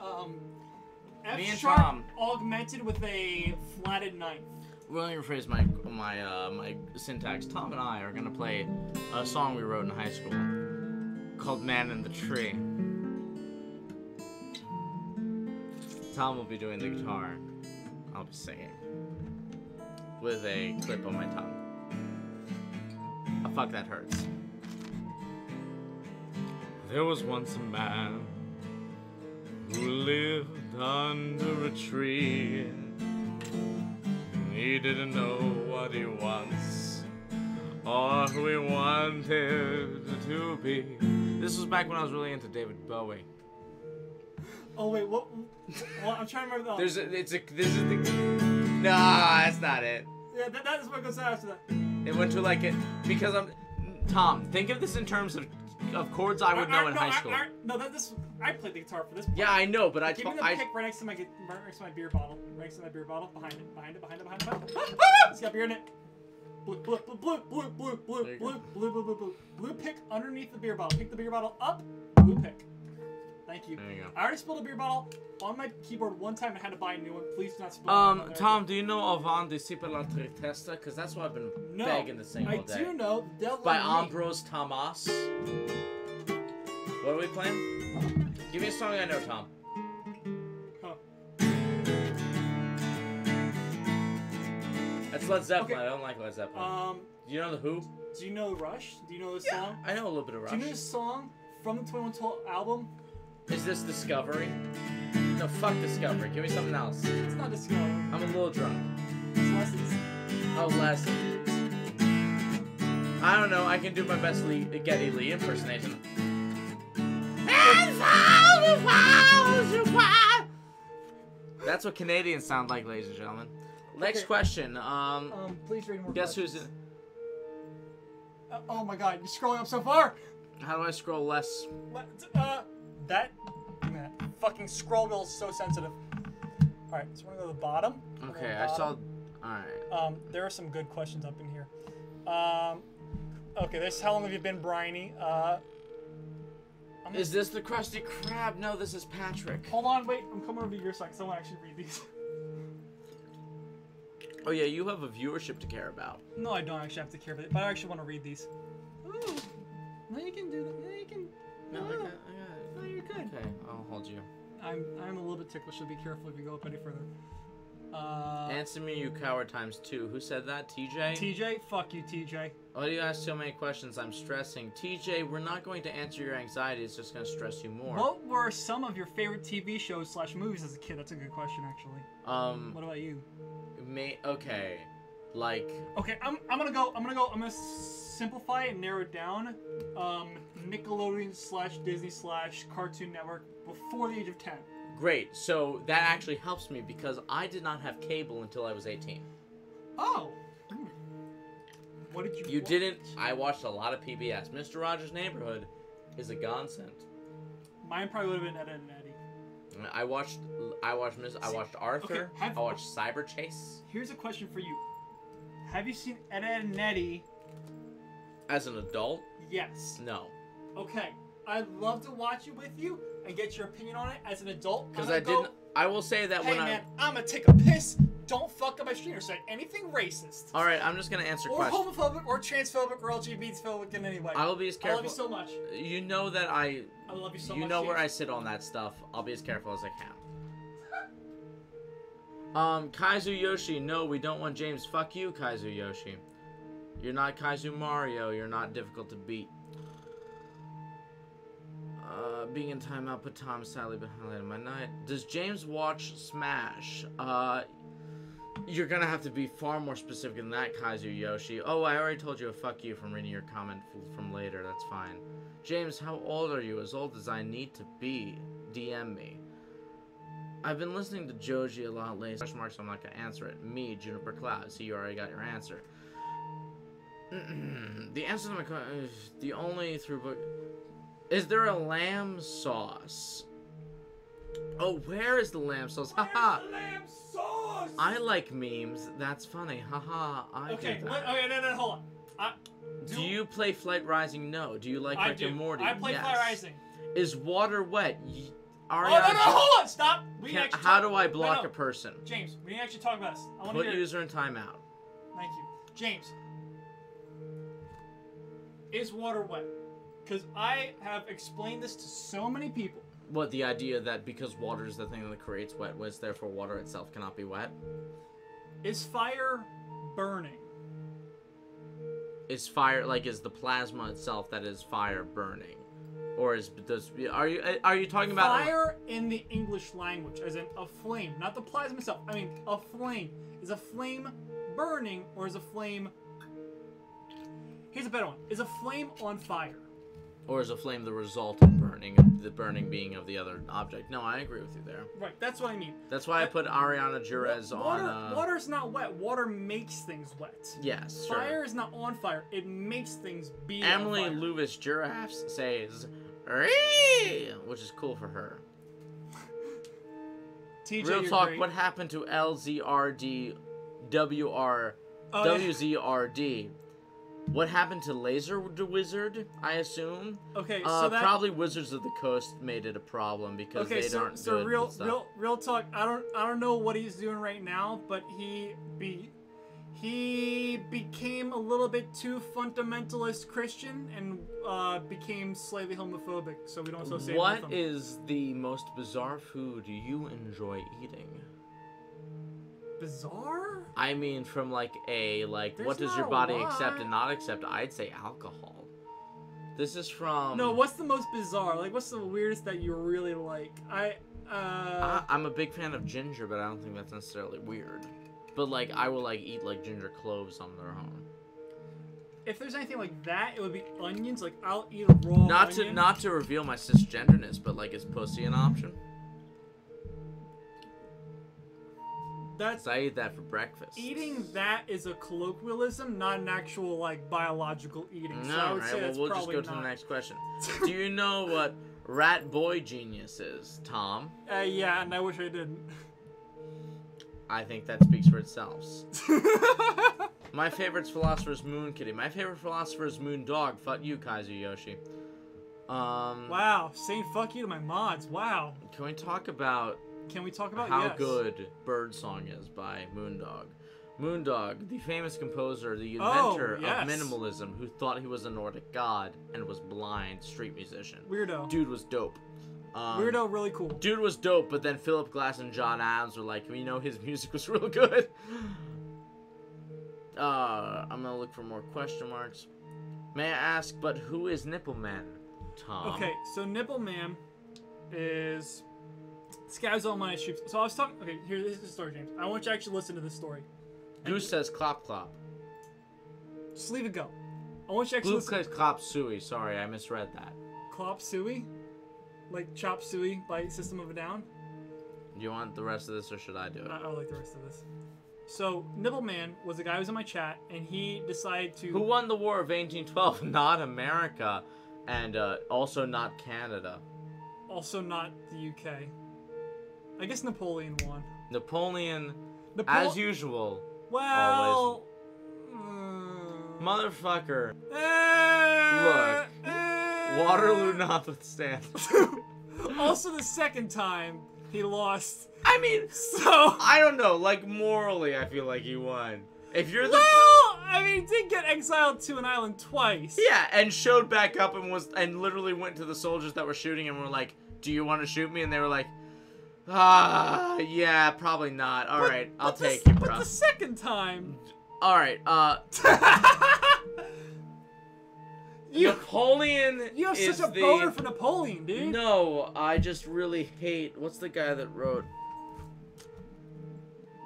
F Me and sharp Tom. augmented with a flatted ninth. Let me rephrase my syntax. Tom and I are gonna play a song we wrote in high school called "Man in the Tree." Tom will be doing the guitar. I'll be singing with a clip on my tongue. Oh, fuck, that hurts. There was once a man who lived under a tree. He didn't know what he wants or who he wanted to be. This was back when I was really into David Bowie. Oh wait, what? Well, I'm trying to remember. This is the. No, that's not it. Yeah, that is what goes after that. It went to like it because I'm. Tom, think of this in terms of chords I would know in high school. I played the guitar for this. Yeah, I know, but Give me the pick right next to my beer bottle. Right next to my beer bottle. Behind it. It's got beer in it. Blue pick underneath the beer bottle. Pick the beer bottle up. Blue pick. Thank you. There you go. I already spilled a beer bottle on my keyboard one time and had to buy a new one. Please do not spill it. Tom, do you know Avant Disciple la Tristesse? Because that's what I've been begging to sing all day. I do know. The Devil By in Me. Ambrose Thomas. What are we playing? Give me a song I know, Tom. Huh. That's Led Zeppelin. Okay. I don't like Led Zeppelin. Do you know the Who? Do you know Rush? Do you know this song? I know a little bit of Rush. Do you know this song from the 2112 album? Is this Discovery? No, fuck Discovery. Give me something else. It's not Discovery. I'm a little drunk. It's Lessons. Oh, Lessons. I don't know. I can do my best Geddy Lee impersonation. That's what Canadians sound like, ladies and gentlemen. Next Okay. question. Please read more Guess questions. who's in? Oh my god, you're scrolling up so far! How do I scroll less? That fucking scroll wheel is so sensitive. Alright, so we're gonna go to the bottom. Okay, I saw. Alright. There are some good questions up in here. Okay, this how long have you been Bryony? Is this the Krusty Krab? No, this is Patrick. Hold on, wait, I'm coming over to your side because I want to actually read these. Oh yeah, you have a viewership to care about. No, I don't actually have to care about it, but I actually want to read these. Ooh. No, you can do that. No, you can. No, I got it. No, you're good. Okay, I'll hold you. I'm a little bit ticklish, so be careful if you go up any further. Answer me, you coward, ×2. Who said that? TJ? TJ? Fuck you, TJ. Why do you ask so many questions? I'm stressing. TJ, we're not going to answer your anxiety. It's just going to stress you more. What were some of your favorite TV shows / movies as a kid? That's a good question, actually. What about you? Okay. Like... Okay, I'm gonna simplify it and narrow it down. Nickelodeon / Disney / Cartoon Network before the age of 10. Great. So that actually helps me because I did not have cable until I was 18. Oh. What did you? You didn't. I watched a lot of PBS. Mr. Rogers' Neighborhood is a godsend. Mine probably would have been Ed, Edd n Eddy. I watched Arthur. Okay, I watched Cyber Chase. Here's a question for you. Have you seen Ed, Edd n Eddy? As an adult? Yes. No. Okay. I'd love to watch it with you and get your opinion on it as an adult. Because I didn't. I will say that Hey when man, I'm gonna take a piss. Don't fuck up my stream or say anything racist. All right, I'm just gonna answer or questions. homophobic, or transphobic, or LGBTphobic in any way. I will be as careful. I love you so much. You know that I love you so much. You know where I James. sit on that stuff. I'll be as careful as I can. Kaizu Yoshi, no, we don't want James. Fuck you, Kaizu Yoshi. You're not Kaizu Mario. You're not difficult to beat. Being in timeout put Tom sadly behind my night. Does James watch Smash? You're gonna have to be far more specific than that, Kaizu Yoshi. Oh, I already told you a fuck you from reading your comment from later. That's fine. James, how old are you? As old as I need to be. DM me. I've been listening to Joji a lot lately. Question mark, so I'm not gonna answer it. Me, Juniper Cloud. See, you already got your answer. The answer to my question is the only through book. Is there a lamb sauce? Oh, where is the lamb sauce? Haha. Lamb sauce. I like memes. That's funny. Haha. Okay, do that. okay, no, hold on. Do you play Flight Rising? No. Do you like Rick and Morty? I play Yes. Flight Rising. Is water wet? Oh, Ariana. no, hold on, stop. We Can, actually how talk- do I block no. a person? James, we need to actually talk about this. I want to Put hear. user in timeout. Thank you, James. Is water wet? Because I have explained this to so many people. What, the idea that because water is the thing that creates wet was, therefore water itself cannot be wet? Is fire burning? Is fire, like, is the plasma itself that is fire burning? Or are you talking about... Fire in the English language, as in a flame, not the plasma itself. I mean, a flame. Is a flame burning, or is a flame... Here's a better one. Is a flame on fire? Or is a flame the result of burning, the burning being of the other object? No, I agree with you there. Right, that's what I mean. That's why I put Ariana Jerez Water, on... water's not wet. Water makes things wet. Yes, sure. Fire is not on fire. It makes things be Emily on fire. Lewis Giraffes says, "Ree," which is cool for her. TJ, Real you're talk, great. what happened to LZRD WR Oh, yeah. WZRD? What happened to Laser Wizard, I assume? Okay, so that... Probably Wizards of the Coast made it a problem because Okay, they aren't so good real, with stuff. real talk. I don't know what he's doing right now, but he became a little bit too fundamentalist Christian and became slightly homophobic. So we don't associate What with him. is the most bizarre food you enjoy eating? Bizarre? I mean, from like what There's does not your a body lot. accept and not accept? I'd say alcohol. This is from... No, what's the most bizarre? Like, what's the weirdest that you really like? I'm a big fan of ginger, but I don't think that's necessarily weird. But like, I will like eat like ginger cloves on their own. If there's anything like that, it would be onions. Like, I'll eat a raw onion. Not to reveal my cisgenderness, but like, is pussy an option? That's 'Cause I eat that for breakfast. eating that is a colloquialism, not an actual like biological eating. So I No, would right? say Well, that's we'll just probably go to not. the next question. Do you know what rat boy genius is, Tom? Yeah, and I wish I didn't. I think that speaks for itself. My favorite's Philosopher's Moon Kitty. My favorite philosopher is Moon Dog. Fuck you, Kaiser Yoshi. Wow, saying fuck you to my mods. Wow. Can we talk about Can we talk about how yes. good Birdsong is by Moondog? Moondog, the famous composer, the Oh, inventor yes. of minimalism, who thought he was a Nordic god and was blind street musician. Weirdo. Dude was dope. Weirdo, really cool. Dude was dope, but then Philip Glass and John Adams were like, you know, his music was real good. I'm gonna look for more question marks. May I ask, but who is Nippleman, Tom? Okay, so Nipple Man is this guy's on my streets. So I was talking. Okay, here's the story, James. I want you to actually listen to this story. Goose says clop clop. Just leave it go. I want you to actually Blue listen. says clop suey. Sorry, I misread that. Clop Suey, like Chop Suey by System of a Down. Do you want the rest of this, or should I do it? I like the rest of this. So Nibbleman was the guy who was in my chat, and he decided to. Who won the War of 1812? Not America, and also not Canada. Also not the UK. I guess Napoleon won. Napoleon, Napo- as usual. Well. Motherfucker. Look. Waterloo notwithstanding. Also, the second time he lost. I mean, So. I don't know. Like, morally, I feel like he won. If you're the... Well, I mean, he did get exiled to an island twice. Yeah, and showed back up and literally went to the soldiers that were shooting and were like, do you want to shoot me? And they were like, yeah, probably not. All right, I'll take you, bro. But the second time. All right, Napoleon You have is such a the... boner for Napoleon, dude. No, I just really hate... What's the guy that wrote...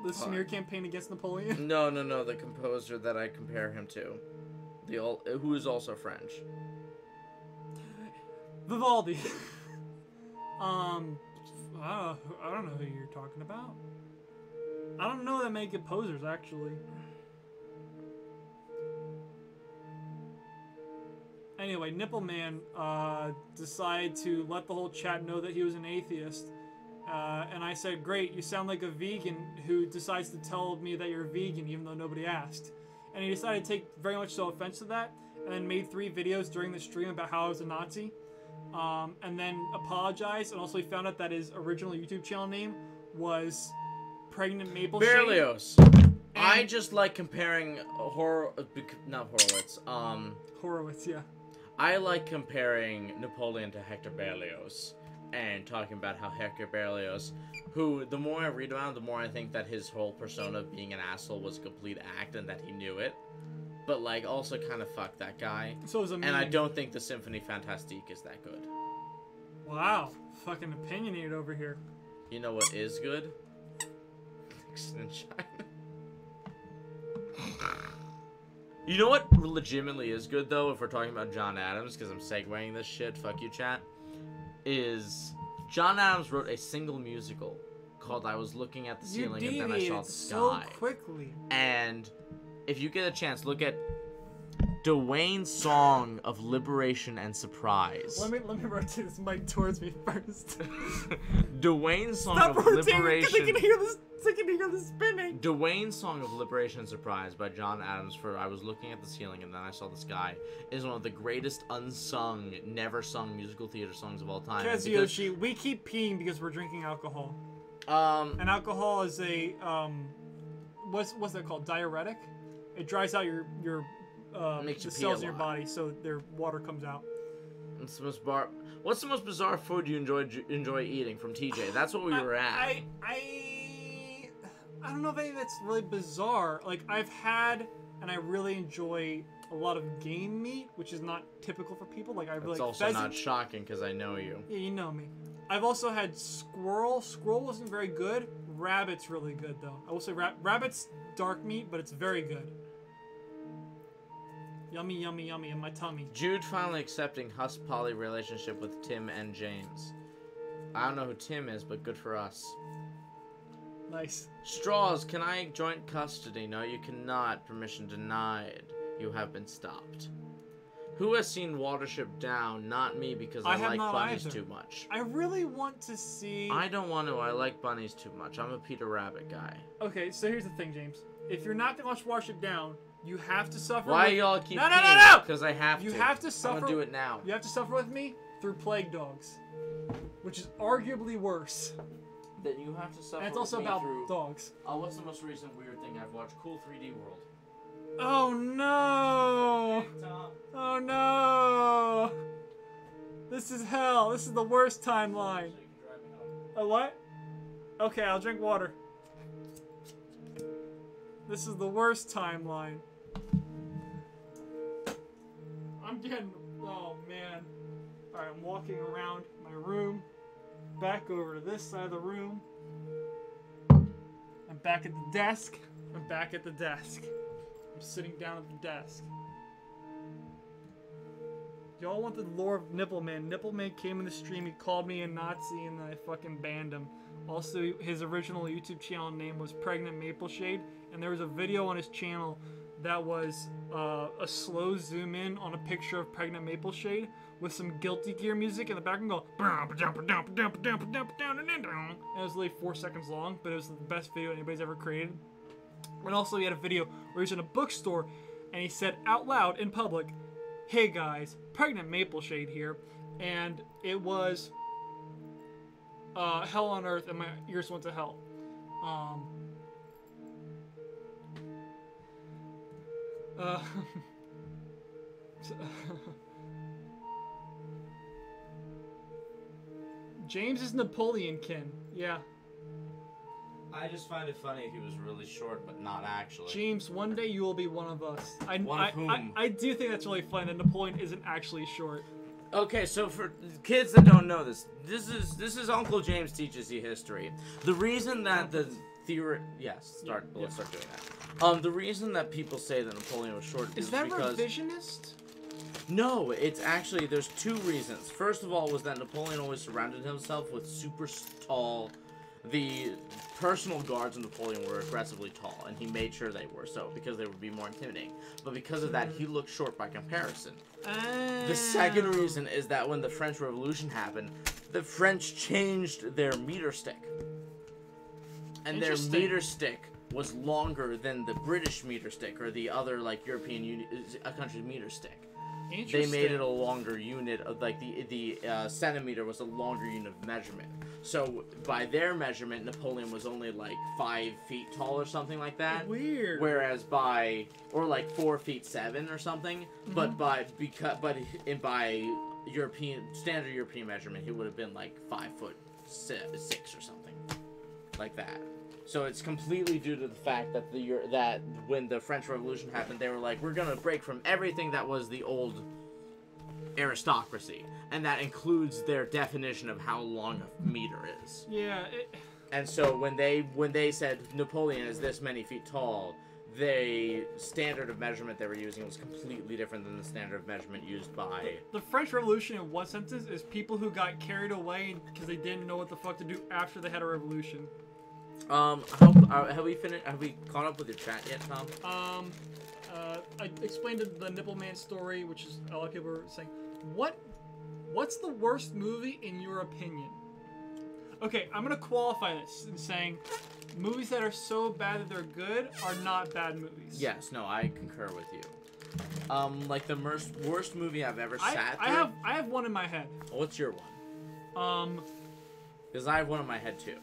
The smear campaign against Napoleon. No, the composer that I compare him to. Who is also French. Vivaldi. I don't know who you're talking about. I don't know that many composers, actually. Anyway, Nippleman decided to let the whole chat know that he was an atheist. And I said, great, you sound like a vegan who decides to tell me that you're a vegan even though nobody asked. And he decided to take very much so offense to that, and then made 3 videos during the stream about how I was a Nazi. and then apologized, and also he found out that his original YouTube channel name was Pregnant Maple Shade. Berlioz. I just like comparing not Horowitz. Horowitz, yeah. I like comparing Napoleon to Hector Berlioz and talking about how Hector Berlioz, who the more I read about him, the more I think that his whole persona of being an asshole was a complete act and that he knew it. But like also kind of fuck that guy. So it was a And I meaning. don't think the Symphonie Fantastique is that good. Wow, fucking opinionated over here. You know what is good? Nixon and China. You know what legitimately is good though, if we're talking about John Adams, because I'm segueing this shit, fuck you chat, is John Adams wrote a single musical called I Was Looking at the You Ceiling and Then I Saw deviated the so Sky. quickly. And if you get a chance, look at Dwayne's song of Liberation and Surprise. Let me rotate this mic towards me first. Dwayne's song Stop of rotating because Liberation. I can hear this. I can hear the spinning. Dwayne's Song of Liberation and Surprise by John Adams for I Was Looking at the Ceiling and Then I Saw the Sky is one of the greatest unsung, never sung musical theater songs of all time. And because, Kazuyoshi, we keep peeing because we're drinking alcohol. um, And alcohol is a what's that called? Diuretic. It dries out your Makes you the pee cells a in your lot. body, so their water comes out. what's the most bizarre food you enjoy eating from TJ? That's what we were at. I don't know if any that's really bizarre. Like I've had, and I really enjoy a lot of game meat, which is not typical for people. Like I really It's like also pheasant. not shocking because I know you. Yeah, you know me. I've also had squirrel. Squirrel wasn't very good. Rabbit's really good though. I will say rabbit's dark meat, but it's very good. Yummy, yummy, yummy in my tummy. Jude finally accepting Huss poly relationship with Tim and James. I don't know who Tim is, but good for us. Nice. Straws, can I joint custody? No, you cannot. Permission denied. You have been stopped. Who has seen Watership Down? Not me, because I I have like not bunnies either. too much. I really want to see. I don't want to. I like bunnies too much. I'm a Peter Rabbit guy. Okay, so here's the thing, James. If you're not gonna watch Watership Down, you have to suffer. Why with... y'all keep No! Because I have You to. have to I'm suffer. gonna do it now. You have to suffer with me through Plague Dogs, which is arguably worse. Then you have to suffer And it's also with me about through... dogs. What's the most recent weird thing I've watched? Cool 3D World. Oh no! Oh no! This is hell. This is the worst timeline. A what? Okay, I'll drink water. This is the worst timeline. I'm getting... Oh, man. Alright, I'm walking around my room. Back over to this side of the room. I'm back at the desk. I'm back at the desk. I'm sitting down at the desk. Y'all want the lore of Nippleman. Nippleman came in the stream, he called me a Nazi, and then I fucking banned him. Also, his original YouTube channel name was Pregnant Maple Shade, and there was a video on his channel that was a slow zoom in on a picture of Pregnant Maple Shade with some Guilty Gear music in the background go and it was like 4 seconds long, but it was the best video anybody's ever created. And also he had a video where he was in a bookstore and he said out loud in public, "Hey guys, Pregnant Maple Shade here," and it was hell on earth and my ears went to hell. James is Napoleonkin. Yeah. I just find it funny he was really short, but not actually. James, one day you will be one of us. One of whom? I do think that's really funny that Napoleon isn't actually short. Okay, so for kids that don't know this is Uncle James Teaches You History. The reason that the theory... Yes, let's start doing that. The reason that people say that Napoleon was short Is that because... revisionist? No, it's actually... There's two reasons. First of all was that Napoleon always surrounded himself with super tall... The personal guards of Napoleon were aggressively tall, and he made sure they were so, because they would be more intimidating. But because of that, he looked short by comparison. The second reason is that when the French Revolution happened, the French changed their meter stick. And their Interesting. meter stick was longer than the British meter stick, or the other, like, European country's meter stick. They made it a longer unit of like the centimeter was a longer unit of measurement. So by their measurement, Napoleon was only like 5 feet tall or something like that. Weird. Whereas or like 4 feet 7 or something. But by standard European measurement, he would have been like 5'6" or something like that. So it's completely due to the fact that that when the French Revolution happened, they were like, we're gonna break from everything that was the old aristocracy, and that includes their definition of how long a meter is. Yeah. And so when they said Napoleon is this many feet tall, the standard of measurement they were using was completely different than the standard of measurement used by. The French Revolution, in one sentence, is people who got carried away because they didn't know what the fuck to do after they had a revolution. Have we finished? Have we caught up with your chat yet, Tom? I explained the Nipple Man story, which is a lot of people are saying, what's the worst movie in your opinion? Okay, I'm gonna qualify this in saying movies that are so bad that they're good are not bad movies. Yes, no, I concur with you. Like the worst movie I've ever sat through. I have one in my head. What's your one? Because I have one in my head too.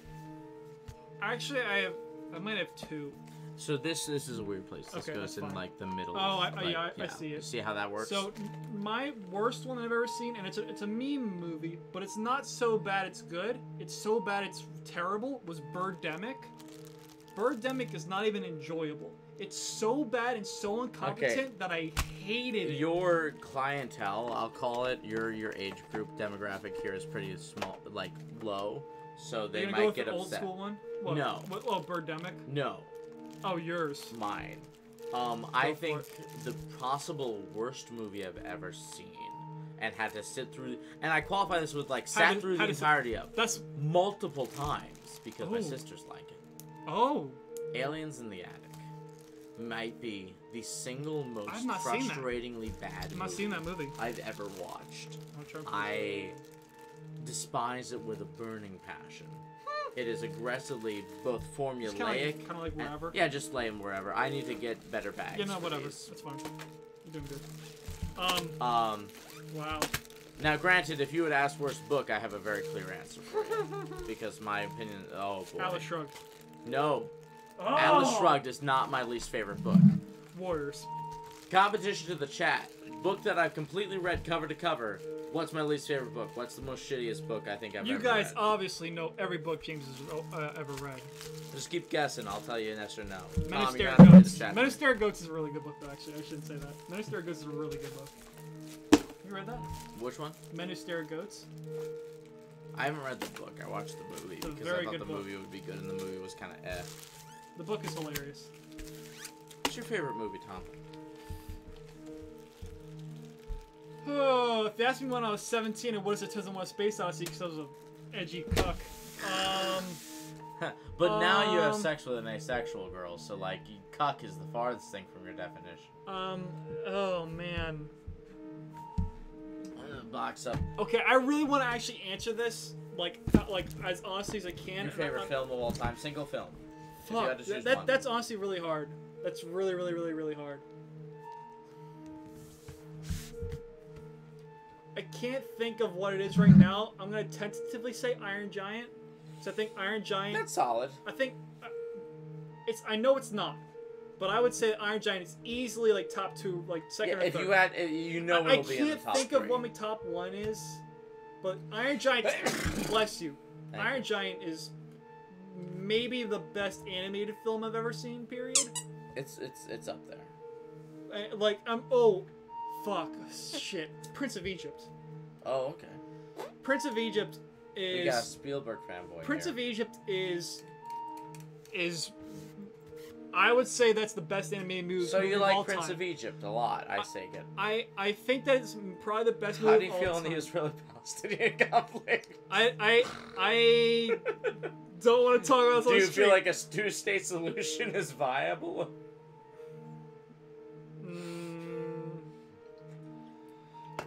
Actually, I might have two. So this is a weird place. This Okay, goes that's in fine. like the middle. Oh, like, I see it. See how that works? So my worst one I've ever seen, and it's a meme movie, but it's not so bad it's good. It's so bad it's terrible. Was Birdemic. Birdemic is not even enjoyable. It's so bad and so incompetent that I hated it. Your clientele, I'll call it, your age group demographic here is pretty small, like low, so they might get old upset. school one? What? No. Oh, Birdemic? No. Oh, yours. Mine. I for think the possible worst movie I've ever seen, and had to sit through, and I qualify this with like sat through the entirety of That's multiple times because my sisters like it. Oh. Aliens in the Attic might be the single most I've not seen that. frustratingly bad I've not seen that movie. I've ever watched. I'll try to- I despise it with a burning passion. It is aggressively both formulaic. Kind of like wherever. Yeah, just lay them wherever. I need to get better bags. Yeah, no, for whatever. these. That's fine. You're doing good. Wow. Now, granted, if you would ask worst book, I have a very clear answer for you. Because my opinion, oh boy. Atlas Shrugged. No. Oh! Atlas Shrugged is not my least favorite book. Warriors. Competition to the chat. Book that I've completely read cover to cover. What's my least favorite book? What's the most shittiest book I think I've ever read? You guys obviously know every book James has ever read. Just keep guessing. I'll tell you an yes or no. Minister Tom, Goats. the chat. Minister Goats is a really good book, though, actually. I shouldn't say that. Minister Goats is a really good book. You read that? Which one? Minister Goats. I haven't read the book. I watched the movie It's a because I very thought good the book. movie would be good, and the movie was kind of eh. The book is hilarious. What's your favorite movie, Tom? Oh, if you asked me when I was 17 and what is it 2001 Space Odyssey, because I was an edgy cuck. But now you have sex with an asexual girl, so like, cuck is the farthest thing from your definition. Oh man. Box up. Okay, I really want to actually answer this, like as honestly as I can. Your favorite film of all time, single film. If you had to choose Fuck, one. that's honestly really hard. That's really, really, really, really hard. I can't think of what it is right now. I'm gonna tentatively say Iron Giant. So I think Iron Giant. That's solid. I think it's. I know it's not, but I would say Iron Giant is easily like top two, like second or If third. you had, you know, I it'll be in the can't top think three. of what my top one is, but Iron Giant. Bless you. Thank Iron you. Giant is maybe the best animated film I've ever seen. Period. It's up there. Like oh, fuck, shit. Prince of Egypt. Oh, okay. Prince of Egypt We got a is. Spielberg fanboy Prince here. of Egypt is. I would say that's the best animated movie. So you of like all Prince time. of Egypt a lot, I take it. I think that it's probably the best movie. How do you of all feel in time. the Israeli-Palestinian conflict? I don't want to talk about this Do on you the feel street. like a two-state solution is viable?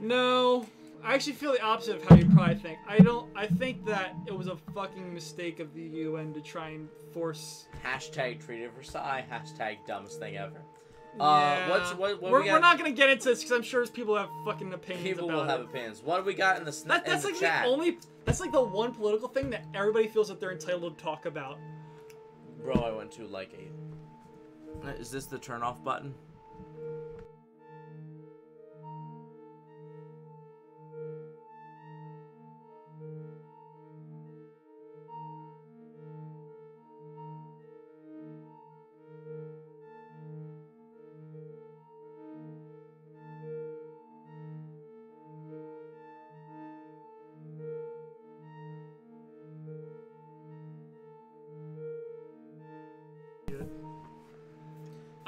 No, I actually feel the opposite of how you probably think. I think that it was a fucking mistake of the UN to try and force. Hashtag Treaty of Versailles. Hashtag dumbest thing ever. What we're, we got? we're not gonna get into this because I'm sure people have fucking opinions People about will have it. opinions. What do we got in the That's in like the chat? the only. That's like the one political thing that everybody feels that they're entitled to talk about. Bro, I went to like a. Is this the turn off button?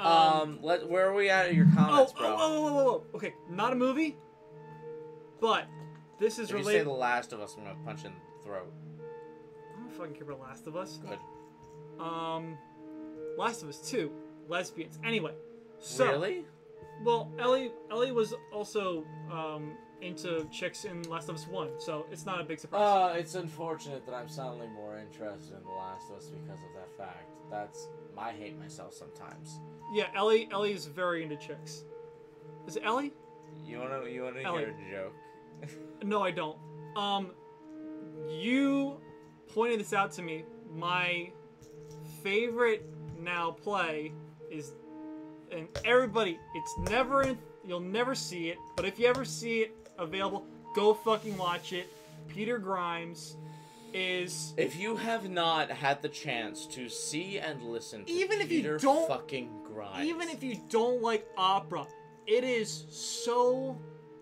Where are we at in your comments, bro? Oh. Okay, not a movie, but this is If you say related. The Last of Us, I'm gonna punch in the throat. I don't fucking care about Last of Us. Good. Last of Us 2, lesbians. Anyway, so Really? well, Ellie was also into chicks in Last of Us 1, so it's not a big surprise. It's unfortunate that I'm suddenly more interested in The Last of Us because of that fact. I hate myself sometimes. Yeah, Ellie is very into chicks. Is it Ellie? You wanna hear Ellie. a joke? No, I don't. You pointed this out to me. My favorite now play is, and everybody, it's never in, you'll never see it, but if you ever see it available, go fucking watch it. Peter Grimes is... If you have not had the chance to see and listen to Even if you Peter don't- fucking Grimes, Even if you don't like opera, it is so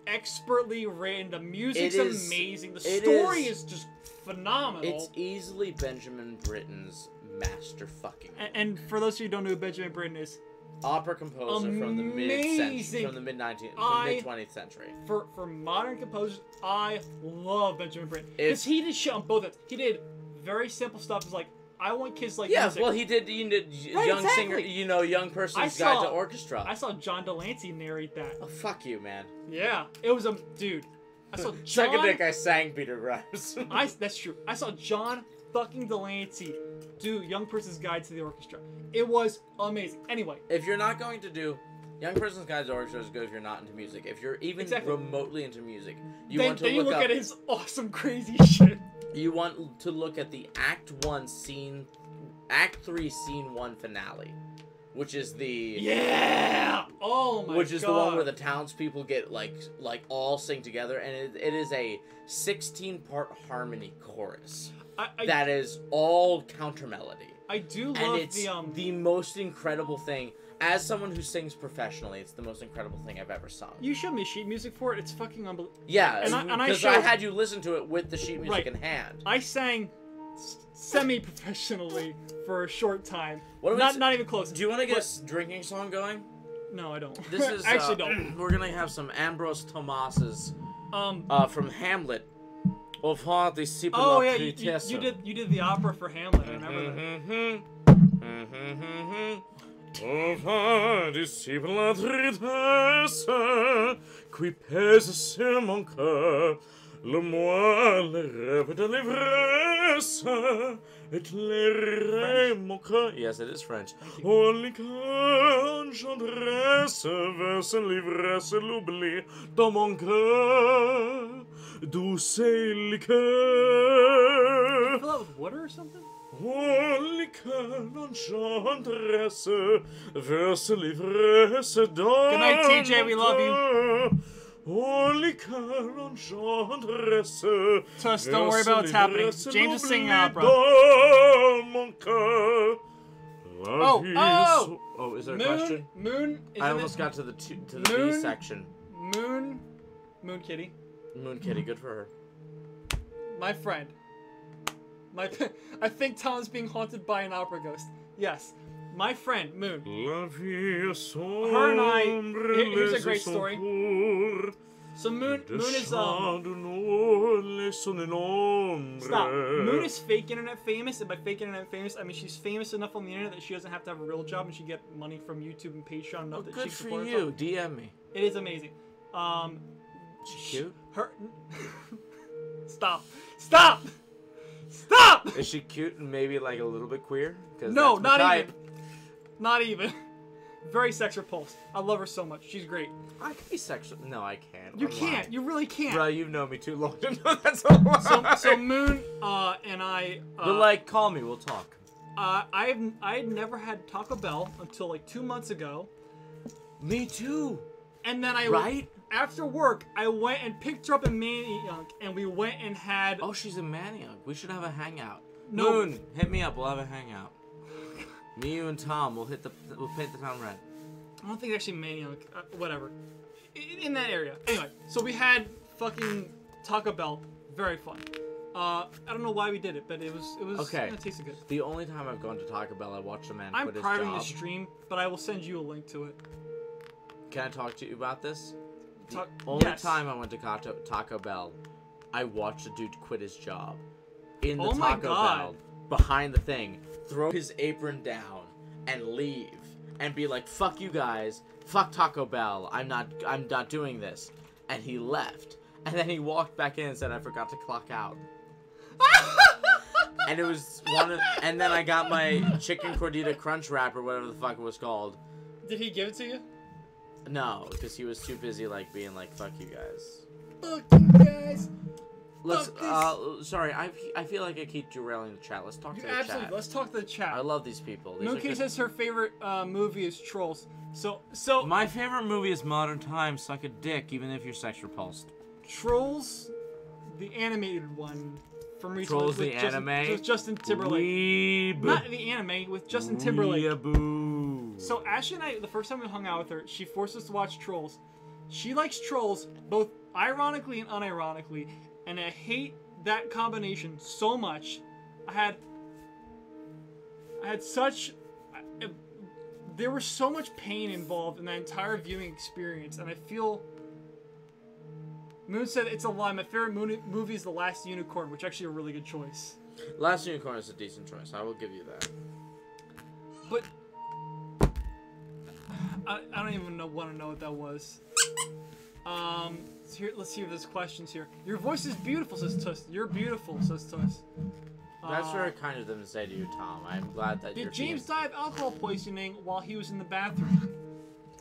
expertly written. The music's It is- amazing. The it story is- is just phenomenal. it's easily Benjamin Britten's master fucking And for those of you who don't know who Benjamin Britten is, opera composer from the Amazing. mid 20th century. for modern composers, I love Benjamin Britten If- because he did shit on both ends. He did very simple stuff. It's like I want kids like Yeah, music. well, he did Right, young exactly. singer, young person's guide to orchestra. I saw John Delancey narrate that. Oh, fuck you, man. Yeah, it was a dude. I saw John. Second dick, I sang Peter Grimes. That's true. I saw John fucking Delancey do Young Person's Guide to the Orchestra. It was amazing. Anyway, If you're not going to do Young Person's Guide to Orchestra is good if you're not into music. If you're even Exactly. remotely into music, you then want to you look look up. at his awesome, crazy shit. You want to look at the Act 3, Scene 1 finale, which is the Yeah. Oh my god. which is the one where the townspeople get like all sing together, and it is a 16-part harmony chorus I that is all counter melody. I do And love it's the most incredible thing. As someone who sings professionally, it's the most incredible thing I've ever sung. You showed me sheet music for it. It's fucking unbelievable. Yeah, And I because showed- I had you listen to it with the sheet music Right. in hand. I sang semi-professionally for a short time. What do we Not even close. Do you want to get But- a drinking song going? No, I don't. This is I actually don't. We're gonna have some Ambrose Thomas's from Hamlet. Of heart disciple Oh yeah, you did the opera for Hamlet. I remember that. Of heart disciple tristesse, qui pèse sur mon cœur, le moi, le rêve de l'ivresse, éclairer mon cœur. Yes, it is French. Only quand j'adresse verse l'ivresse l'oubli dans mon cœur, douce liqueur. Fill that with water or something? Only quand j'adresse verse l'ivresse dans Good night, TJ, we love you. you. Only quand j'adresse Tuss, don't worry about what's happening. James is singing opera. dans mon cœur. La vie Oh! Oh, is there a Moon. question? Moon. Is I in almost it? got to the B Moon? section. Moon Kitty. Moon Kitty, good for her. My friend. I think Tom's being haunted by an opera ghost. Yes. My friend, Moon. La vie est sombre, Her and I- here's a les great sont story. courts, So Moon de is chants du nord, les sont en ombre. stop. Moon is fake internet famous, and by fake internet famous, I mean she's famous enough on the internet that she doesn't have to have a real job and she get money from YouTube and Patreon enough Oh, that she good can for support you. herself. DM me. It is amazing. She cute? Her. Stop. Stop. Stop. Is she cute and maybe like a little bit queer? 'Cause No, that's my not type. even. Not even. Very sex repulsed. I love her so much. She's great. I can be sexual. No, I can't. You I'm can't. lying. You really can't. Bro, you've known me too long to know that's a lie. So Moon and I. But like, call me. We'll talk. I had never had Taco Bell until like 2 months ago, Me too. and then I Right? after work I went and picked her up in Manayunk, and we went and had. Oh, she's a maniac. We should have a hangout. No. Moon, hit me up. We'll have a hangout. Me, you, and Tom. We'll paint the town red. I don't think actually Manayunk. Whatever. In that area. Anyway, so we had fucking Taco Bell. Very fun. I don't know why we did it, but it was Okay. It tasted good. The only time I've gone to Taco Bell, I watched a man I'm quit his privating job. the stream, but I will send you a link to it. Can I talk to you about this? The Talk- only yes. time I went to Taco Bell, I watched a dude quit his job in the Oh my Taco God. Bell behind the thing, throw his apron down, and leave, and be like, "Fuck you guys, fuck Taco Bell. I'm not doing this." And he left, and then he walked back in and said, "I forgot to clock out." And it was and then I got my chicken cordita crunch wrap or whatever the fuck it was called. Did he give it to you? No, because he was too busy like being like, "Fuck you guys." Fuck you guys. Let's. Fuck Sorry, I feel like I keep derailing the chat. Let's talk to the Absolutely. chat. Let's talk to the chat. I love these people. These are Mooncake good- says her favorite movie is Trolls. So My favorite movie is Modern Times. Suck a dick, even if you're sex repulsed. Trolls, the animated one from recently Trolls with the Justin, anime? with Justin Timberlake. Weeb. Not the anime with Justin Timberlake. Weeaboo. So Ashley and I, the first time we hung out with her, she forced us to watch Trolls. She likes Trolls both ironically and unironically, and I hate that combination so much. I had such. There was so much pain involved in that entire viewing experience, and I feel. Moon said it's a lie. My favorite movie is The Last Unicorn, which is actually a really good choice. Last Unicorn is a decent choice. I will give you that. But I don't even want to know what that was. So here, let's see if there's questions here. Your voice is beautiful, says Tuss. You're beautiful, says Tuss. That's very kind of them to say to you, Tom. I'm glad that you're. Did James being- die of alcohol poisoning while he was in the bathroom?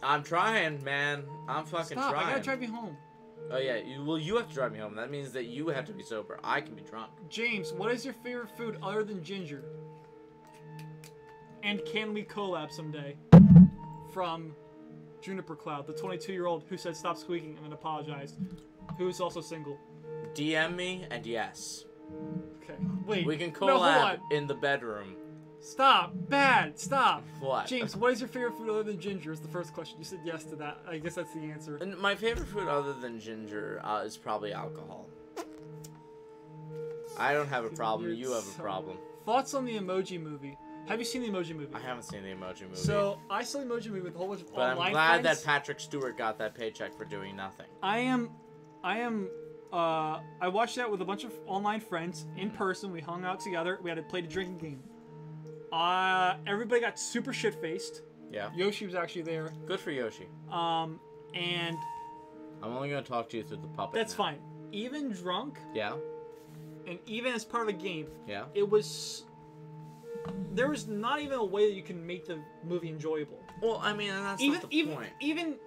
I'm trying, man. I'm fucking Stop! trying. I gotta drive you home. Oh yeah, you have to drive me home. That means that you have to be sober. I can be drunk. James, what is your favorite food other than ginger? And can we collab someday? From Juniper Cloud, the 22-year-old who said stop squeaking and then apologized, who is also single. DM me and yes. Okay, wait. We can No, hold collab on. in the bedroom. Stop. Bad. Stop. What? James, what is your favorite food other than ginger? Is the first question. You said yes to that. I guess that's the answer. And my favorite food other than ginger is probably alcohol. I don't have a problem. You're You have so- a problem. Thoughts on the Emoji Movie? Have you seen the Emoji Movie? I haven't seen the Emoji Movie. So I saw the Emoji Movie with a whole bunch of but online I'm glad friends. that Patrick Stewart got that paycheck for doing nothing. I watched that with a bunch of online friends in person. We hung out together. We had to play a drinking game. Everybody got super shit faced. Yeah. Yoshi was actually there. Good for Yoshi. And I'm only gonna talk to you through the puppet. that's now. fine. Even drunk, Yeah. and even as part of the game, Yeah. there was not even a way that you can make the movie enjoyable. Well, I mean, and that's Even not the point. even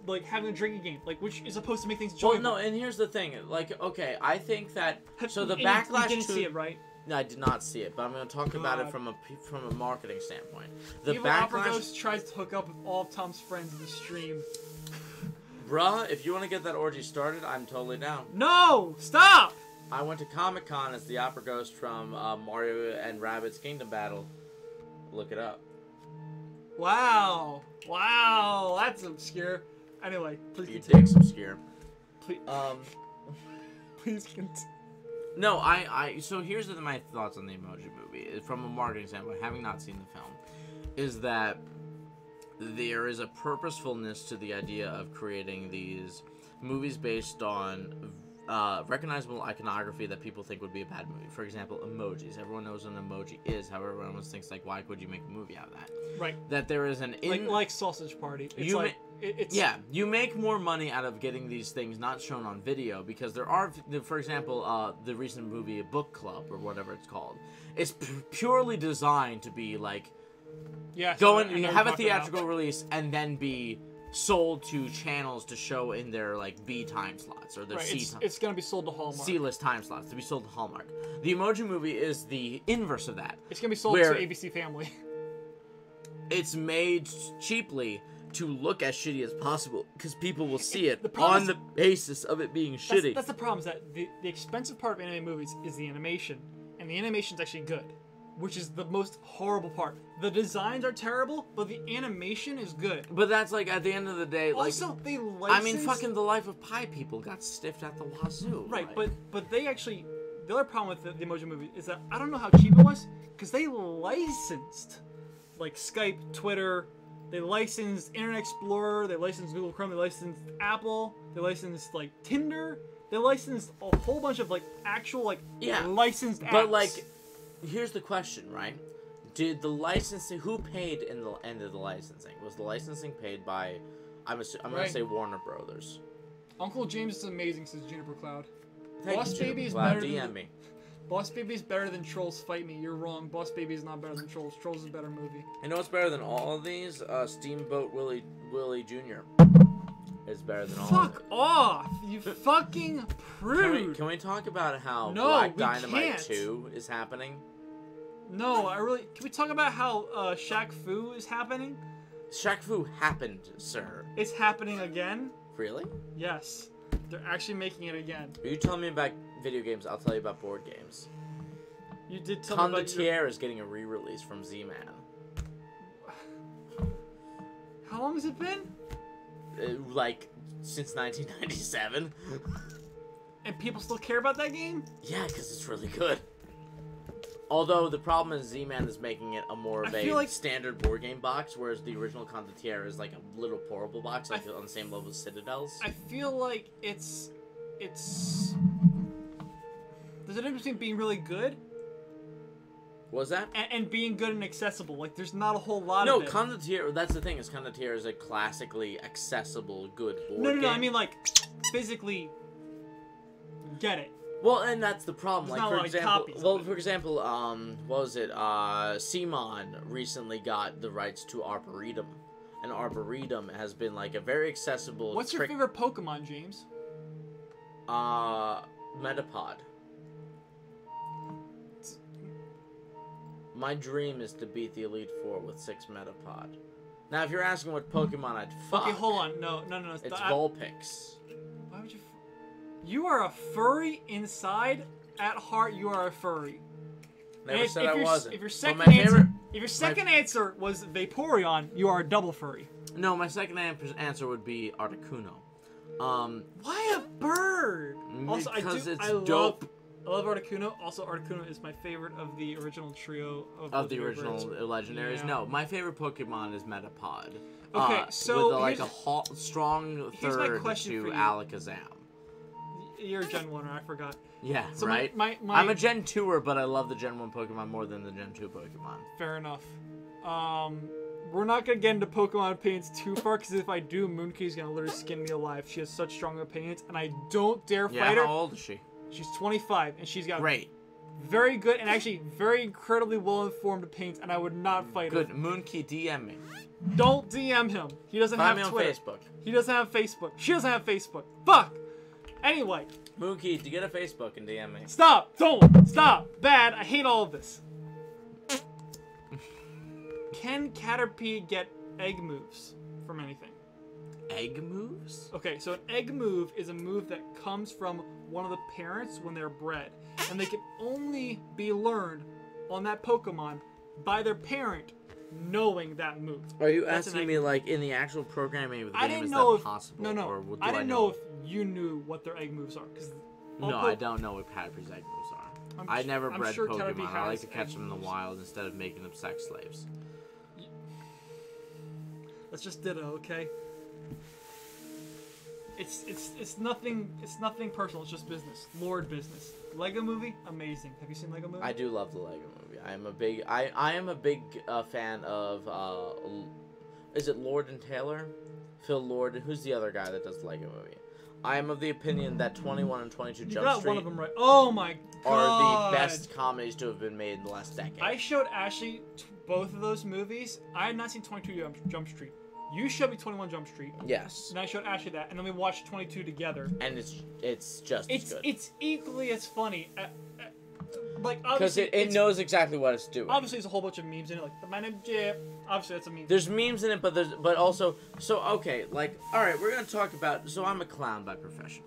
like having a drinking game, like which is supposed to make things Well, enjoyable. no, and here's the thing. Like, okay, I think that so the And you backlash didn't to see it, right? No, I did not see it, but I'm going to talk about it God. from a marketing standpoint. The Evil Opera backlash, Ghost tries to hook up with all of Tom's friends in the stream. bruh. If you want to get that orgy started, I'm totally down. No! Stop! I went to Comic Con as the Opera Ghost from Mario and Rabbids Kingdom Battle. Look it up. Wow. Wow, that's obscure. Anyway, please You continue. dick's obscure. Please, please continue. No, so here's my thoughts on the Emoji Movie from a marketing standpoint, having not seen the film, is that there is a purposefulness to the idea of creating these movies based on recognizable iconography that people think would be a bad movie. For example, emojis. Everyone knows what an emoji is. However, everyone always thinks like, why would you make a movie out of that? Right. That there is an Like Sausage Party. It's You like it's yeah, you make more money out of getting these things not shown on video because there are, for example, the recent movie Book Club or whatever it's called. It's purely designed to be like Yeah. Go so I and know have a what you're talking about. theatrical release and then be sold to channels to show in their like B time slots or their Right, C it's gonna be sold to Hallmark. C-list time slots to be sold to Hallmark. The Emoji Movie is the inverse of that. It's gonna be sold where- to ABC Family. It's made cheaply to look as shitty as possible because people will see it The problem on is- the basis of it being shitty. That's the problem, is that the expensive part of anime movies is the animation, and the animation's actually good, which is the most horrible part. The designs are terrible, but the animation is good. But that's like at the end of the day, like Also, they I licensed... mean, fucking the Life of Pi people got stiffed at the wazoo. Right, like- but they actually... The other problem with the Emoji Movie is that I don't know how cheap it was, because they licensed, like, Skype, Twitter, they licensed Internet Explorer, they licensed Google Chrome, they licensed Apple, they licensed, like, Tinder, they licensed a whole bunch of, like, actual, like, Yeah, licensed apps. But like, here's the question, right? Did the licensing? Who paid in the end of the licensing? Was the licensing paid by? I'm gonna Right. say Warner Brothers. Uncle James is amazing, says Juniper Cloud. Thank Boss you, Juniper Baby is Cloud. better than DM the- me. Boss Baby is better than Trolls Fight Me. You're wrong. Boss Baby is not better than Trolls. Trolls is a better movie. You know what's better than all of these? Steamboat Willie Jr. is better than all. of Fuck them. off! You fucking Can prude! we talk about how No, Black we Dynamite can't. 2 is happening? No, I really. Can we talk about how Shaq Fu is happening? Shaq Fu happened, sir. It's happening again. Really? Yes, they're actually making it again. If you tell me about video games, I'll tell you about board games. You did tell me about your... Condottiere is getting a re-release from Z-Man. How long has it been? Like, since 1997. And people still care about that game? Yeah, because it's really good. Although the problem is Z-Man is making it a more of I a feel like- standard board game box, whereas the original Condottiere is like a little portable box, like on the same level as Citadels. I feel like it's. There's a difference between being really good What was that? and being good and accessible. Like, there's not a whole lot No, of it. Condottiere, that's the thing, is Condottiere is a classically accessible, good board No, game. I mean, like, physically get it. Well, and that's the problem. There's Like, not a for lot of example, copies well, of it. for example, what was it? Simon recently got the rights to Arboretum, and Arboretum has been like a very accessible. What's your favorite Pokemon, James? Metapod. My dream is to beat the Elite Four with 6 Metapod. Now, if you're asking what Pokemon I'd fuck, Okay, hold on. No. it's Vulpix. Why would you? You are a furry inside. At heart, you are a furry. Never And said I wasn't. If your But second my answer, favorite- if your second answer was Vaporeon, you are a double furry. No, my second answer would be Articuno. Why a bird? Also, Because it's I dope. love Articuno. Also, Articuno is my favorite of the original trio Of the Rare original birds. legendaries. Yeah. No, my favorite Pokemon is Metapod. Okay, so with like here's- a strong here's my third question to for you. Alakazam. You're a Gen 1er, I forgot. Yeah, So right. my I'm a Gen 2er, but I love the Gen 1 Pokemon more than the Gen 2 Pokemon. Fair enough. We're not gonna get into Pokemon opinions too far, because if I do, Moonkey's gonna literally skin me alive. She has such strong opinions, and I don't dare Yeah, fight her. how old is she? She's 25, and she's got Great. very good and actually very incredibly well-informed opinions, and I would not fight Good. her. Moonkey, DM me. Don't DM him. He doesn't Find have me on Twitter. Facebook. He doesn't have Facebook. She doesn't have Facebook. Fuck! Anyway, Moonkey, do you get a Facebook and DM me? stop! Don't! Stop! Bad! I hate all of this. Can Caterpie get egg moves from anything? Egg moves? Okay, so an egg move is a move that comes from one of the parents when they're bred. And they can only be learned on that Pokemon by their parent knowing that move. Are you That's an asking egg me move. like in the actual programming of the I game didn't is know that if possible? no, Or do I didn't know if you knew what their egg moves are. Cause No, I don't know what Caterpie's egg moves are. I never I'm bred sure Caterpie Pokemon. I like has to catch egg them in the moves. wild instead of making them sex slaves. That's just Ditto, okay? It's nothing personal. It's just business, Lord business. Lego Movie, amazing. Have you seen Lego Movie? I do love the Lego Movie. I am a big fan of is it Lord and Taylor? Phil Lord. Who's the other guy that does the Lego Movie? I am of the opinion that 21 and 22 You Jump got Street one of them right. Oh my god! are the best comedies to have been made in the last decade. I showed Ashley both of those movies, I had not seen 22 Jump Street. You showed me 21 Jump Street, Yes. and I showed Ashley that, and then we watched 22 together. And it's just as good. It's equally as funny. Like Because obviously, it knows exactly what it's doing. obviously there's a whole bunch of memes in it, like the man named Jip. Obviously that's a meme. There's memes in it, but also, so okay, like, all right, we're gonna talk about. So I'm a clown by profession,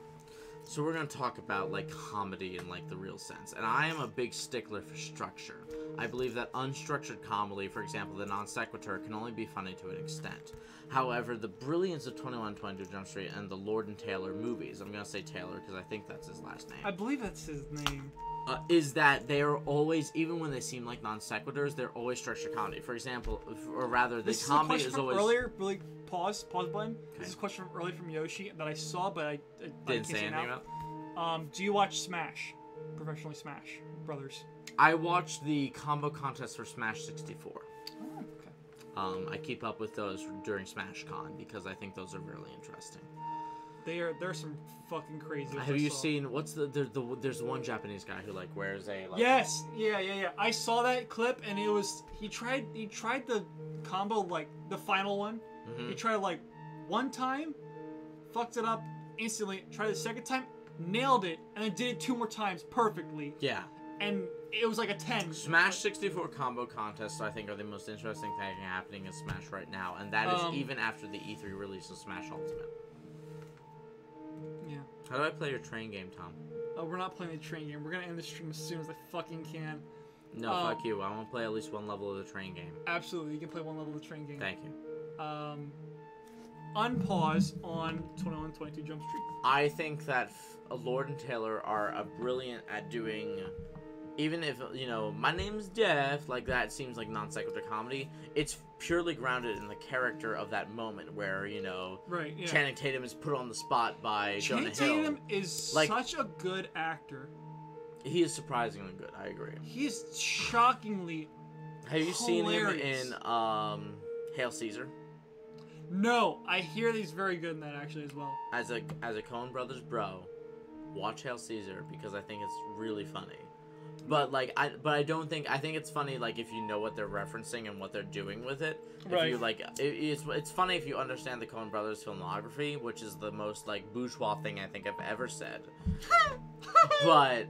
so we're gonna talk about like comedy in like the real sense, and I am a big stickler for structure. I believe that unstructured comedy, for example, the non sequitur, can only be funny to an extent. However, the brilliance of 21 22 Jump Street and the Lord and Taylor movies, I'm gonna say Taylor because I think that's his last name. I believe that's his name. Is that they are always, even when they seem like non sequiturs, they're always structured comedy. For example, or rather, the This is a comedy question is from always. earlier. Really pause button. Okay. This is a question from earlier from Yoshi that I saw, but I Didn't can't say see it anything now. about. Do you watch Smash? Professionally Smash Brothers. I watched the combo contest for Smash 64. Oh, okay. I keep up with those during Smash Con because I think those are really interesting. They're some fucking crazy. ones Have I you saw. seen what's there's one Japanese guy who like wears a like, Yes, yeah. I saw that clip, and it was he tried the combo, like the final one. Mhm. He tried like one time, fucked it up instantly. Tried the second time, nailed it, and then did it 2 more times perfectly, yeah. and it was like a 10. Smash 64 combo contests I think are the most interesting thing happening in Smash right now, and that is even after the E3 release of Smash Ultimate. Yeah. How do I play your train game, Tom? We're not playing the train game. We're gonna end the stream as soon as I fucking can. No, fuck you. I want to play at least one level of the train game. Absolutely, you can play one level of the train game. Thank you. Unpause on 21 22 Jump Street. I think that Lord and Taylor are brilliant at doing, even if, you know, my name's Jeff, like that seems like non sequitur comedy. It's purely grounded in the character of that moment where, you know, Right, yeah. Channing Tatum is put on the spot by Jonah Channing Hill. Tatum is Like- such a good actor. He is surprisingly good, I agree. He's shockingly. Have you seen him Hilarious. in Hail Caesar? No, I hear that he's very good in that actually as well. As a Coen Brothers bro, watch Hail Caesar because I think it's really funny. But like I don't think I think it's funny like if you know what they're referencing and what they're doing with it. Right. If you like it's funny if you understand the Coen Brothers filmography, which is the most like bourgeois thing I think I've ever said. But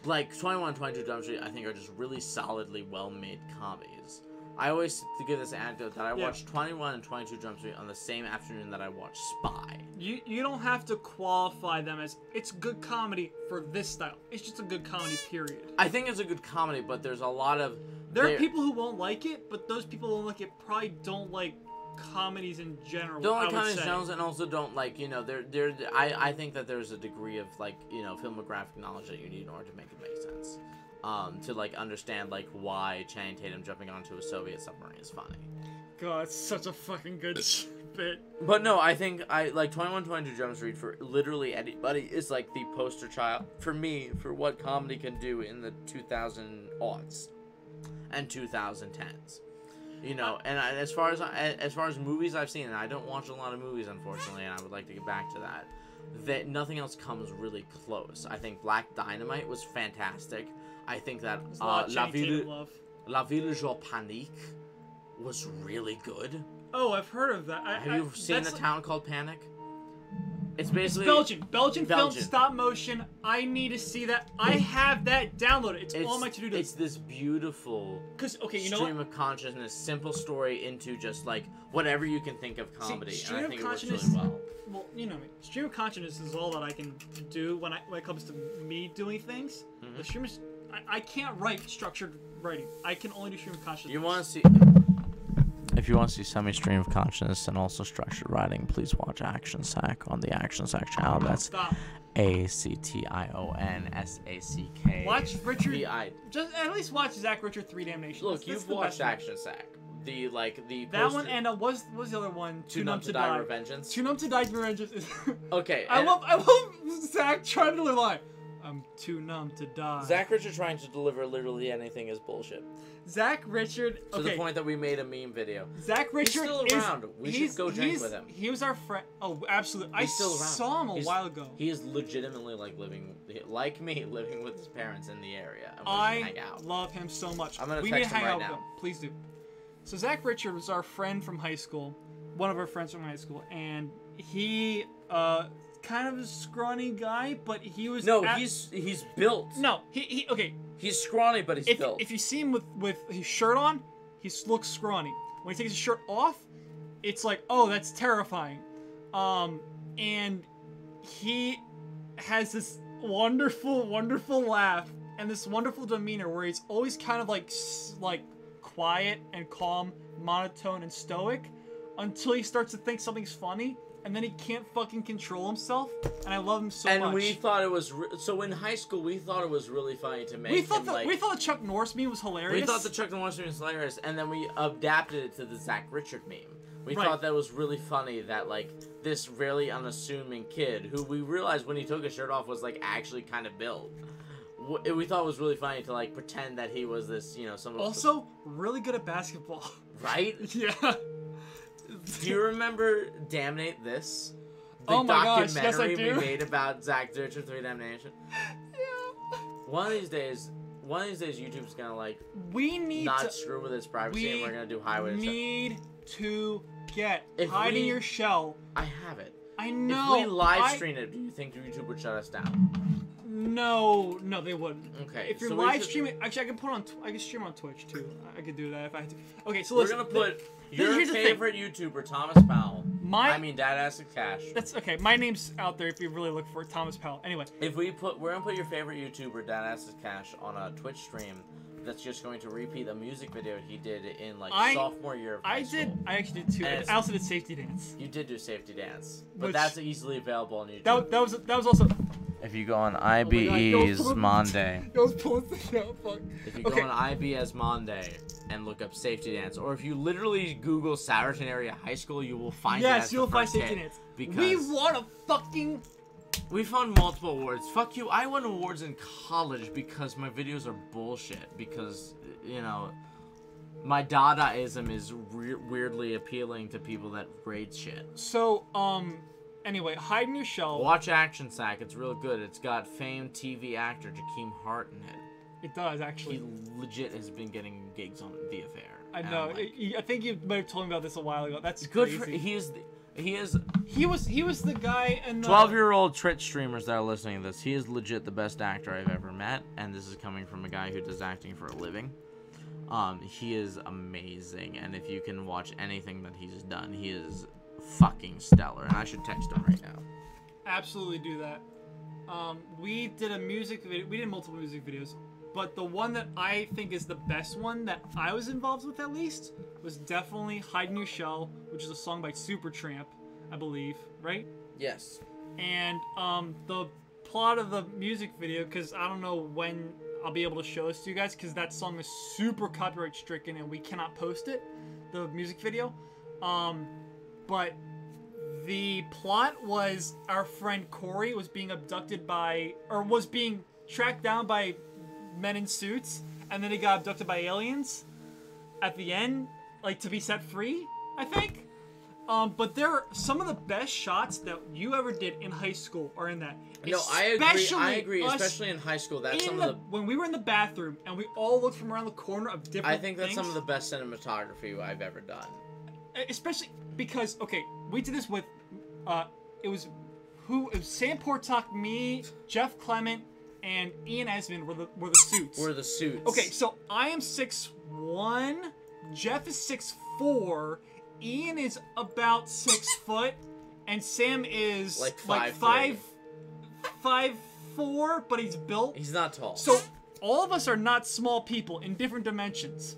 like 21 22 Jump Street I think are just really solidly well-made comedies. I always give this anecdote that I Yeah. watched 21 and 22 Jump Street on the same afternoon that I watched Spy. You don't have to qualify them as it's good comedy for this style. It's just a good comedy, period. I think it's a good comedy, but there's a lot of There are people who won't like it, but those people who won't like it probably don't like comedies in general. don't I like would comedy say. genres and also don't like, you know, I think that there's a degree of like, you know, filmographic knowledge that you need in order to make it make sense. To like understand like why Channing Tatum jumping onto a Soviet submarine is funny. God, it's such a fucking good bit. But no, I think I like 21 22 Jump Street for literally anybody is like the poster child for me for what comedy can do in the 2000s and 2010s. You know, and as far as movies I've seen, and I don't watch a lot of movies unfortunately, and I would like to get back to that. That nothing else comes really close. I think Black Dynamite was fantastic. I think that There's a lot of Channing Tatum love. La Ville Jour Panique was really good. Oh, I've heard of that. Have you seen A that's Town Called Panic? It's basically Belgian film, Belgian. stop motion. I need to see that. I have that downloaded. It's on my to-do It's list. this beautiful Because okay, you know stream what? of consciousness, simple story into just like whatever you can think of comedy, stream and I of think it works consciousness. really well. Well, you know me. Stream of consciousness is all that I can do when it comes to me doing things. Mm-hmm. The stream is, I can't write structured writing. I can only do stream of consciousness. You want to see? If you want to see semi-stream of consciousness and also structured writing, please watch Action Sack on the Action Sack channel. That's Stop. ACTIONSACK. Watch Richard. I Just at least watch Zach Richard 3 Damnation. look, That's you've the watched best one. Action Sack. The That poster- one and what was the other one? Too Numb to Die Revengeance. Too Numb to Die Revengeance is. Okay, I and- love Zach trying to lie. I'm too numb to die. Zach Richard trying to deliver literally anything is bullshit. Zach Richard. To the point that we made a meme video. Zach Richard still is around. We should go drink with him. He was our friend. Oh, absolutely. I He's still around. saw him a while ago. He is legitimately like me, living with his parents in the area. And we should hang out. Love him so much. I'm gonna we text need to hang him out right with now. him. Please do. So Zach Richard was our friend from high school, one of our friends from high school, and he kind of a scrawny guy, but he was he's built. No, he okay. He's scrawny, but he's built. If you see him with his shirt on, he looks scrawny. When he takes his shirt off, it's like, oh, that's terrifying. And he has this wonderful, wonderful laugh and this wonderful demeanor where he's always kind of like quiet and calm, monotone and stoic until he starts to think something's funny. And then he can't fucking control himself, and I love him so much. And we thought it was so in high school. We thought it was really funny to make. We thought the Chuck Norris meme was hilarious. We thought the Chuck Norris meme was hilarious, and then we adapted it to the Zach Richard meme. We Right. thought that was really funny that like this really unassuming kid who we realized when he took his shirt off was like actually kind of built. We thought it was really funny to like pretend that he was this, someone. Also, really good at basketball. Right? Yeah. Do you remember Damnate This? The Oh my gosh, yes, I documentary do. we made about Zach Richard 3 Damnation? Yeah. One of these days, YouTube's gonna like We need not to. screw with its privacy, and we're gonna do We highway to need to get If hide in we- your shell. I have it. I know. If we live stream it, do you think YouTube would shut us down? No, they wouldn't. Okay. If you're so we live should- streaming, actually, I can put on. I can stream on Twitch too. I could do that if I had to. Okay, so We're listen. gonna put your here's the thing. favorite YouTuber, Thomas Powell. Dad Ass Cash. That's okay. My name's out there if you really look for it, Thomas Powell. Anyway, We're gonna put your favorite YouTuber, Dad Ass Cash, on a Twitch stream. That's just going to repeat a music video he did in like sophomore year of high school. I actually did too. And I also did Safety Dance. You did do Safety Dance, but Which- that's easily available on YouTube. That was also. If you go on God, IBE's don't- Monday, I was pulling this out. Fuck. if you Okay. go on IBS Monday and look up Safety Dance, or if you literally Google Sourton Area High School, you will find it Yes, as you'll the find first Safety hit, Dance. because We won a fucking. we found multiple awards. Fuck you. I won awards in college because my videos are bullshit. Because, my Dadaism is weirdly appealing to people that grade shit. So, anyway, hide in your shell. Watch Action Sack. It's real good. It's got famed TV actor Jakeem Hart in it. It does He actually. legit has been getting gigs on The Affair. I And know. I'm like, I think you might have told me about this a while ago. That's good crazy. for he is He was the guy in the 12-year-old Twitch streamers that are listening to this. He is legit the best actor I've ever met, and this is coming from a guy who does acting for a living. He is amazing, and if you can watch anything that he's done, he is fucking stellar. And I should text him right now. Absolutely do that. We did a music video. We did multiple music videos, but the one that I think is the best one that I was involved with, at least, was definitely "Hide in Your Shell," which is a song by Supertramp, I believe, right? Yes. And the plot of the music video, because I don't know when I'll be able to show this to you guys, because that song is super copyright stricken and we cannot post it, the music video. But the plot was our friend Corey was being abducted by, or was being tracked down by men in suits, and then he got abducted by aliens at the end, like to be set free, I think. But there are some of the best shots that you ever did in high school are in that. No, I agree. us Especially in high school, that's in some of the. when we were in the bathroom and we all looked from around the corner of different I think that's things. some of the best cinematography I've ever done. Especially because, okay, we did this with, it was Sam Portok, me, Jeff Clement, and Ian Esmond were the suits. We're the suits. Okay, so I am 6'1", Jeff is 6'4", Ian is about 6 foot, and Sam is Like 5'4", but he's built. He's not tall. So all of us are not small people in different dimensions.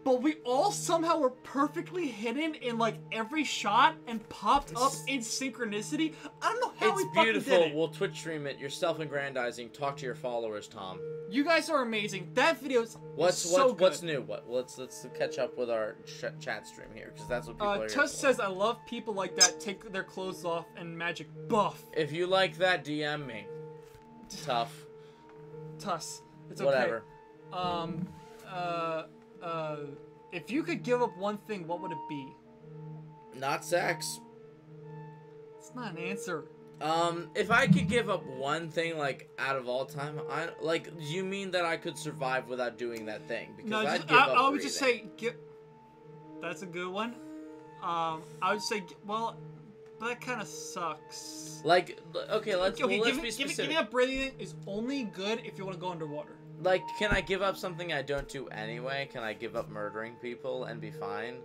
But we all somehow were perfectly hidden in like every shot and popped up in synchronicity. I don't know how it's we fucking beautiful. did it. We'll Twitch stream it. You're self-aggrandizing. Talk to your followers, Tom. You guys are amazing. That video's What's so what's good. new? Let's catch up with our chat stream here because that's what people are here Tuss for. says, I love people like that take their clothes off and magic buff. If you like that, DM me. Tough. Tuss. It's Whatever. okay. If you could give up one thing, what would it be? Not sex. It's not an answer. If I could give up one thing, like, out of all time, do you mean that I could survive without doing that thing? Because No, I'd just, give up I would just breathing. say, that's a good one. I would say, well, but that kind of sucks. Like, okay, let's be giving specific. up breathing is only good if you want to go underwater. Like, can I give up something I don't do anyway? Can I give up murdering people and be fine?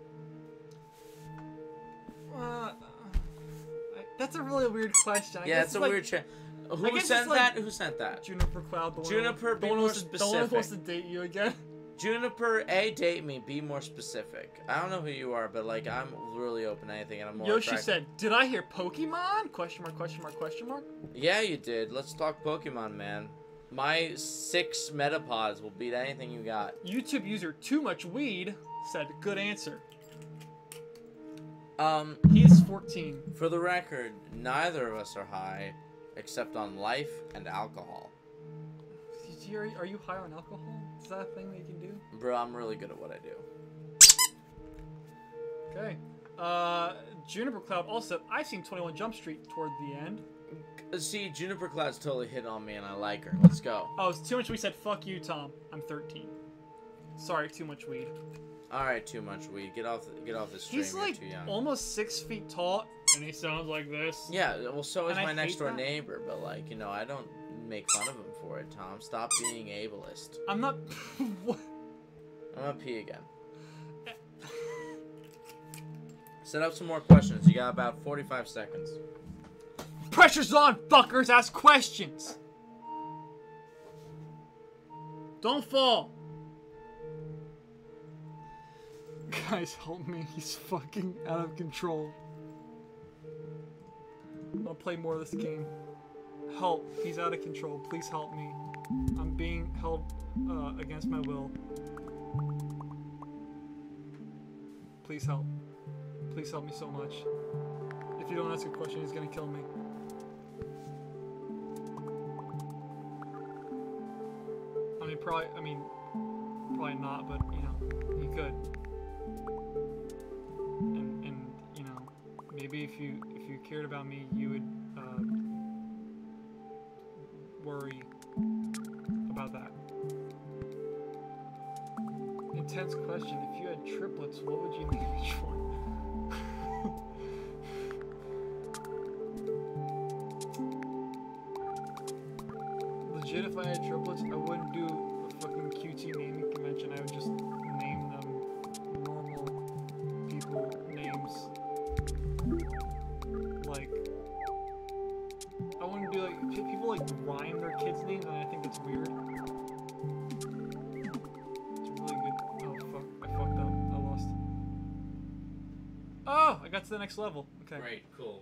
That's a really weird question. I Yeah, guess it's a like weird shit. Who guess sent it's like- that? Who sent that? Juniper Cloud. The one Juniper, the be one more who wants to- The one who wants to specific. date you again. Juniper, A, date me. Be more specific. I don't know who you are, but, like, I'm really open to anything, and I'm more Yoshi attracted. said, "Did I hear Pokemon?" Question mark? Question mark? Question mark? Yeah, you did. Let's talk Pokemon, man. My 6 Metapods will beat anything you got. YouTube user Too Much Weed said, "Good answer." He's 14. For the record, neither of us are high, except on life and alcohol. Are you high on alcohol? Is that a thing that you can do? Bro, I'm really good at what I do. Okay. Juniper Cloud also said, "I've seen 21 Jump Street toward the end." See, Juniper Cloud's totally hit on me, and I like her. Let's go. Oh, it's Too Much Weed said, "Fuck you, Tom. I'm 13." Sorry, Too Much Weed. All right, too much weed. Get off the stream. He's You're like too young. almost 6 feet tall, and he sounds like this. Yeah, well, so is And I my next hate door that. neighbor, but like, I don't make fun of him for it. Tom, stop being ableist. I'm not. What? I'm gonna pee again. Set up some more questions. You got about 45 seconds. Pressure's on, fuckers. Ask questions. Don't fall. Guys, help me. He's fucking out of control. I'll play more of this game. Help. He's out of control. Please help me. I'm being held against my will. Please help. Please help me so much. If you don't ask a question, he's gonna kill me. Probably not, but he could. And maybe if you cared about me, you would worry about that. Intense question. If you had triplets, what would you name each one? Legit, if I had triplets, I wouldn't do a fucking QT naming convention. I would just name them normal people names. Like, I wouldn't do like people like rhyme their kids' names, and I think that's weird. It's really good. Oh fuck! I fucked up. I lost. Oh, I got to the next level. Okay. Great, cool.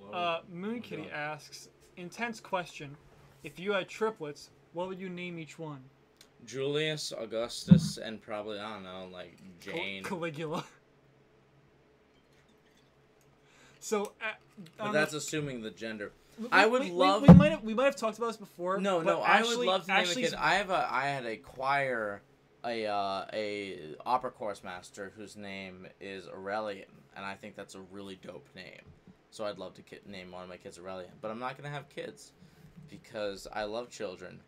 Moon Kitty asks, intense question. If you had triplets, what would you name each one? Julius, Augustus, and probably, I don't know, like Jane. Caligula. So, But that's assuming the gender. we might have talked about this before. No, but I Ashley- would love to name a Ashley's- kid. I had a choir, a opera course master whose name is Aurelian, and I think that's a really dope name. So I'd love to name one of my kids Aurelian, but I'm not gonna have kids because I love children,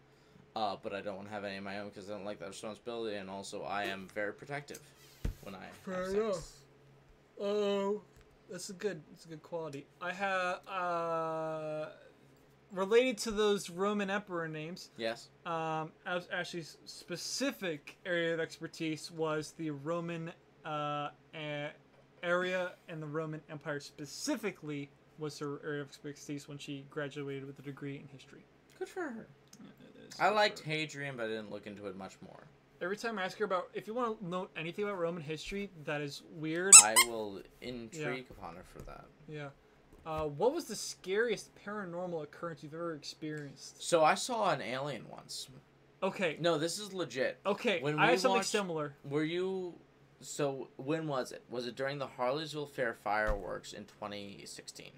but I don't want to have any of my own because I don't like that responsibility, and also I am very protective when I Fair have sex. enough. Oh, that's a good quality. I have related to those Roman emperor names. Yes. As Ashley's specific area of expertise was the Roman area, and the Roman Empire specifically was her area of expertise when she graduated with a degree in history. Good for her. Yeah, it is I good liked for her. Hadrian, but I didn't look into it much more. Every time I ask her about, if you want to know anything about Roman history that is weird, I will intrigue upon her for that. yeah. What was the scariest paranormal occurrence you've ever experienced? So I saw an alien once. Okay. No, this is legit. Okay. When I we have something watched- similar. Were you... So, when was it? Was it during the Harleysville Fair fireworks in 2016?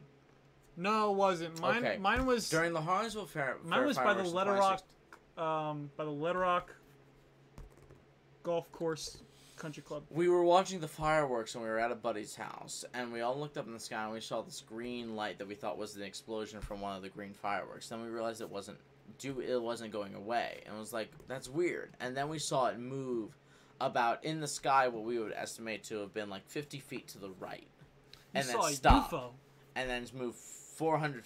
No, it wasn't. Mine. Okay. Mine was. During the Harleysville Fair. Mine was by the fireworks in Letter 2016 Rock. By the Letter Rock Golf Course Country Club. We were watching the fireworks and we were at a buddy's house, and we all looked up in the sky and we saw this green light that we thought was an explosion from one of the green fireworks. Then we realized it wasn't going away, and it was like, that's weird. And then we saw it move about in the sky what we would estimate to have been like 50 feet to the right, and You then saw a stop, UFO. and then move 400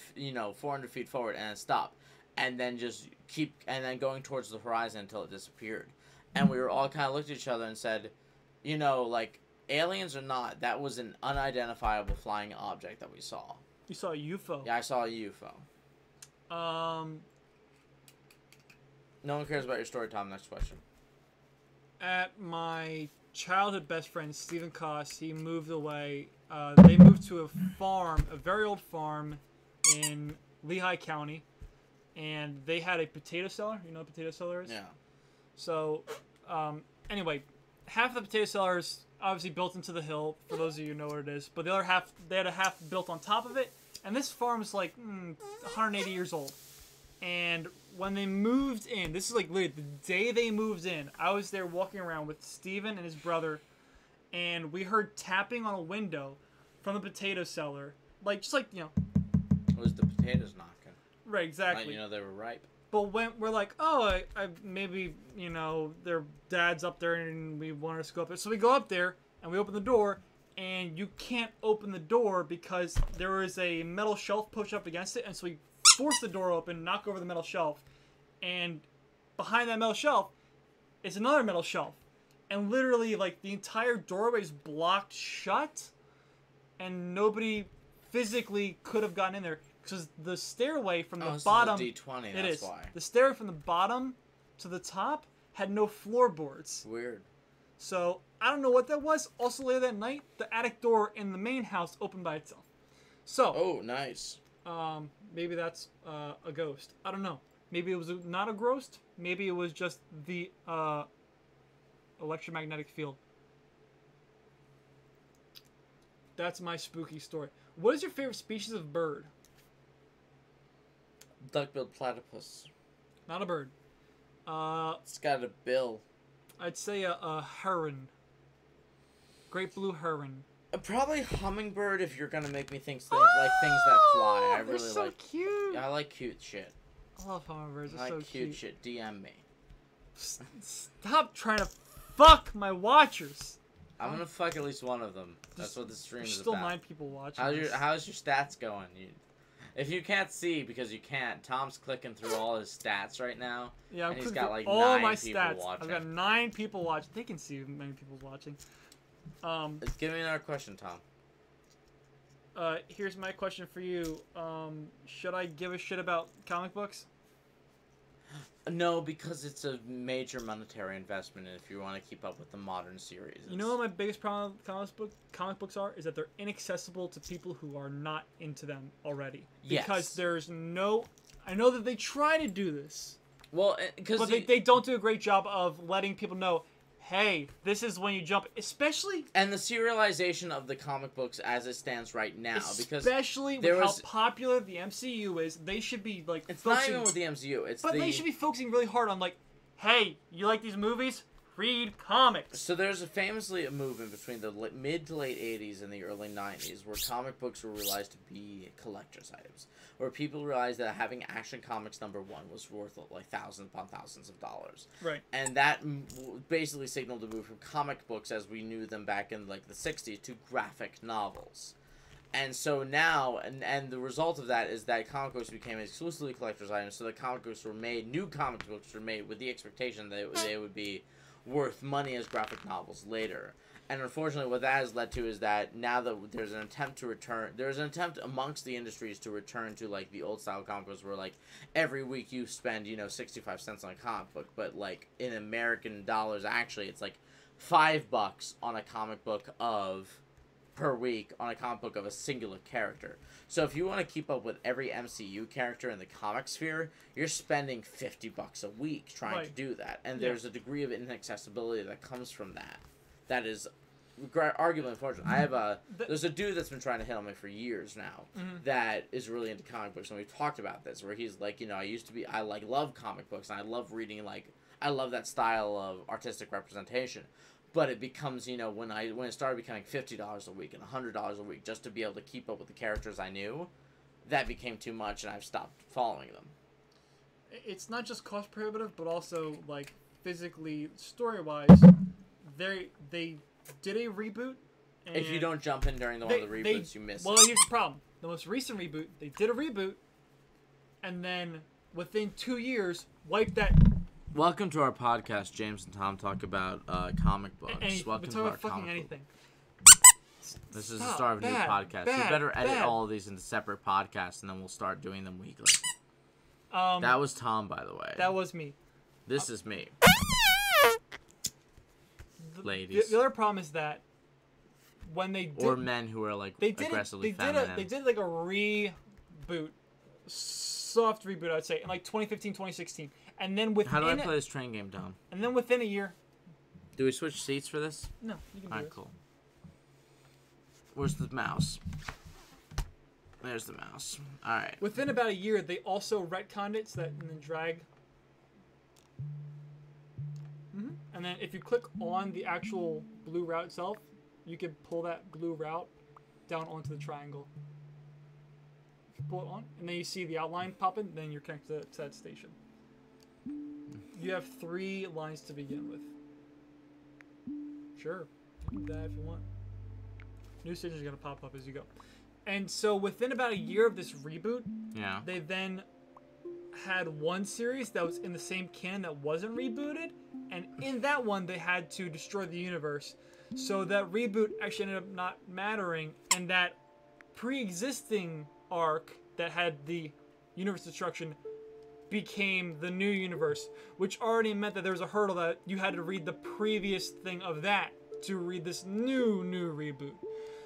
feet forward, and then stop, and then just keep, and then going towards the horizon until it disappeared. And we were all kind of looked at each other and said, like, aliens or not, that was an unidentifiable flying object that we saw. You saw a UFO. Yeah, I saw a UFO. No one cares about your story, Tom. Next question. At my childhood best friend, Stephen Koss, he moved away. They moved to a farm, a very old farm in Lehigh County, and they had a potato cellar. You know what a potato cellar is? Yeah. So, anyway, half of the potato cellar is obviously built into the hill, for those of you who know what it is, but the other half, they had a half built on top of it, and this farm is like 180 years old. And when they moved in, this is like literally the day they moved in, I was there walking around with Steven and his brother, and we heard tapping on a window from the potato cellar. Like, just like, It was the potatoes knocking. right, exactly. Like, they were ripe. But when we're like, oh, I maybe, their dad's up there and we want us to go up there. So we go up there and we open the door, and you can't open the door because there is a metal shelf pushed up against it. And so we force the door open, knock over the metal shelf, and behind that metal shelf is another metal shelf. And literally, like, the entire doorway is blocked shut, and nobody physically could have gotten in there. Because the stairway from the bottom, this is a D20, it that's is. why. The stairway from the bottom to the top had no floorboards. Weird. So I don't know what that was. Also later that night, the attic door in the main house opened by itself. So Oh, nice. maybe that's a ghost. I don't know. Maybe it was not a ghost. Maybe it was just the electromagnetic field. That's my spooky story. What is your favorite species of bird? Duck-billed platypus. Not a bird. It's got a bill. I'd say a heron. Great blue heron. Probably hummingbird if you're gonna make me think like things that fly. I They're really so like. cute. Yeah, I like cute shit. I love hummingbirds. I They're like so cute cute. shit. DM me. Stop trying to fuck my watchers. I'm gonna fuck at least one of them. That's what this stream There's is still about. 9 people watching. How's this. your stats going? If you can't see because you can't, Tom's clicking through all his stats right now. Yeah, I'm and he's clicking got through like all 9 my people stats. watching. I've got 9 people watching. They can see many people watching. Give me another question, Tom. Here's my question for you. Should I give a shit about comic books? No, because it's a major monetary investment if you want to keep up with the modern series. You know what my biggest problem with comic books are? Is that they're inaccessible to people who are not into them already. Yes. Because there's no... I know that they try to do this. Well, because But they don't do a great job of letting people know, hey, this is when you jump... Especially... and the serialization of the comic books as it stands right now, because Especially there with was- how popular the MCU is, they should be, like... it's not focusing- even with the MCU. It's But the they should be focusing really hard on, like, hey, you like these movies? Read comics. So there's famously a movement between the mid to late 80s and the early 90s where comic books were realized to be collector's items, where people realized that having Action Comics #1 was worth like thousands upon thousands of dollars. Right. And that basically signaled the move from comic books as we knew them back in like the 60s to graphic novels. And so now, and the result of that is that comic books became exclusively collector's items, so the comic books were made, new comic books were made with the expectation that they would be worth money as graphic novels later. And unfortunately what that has led to is that now that there's an attempt amongst the industries to return to like the old style comic books where like every week you spend 65 cents on a comic book, but like in American dollars actually it's like $5 on a comic book per week on a comic book of a singular character. So if you want to keep up with every MCU character in the comic sphere, you're spending $50 a week trying to Right. do that. And Yeah. there's a degree of inaccessibility that comes from that. That is arguably unfortunate. I have there's a dude that's been trying to hit on me for years now that is really into comic books, and we've talked about this. Where he's like, I love comic books, and I love reading, I love that style of artistic representation. But it becomes, when it started becoming $50 a week and $100 a week just to be able to keep up with the characters I knew, that became too much, and I've stopped following them. It's not just cost prohibitive, but also like physically, story wise, they did a reboot. And If you don't jump in during one of the reboots, you miss Well, it. here's the problem. The most recent reboot, they did a reboot, and then within 2 years, wiped that. Welcome to our podcast. James and Tom talk about comic books. Welcome to our fucking comic anything. This is the start of a new podcast. We better edit all of these into separate podcasts, and then we'll start doing them weekly. That was Tom, by the way. That was me. This is me. Ladies. The other problem is that when they did, or men who are like aggressively feminine. They did like a reboot, soft reboot, I'd say, in like 2015, 2016, and then within How do I play this train game, Tom? And then within a year, Do we switch seats for this? no, you can do Alright, it. cool. Where's the mouse? There's the mouse. Alright. Within about a year, they also retconned it so that and then drag. And then if you click on the actual blue route itself, you can pull that blue route down onto the triangle. If you pull it on, and then you see the outline popping, then you're connected to that station. You have 3 lines to begin with. Sure, you can do that if you want. New stations are going to pop up as you go. And so within about a year of this reboot, Yeah. they then had one series that was in the same canon that wasn't rebooted, and in that one they had to destroy the universe. So that reboot actually ended up not mattering, and that pre-existing arc that had the universe destruction became the new universe, which already meant that there was a hurdle that you had to read the previous thing of that to read this new reboot.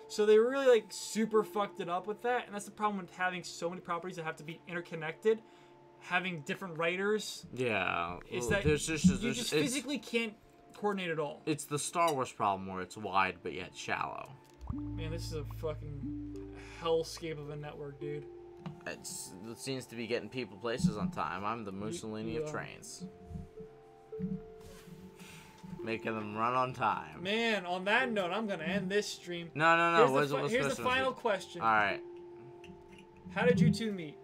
So they really like super fucked it up with that, and that's the problem with having so many properties that have to be interconnected, having different writers. Yeah. Is well, that there's just, you just physically can't coordinate it all. It's the Star Wars problem where it's wide but yet shallow. Man, this is a fucking hellscape of a network, dude. It seems to be getting people places on time. I'm the Mussolini of Yeah. trains. Making them run on time. Man, on that note, I'm gonna end this stream. No. Here's the final question. Alright. How did you two meet?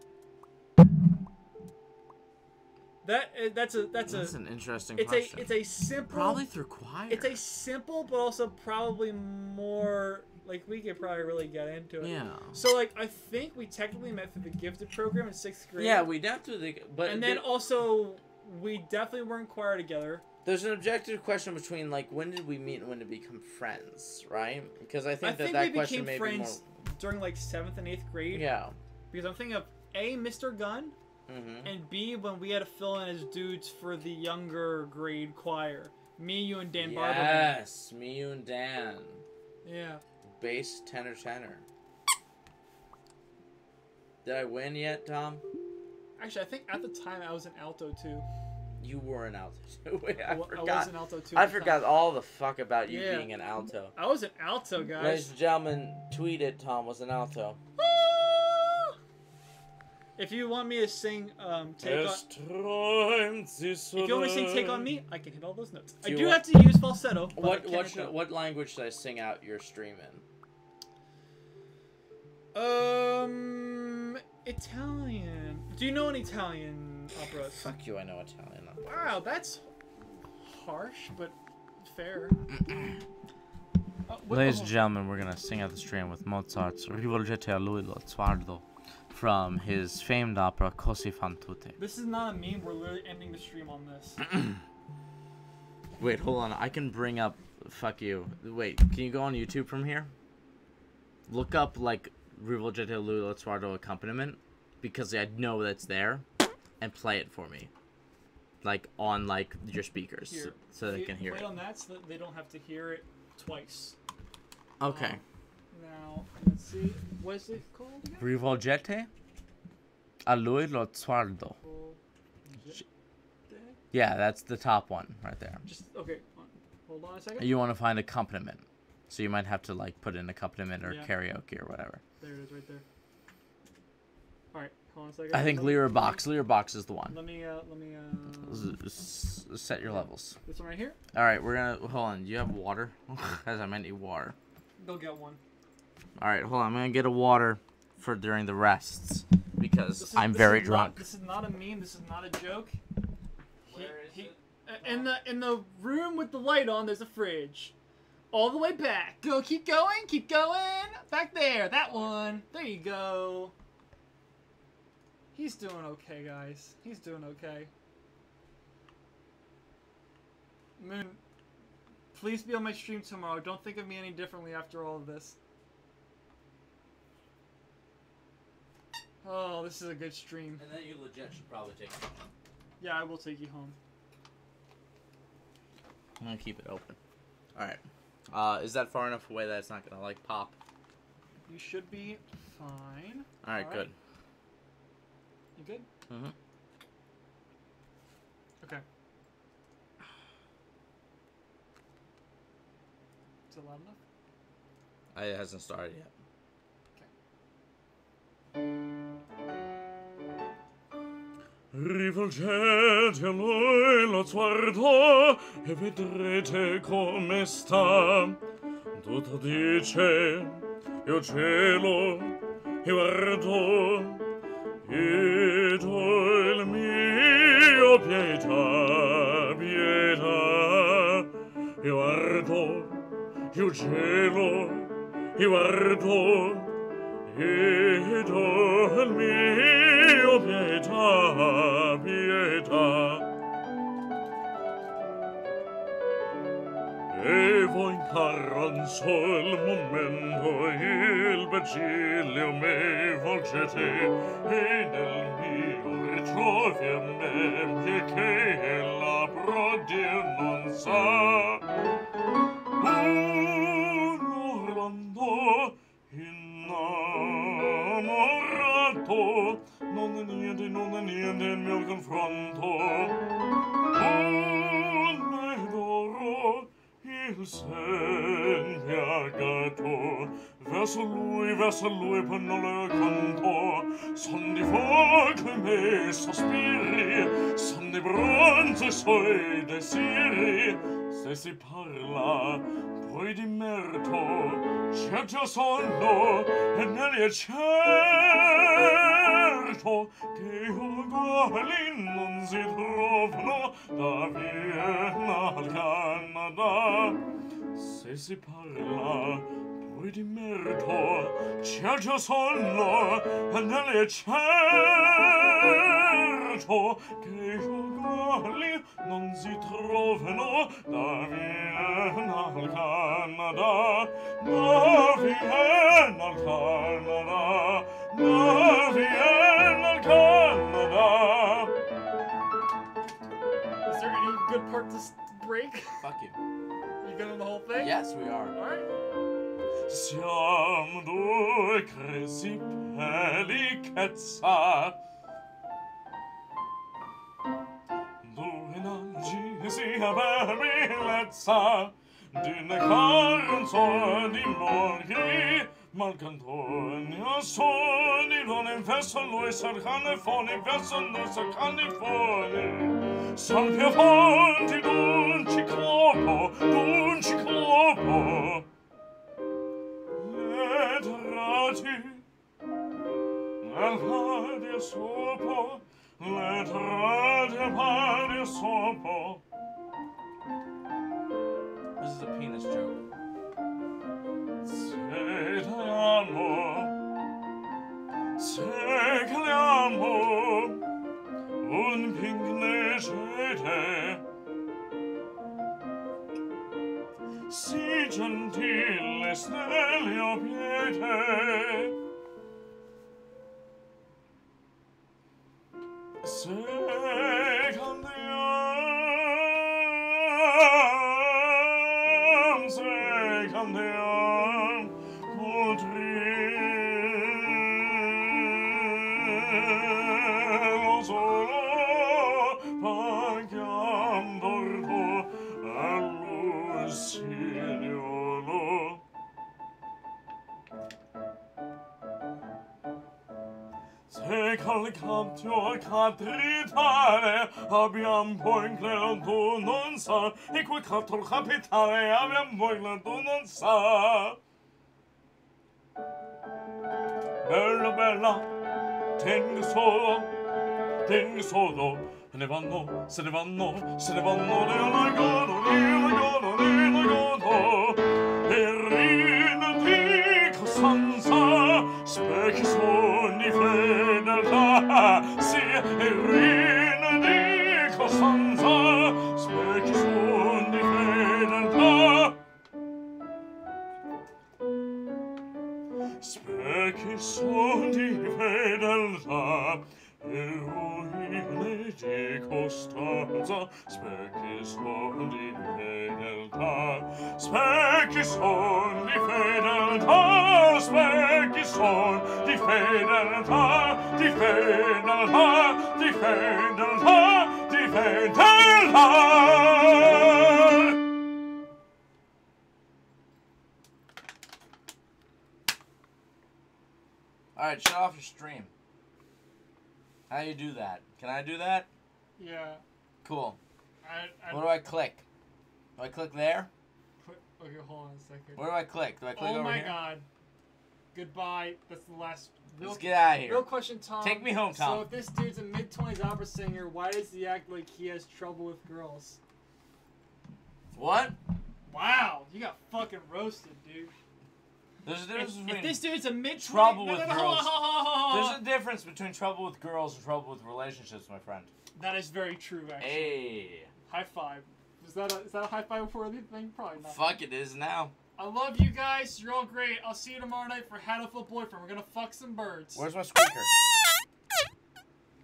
That's an interesting it's question. it's a simple. Probably through choir. It's a simple, but also probably more. Like, we could probably really get into it. Yeah. So, like, I think we technically met through the gifted program in 6th grade. Yeah, we definitely. But And then also, we definitely were in choir together. there's an objective question between like when did we meet and when did we become friends, right? Because I think that we question became may friends be during like 7th and 8th grade. more. Yeah. Because I'm thinking of A, Mr. Gunn, Mm-hmm. and B, when we had to fill in as dudes for the younger grade choir. Me, you, and Dan Barberman. Yes, me, you, and Dan. Yeah. Bass, tenor. Did I win yet, Tom? Actually, I think at the time I was an alto too. You were an alto too. Wait, I I was forgot. an alto too. I at the forgot time. all the fuck about you Yeah. being an alto. I was an alto, Ladies guys. and gentlemen, tweet it. Tom was an alto. If you want me to sing, Take On... If you want me to sing Take On Me, I can hit all those notes. Do I you do want- have to use falsetto. But I can't hit What language should I sing out your stream in? Italian. Do you know any Italian operas? Fuck you, I know Italian. Wow, that's harsh, but fair. Ladies and gentlemen, we're gonna sing out the stream with Mozart's Rivolgete a lui lo sguardo from his famed opera Così fan tutte. This is not a meme. We're literally ending the stream on this. Wait, hold on. I can bring up. Fuck you. Wait, can you go on YouTube from here? Look up like Rivolgete a lui lo sguardo accompaniment because I know that's there, and play it for me, like on like your speakers, Here. so they can hear Play it. on that so that they don't have to hear it twice. Okay. Now, let's see. What is it called again? Rivolgete a lui lo sguardo. Yeah, that's the top one right there. Just, okay. Hold on a second. You want to find accompaniment. So you might have to like put in accompaniment or Yeah. karaoke or whatever. There it is, right there. All right, hold on a second. I think Lyra Box is the one. Let me Set your levels. this one right here. All right, we're gonna hold on. Do you have water? As I might need water. Go get one. All right, hold on. I'm gonna get a water for during the rests because This is- I'm this very is drunk. Not, this is not a meme. This is not a joke. Where is it? In the room with the light on, there's a fridge. All the way back. Go, keep going, keep going. Back there, that one. There you go. He's doing okay, guys. He's doing okay. Moon, please be on my stream tomorrow. Don't think of me any differently after all of this. Oh, this is a good stream. And then you legit should probably take it. Yeah, I will take you home. I'm gonna keep it open. All right. Is that far enough away that it's not gonna like pop? You should be fine. All right, good. You good? Mhm. Okay. Is it loud enough? It hasn't started yet. Rivolgete a lui lo sguardo e vedrete come sta. Tutto dice, io cielo, io guardo, ed ho il mio pietà, pietà. Io guardo, io cielo, io guardo, ed ho il mio pietà, pietà. E voi incarran sol momento il bacilio me volgete e nel mio ritrovi a me che la prodir non sa. Orlando innamorato non è niente il mio confronto. Un d'oro il sen piagato verso lui per non lo canto. Son di fuoco i miei sospiri, son di bronzo i suoi desiri. Se si parla poi di merito, certo sono e negli è certo che uguali non si trovano da Vienna al Canada. Se si parla poi di merito, certo sono e negli è certo che uguali non si trovano da Vienna al Canada, da Vienna al Canada, da Vienna al Canada. Is there any good part to break? Fuck you. You good on the whole thing? Yes, we are. Alright. Siamo due cresi pelichezza, due analgesi bellezza, di una canzone di morì, Marcantonia soni, non in verso lui sarcane foni, verso noi sarcane foni. Salvia fonti d'un ciclopo, d'un ciclopo. Letrati, al padia sopo, letrati al padia sopo. This is a penis joke. Segliamo un pignegete, si gentile snellio piede. Se candiam, lo solo paghiam dorto all'usignolo. Col canto capitale abbiamo poi inclinato non sa e quel canto capitale abbiamo poi inclinato non sa. Bella bella tengo solo se ne vanno se ne vanno se ne vanno rilegano e ridono di costanza specchi sono di fedeltà sì e ridono di costanza specchi sono di fedeltà specchi sono di fedeltà eroine di costanza specchi son di fedeltà specchi son di fedeltà specchi son di fedeltà di fedeltà di fedeltà di fedeltà. Alright, shut off your stream. How do you do that? Can I do that? Yeah. Cool. I What do I click? Do I click there? Okay, hold on a second. Where do I click? Do I click Oh over my here? god. Goodbye. That's the last. Let's get out of here. Real question, Tom. Take me home, Tom. So if this dude's a mid-20s opera singer, why does he act like he has trouble with girls? What? Wow, you got fucking roasted, dude. There's a difference If between this dude's a mid-20s... trouble No, with no, no, hold on, girls. hold on, hold on, hold There's a difference between trouble with girls and trouble with relationships, my friend. That is very true, actually. Hey. High five. Is that a high five worthy thing? Probably not. Fuck, it is now. I love you guys. You're all great. I'll see you tomorrow night for Hatoful Boyfriend. We're gonna fuck some birds. Where's my squeaker?